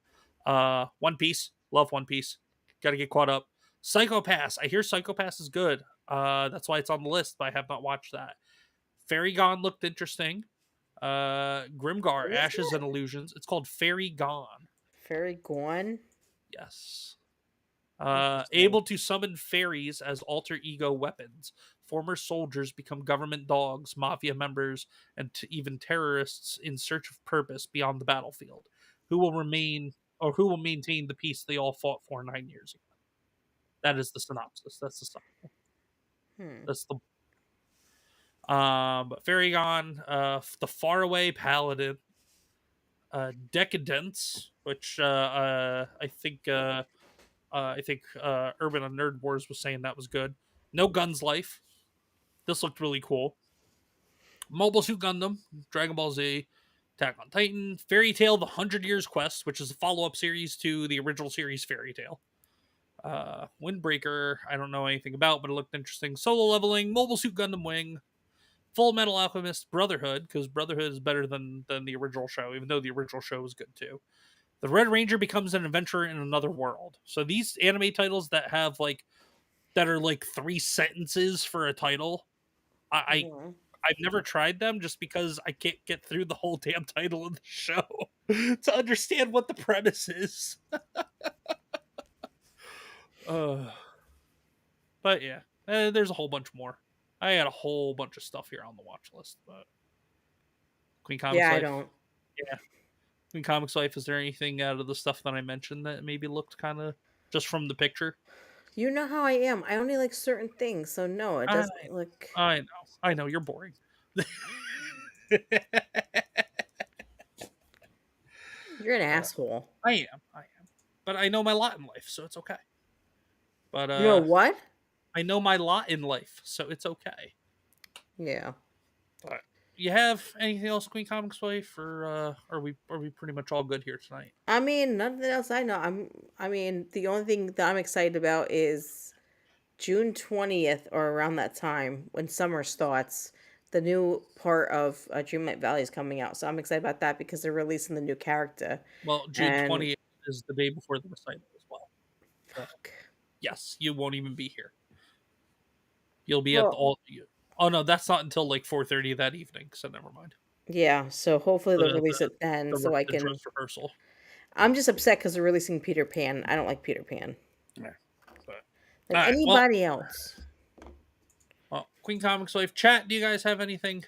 One Piece, love One Piece. Got to get caught up. Psycho Pass, I hear Psycho Pass is good. That's why it's on the list, but I have not watched that. Fairy Gone looked interesting. Grimgar, What is Ashes that? and Illusions. It's called Fairy Gone. Fairy Gone. Yes. Interesting. Able to summon fairies as alter ego weapons. Former soldiers become government dogs, mafia members, and even terrorists in search of purpose beyond the battlefield. Who will remain or who will maintain the peace they all fought for 9 years ago? That is the synopsis. That's the summary. Hmm. That's the but Fairygon, the Faraway Paladin, Decadence, which I think Urban on Nerd Wars was saying that was good. No Guns Life. This looked really cool. Mobile Suit Gundam, Dragon Ball Z, Attack on Titan, Fairy Tail: The 100 Years Quest, which is a follow-up series to the original series Fairy Tail. Windbreaker, I don't know anything about, but it looked interesting. Solo Leveling, Mobile Suit Gundam Wing, Full Metal Alchemist, Brotherhood, because Brotherhood is better than the original show, even though the original show was good too. The Red Ranger becomes an adventurer in another world. So these anime titles that are like 3 sentences for a title, I Mhm. I've never tried them just because I can't get through the whole damn title of the show to understand what the premise is. uh, but yeah, there's a whole bunch more. I got a whole bunch of stuff here on the watch list. But Queen Comics Yeah, I Life, don't. yeah. Queen Comics Life. Is there anything out of the stuff that I mentioned that maybe looked kind of just from the picture? You know how I am. I only like certain things, so no, it I doesn't look. I know you're boring. You're an Uh, asshole. I am, but I know my lot in life, so it's okay. But You know what? I know my lot in life, so it's okay. Yeah. But you have anything else, Queen Comics Wife, or are we pretty much all good here tonight? I mean, nothing else I know. I mean, the only thing that I'm excited about is June 20th or around that time when summer starts. The new part of Dreamlight Valley is coming out, so I'm excited about that because they're releasing the new character. Well, June And 20th is the day before the recital as well. So fuck. yes, you won't even be here. You'll be at the Well, all. Oh no, that's not until like 4:30 that evening. So never mind. yeah. So hopefully they'll The release it then, so I the can. dress rehearsal. I'm just upset because they're releasing Peter Pan. I don't like Peter Pan. Yeah. But, Like all right. anybody else. Well, Queen Comics Wife chat. Do you guys have anything?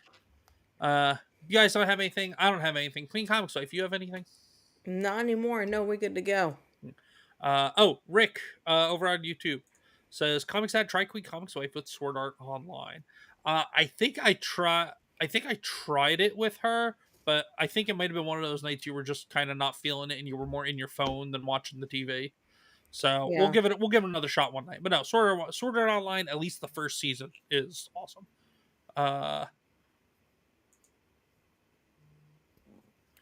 You guys don't have anything. I don't have anything. Queen Comics Wife, you have anything? Not anymore. No, we're good to go. Rick, over on YouTube says Comics Ad try Queen Comics Wife with Sword Art Online. I think I tried it with her, but I think it might have been one of those nights you were just kind of not feeling it and you were more in your phone than watching the TV. So Yeah. we'll give it another shot one night. But no, Sword Art Online, at least the first season is awesome.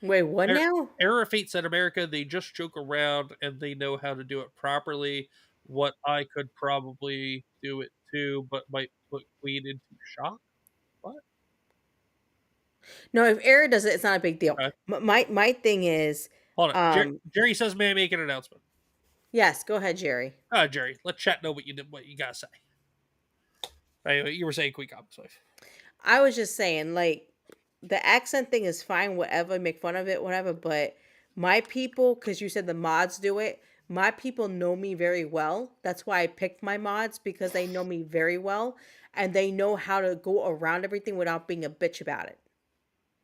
Wait, what Er- now? Error of Fate said America, they just joke around and they know how to do it properly. What I could probably do it too, but might put Queen into shock. What? No, if Eric does it, it's not a big deal. Okay. My thing is, Hold on. um, Jerry says, may I make an announcement? yes, go ahead, Jerry. Jerry, let chat know what you did, what you gotta say. Anyway, you were saying Queen Comics Wife. I was just saying, like, the accent thing is fine, whatever, make fun of it, whatever, but my people, because you said the mods do it, my people know me very well. That's why I picked my mods because they know me very well and they know how to go around everything without being a bitch about it.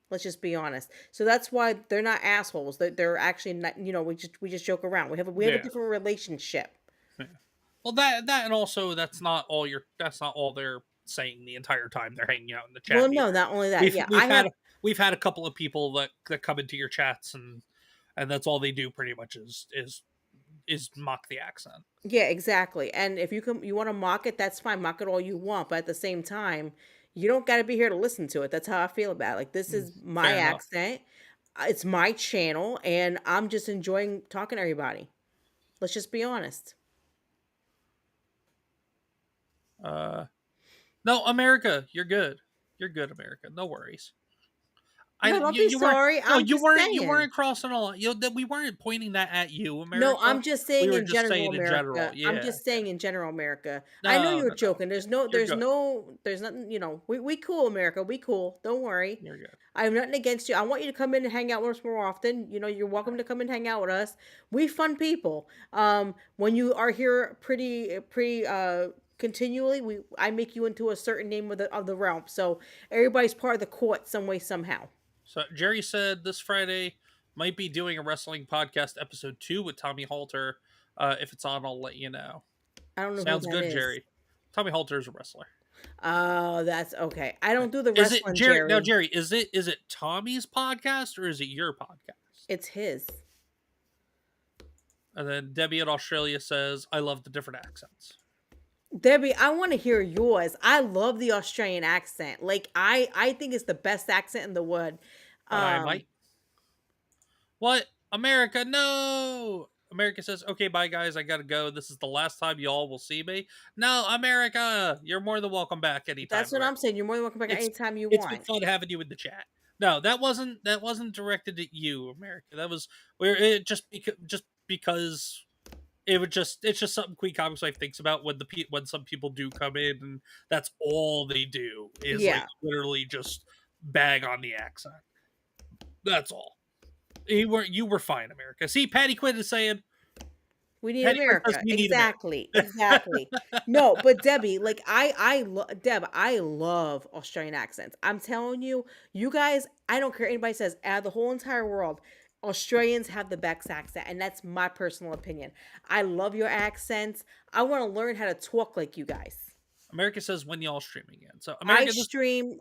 Let's just be honest. So that's why they're not assholes. They're actually not, we just joke around. We have a Yeah. different relationship. Yeah. Well, that and also that's not all they're saying the entire time they're hanging out in the chat. Well, no, Either. not only that. We've Yeah, we've had we've had a couple of people that come into your chats and that's all they do pretty much is mock the accent. yeah, exactly. And if you want to mock it, that's fine. Mock it all you want, but at the same time, you don't got to be here to listen to it. That's how I feel about it. Like this is my Fair enough. accent. It's my channel, and I'm just enjoying talking to everybody. Let's just be honest. No, America, you're good. You're good, America. No worries. No, don't be You weren't. sorry. No, I'm just you saying. weren't crossing all. That we weren't pointing that at you, No, America. I'm just We saying were in just general, saying in general. America. I'm Yeah. just saying in general, America. I know No, you're no, no. joking. You're good. There's nothing, we cool, America. We cool. Don't worry. You're good. I have nothing against you. I want you to come in and hang out with us more often. You're welcome to come and hang out with us. We fun people. When you are here pretty continually, I make you into a certain name of the realm. So everybody's part of the court some way, somehow. So Jerry said this Friday might be doing a wrestling podcast episode 2 with Tommy Halter. If it's on, I'll let you know. I don't know who Sounds that good, is. Jerry. Tommy Halter is a wrestler. Oh, that's okay. I don't do the Is it wrestling, Jerry? Jerry. Now, Jerry, is it Tommy's podcast or is it your podcast? It's his. And then Debbie in Australia says, "I love the different accents." Debbie, I want to hear yours. I love the Australian accent. Like I think it's the best accent in the world. But I Um, might. What? America? No. America says, "Okay, bye guys. I gotta go. This is the last time y'all will see me." No, America, you're more than welcome back anytime. that's what I'm saying. You're more than welcome back It's anytime you it's been want. fun having you in the chat. No, that wasn't directed at you, America. That was where it just because it's just something Queen Comics Life thinks about when some people do come in and that's all they do is like Yeah, literally just bag on the accent. That's all. You were fine, America. See, Patty Quinn is saying we need Patty Quinn says America. we need America. Exactly. No, but Debbie, like Deb, I love Australian accents. I'm telling you, you guys, I don't care what anybody says, out of the whole entire world, Australians have the best accent, and that's my personal opinion. I love your accents. I want to learn how to talk like you guys. America says when y'all stream again. So I America, stream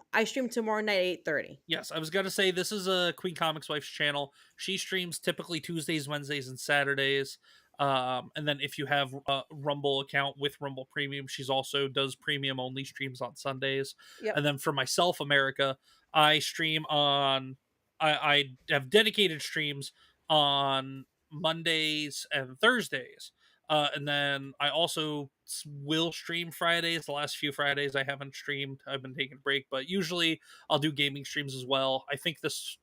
tomorrow night at 8:30. yes, I was gonna say this is a Queen Comics Wife's channel. She streams typically Tuesdays, Wednesdays, and Saturdays. And then if you have a Rumble account with Rumble Premium, she's also does premium only streams on Sundays. Yep. And then for myself, America, I stream on. I have dedicated streams on Mondays and Thursdays. And then I also will stream Fridays. The last few Fridays I haven't streamed. I've been taking a break, but usually I'll do gaming streams as well. I think this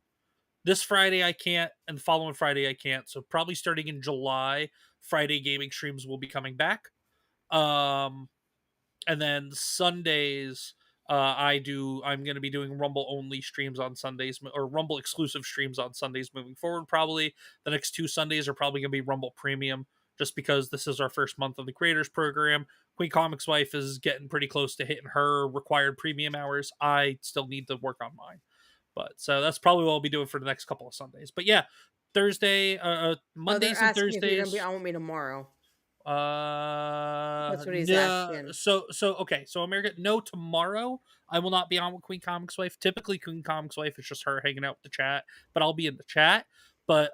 Friday I can't, and the following Friday I can't. So probably starting in July, Friday gaming streams will be coming back. Um, and then Sundays, I'm going to be doing Rumble only streams on Sundays, or Rumble exclusive streams on Sundays moving forward. Probably the next 2 Sundays are probably going to be Rumble Premium, just because this is our first month of the creators program. Queen Comics Wife is getting pretty close to hitting her required premium hours. I still need to work on mine. But so that's probably what I'll be doing for the next couple of Sundays. But yeah, Thursday, Oh, they're Mondays and asking if you're gonna be Thursdays. on with me tomorrow. That's what he's No. asking. So okay. So America, no, tomorrow I will not be on with Queen Comics Wife. Typically, Queen Comics Wife is just her hanging out with the chat, but I'll be in the chat. But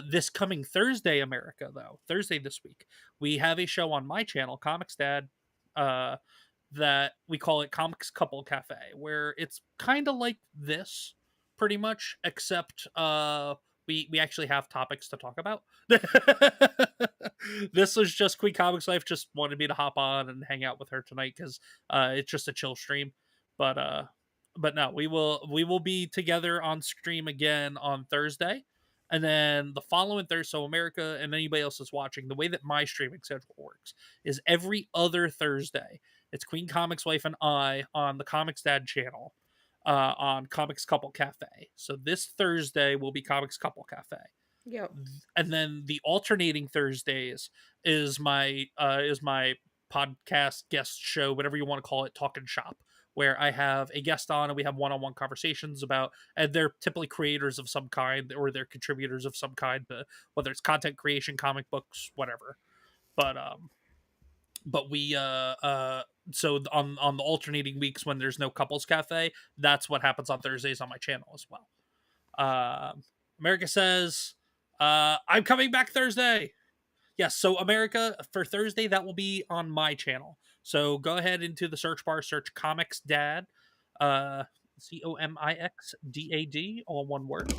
this coming Thursday, America, though, Thursday this week, we have a show on my channel, Comics Dad, that we call it Comics Couple Cafe, where it's kind of like this, pretty much, except we actually have topics to talk about. This was just Queen Comics Life just wanted me to hop on and hang out with her tonight because it's just a chill stream. But no, we will be together on stream again on Thursday. And then the following Thursday, so America and anybody else that's watching, the way that my streaming schedule works is every other Thursday, it's Queen Comics Wife and I on the Comics Dad channel on Comics Couple Cafe. So this Thursday will be Comics Couple Cafe. Yep. And then the alternating Thursdays is my podcast guest show, whatever you want to call it, Talking Shop, where I have a guest on and we have one-on-one conversations about, and they're typically creators of some kind or they're contributors of some kind, whether it's content creation, comic books, whatever. But we so on the alternating weeks when there's no couples cafe, that's what happens on Thursdays on my channel as well. America says I'm coming back Thursday. Yes, so America, for Thursday, that will be on my channel. So go ahead into the search bar, search Comics Dad, COMIXDAD, all one word.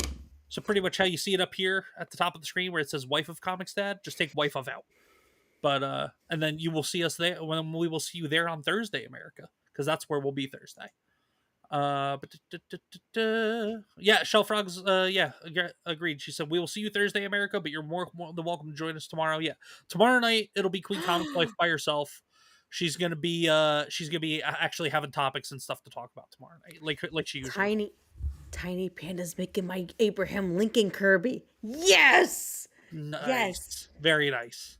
So pretty much how you see it up here at the top of the screen where it says Wife of Comics Dad, just take Wife of out. But and then you will see us there when we will see you there on Thursday, America, because that's where we'll be Thursday. Yeah, Shell Frogs, yeah, agreed. She said we will see you Thursday, America, but you're more than welcome to join us tomorrow. Yeah, tomorrow night it'll be Queen Comics Life by herself. She's gonna be actually having topics and stuff to talk about tomorrow night, like she usually. Tiny Panda's making my Abraham Lincoln Kirby. Yes. Nice. Yes. Very nice.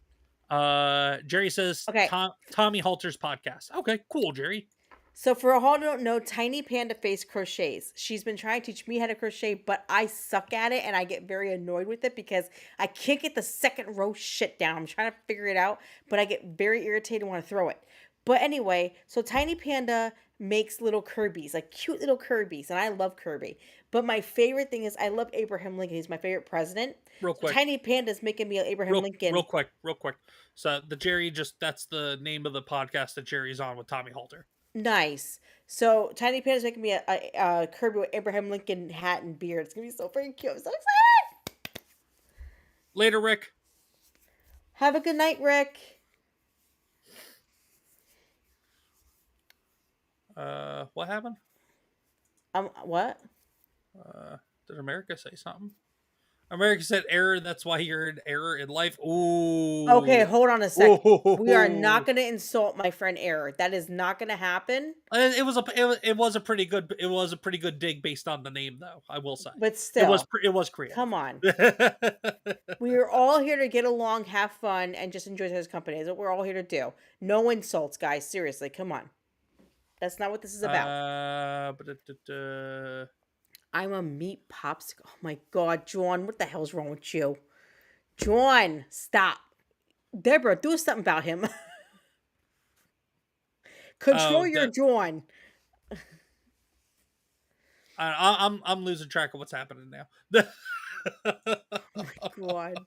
Jerry says, okay. Tommy Halter's podcast. Okay, cool, Jerry. So for all who don't know, Tiny Panda Face crochets. She's been trying to teach me how to crochet, but I suck at it and I get very annoyed with it because I can't get the second row shit down. I'm trying to figure it out, but I get very irritated and want to throw it. But anyway, so Tiny Panda makes little Kirby's, like cute little Kirby's, and I love Kirby. But my favorite thing is I love Abraham Lincoln. He's my favorite president. Real quick. Tiny Panda's making me Abraham Lincoln. Real quick. So the Jerry, that's the name of the podcast that Jerry's on with Tommy Halter. Nice. So Tiny Panda's making me a Kirby with Abraham Lincoln hat and beard. It's gonna be so freaking cute. I'm so excited. Later, Rick. Have a good night, Rick. What happened? What? Did America say something? America said error. That's why you're in error in life. Ooh. Okay, hold on a second. We are not going to insult my friend Error. That is not going to happen. It was a pretty good dig based on the name, though. I will say. But still, it was creative. Come on. We are all here to get along, have fun, and just enjoy his company. That's what we're all here to do. No insults, guys. Seriously, come on. That's not what this is about. I'm a meat popsicle. Oh my God, John, what the hell's wrong with you? John, stop. Deborah, do something about him. Control your John. I'm losing track of what's happening now. Oh my God.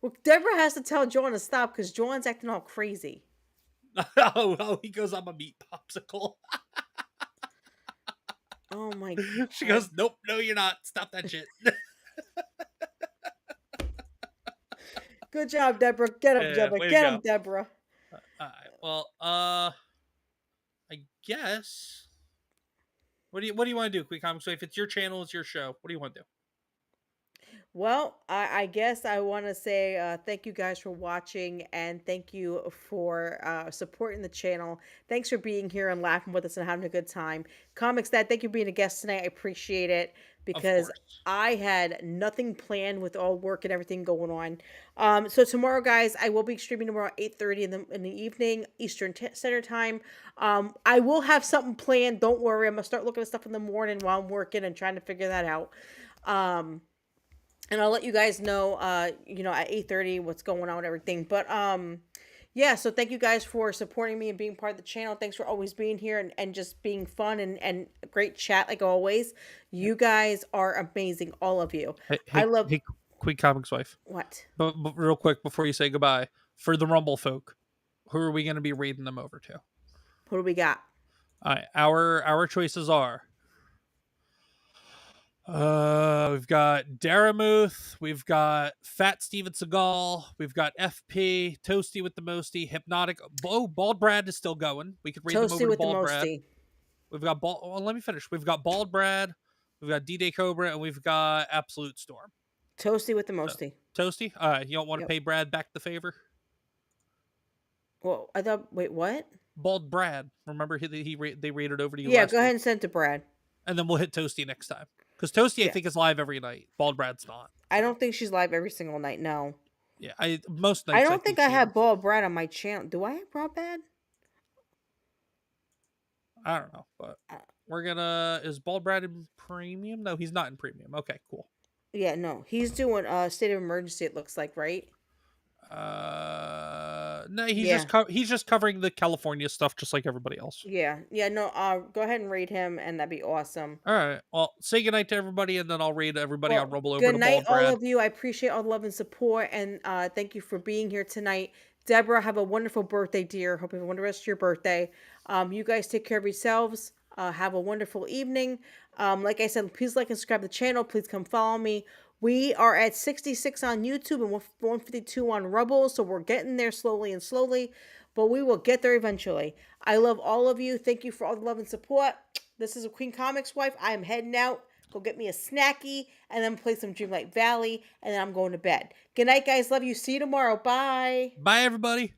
Well, Deborah has to tell John to stop because John's acting all crazy. Oh, he goes, I'm a meat popsicle. Oh my She god. goes, nope, no, you're not. Stop that shit. Good job, Deborah. Get him, Yeah, Deborah. way to Get go. him, Deborah. All right. Well, I guess. What do you want to do, Quick Comics? So if it's your channel, it's your show. What do you want to do? Well, I guess I want to say thank you guys for watching and thank you for supporting the channel. Thanks for being here and laughing with us and having a good time. Comics Dad, thank you for being a guest tonight. I appreciate it Of because course. I had nothing planned with all work and everything going on. So tomorrow, guys, I will be streaming tomorrow at 8:30 in the evening Eastern Standard Time. I will have something planned. Don't worry. I'm gonna start looking at stuff in the morning while I'm working and trying to figure that out. And I'll let you guys know, at 8:30 what's going on and everything. But yeah. So thank you guys for supporting me and being part of the channel. Thanks for always being here and just being fun and great chat like always. You guys are amazing, all of you. I love Hey, Quick Comics wife. what? But real quick before you say goodbye, for the Rumble folk, who are we going to be reading them over to? Who do we got? All right, our choices are. We've got Daramuth, we've got Fat Steven Seagal, we've got FP, Toasty with the Mosty, Hypnotic. Oh, Bald Brad is still going. We could read them over Toasty to with the Bald Brad. mosty. We've got Well, let me finish. We've got Bald Brad, we've got D-Day Cobra, and we've got Absolute Storm. Toasty with the So, mosty. Toasty, all right. You don't want to Yep. pay Brad back the favor? Well, I thought. Wait, what? Bald Brad. Remember they rated over to you Yeah, last go ahead week, and send it to Brad. and then we'll hit Toasty next time because Toasty I Yeah. think is live every night. Bald Brad's not. I don't think she's live every single night. No. Yeah, most I nights I don't think think I she have is. Bald Brad on my channel. Do I have Bald Brad? I don't know, but Uh, we're gonna. Is Bald Brad in premium? No, he's not in premium. Okay, cool. Yeah, no. He's doing state of emergency, it looks like, right? No, Yeah. he's just covering the California stuff, just like everybody else. Yeah. Yeah, no, go ahead and rate him and that'd be awesome. All right. Well, say goodnight to everybody, and then I'll read everybody on Well, Rumble over good to night, Bald all Brad. of you. I appreciate all the love and support, and thank you for being here tonight. Deborah, have a wonderful birthday, dear. Hope you have a wonderful rest of your birthday. You guys take care of yourselves. Have a wonderful evening. Like I said, please like and subscribe to the channel. Please come follow me. We are at 66 on YouTube and 152 on Rumble, so we're getting there slowly and slowly, but we will get there eventually. I love all of you. Thank you for all the love and support. This is a Queen Comics wife. I am heading out. Go get me a snacky and then play some Dreamlight Valley, and then I'm going to bed. Good night, guys. Love you. See you tomorrow. Bye. Bye, everybody.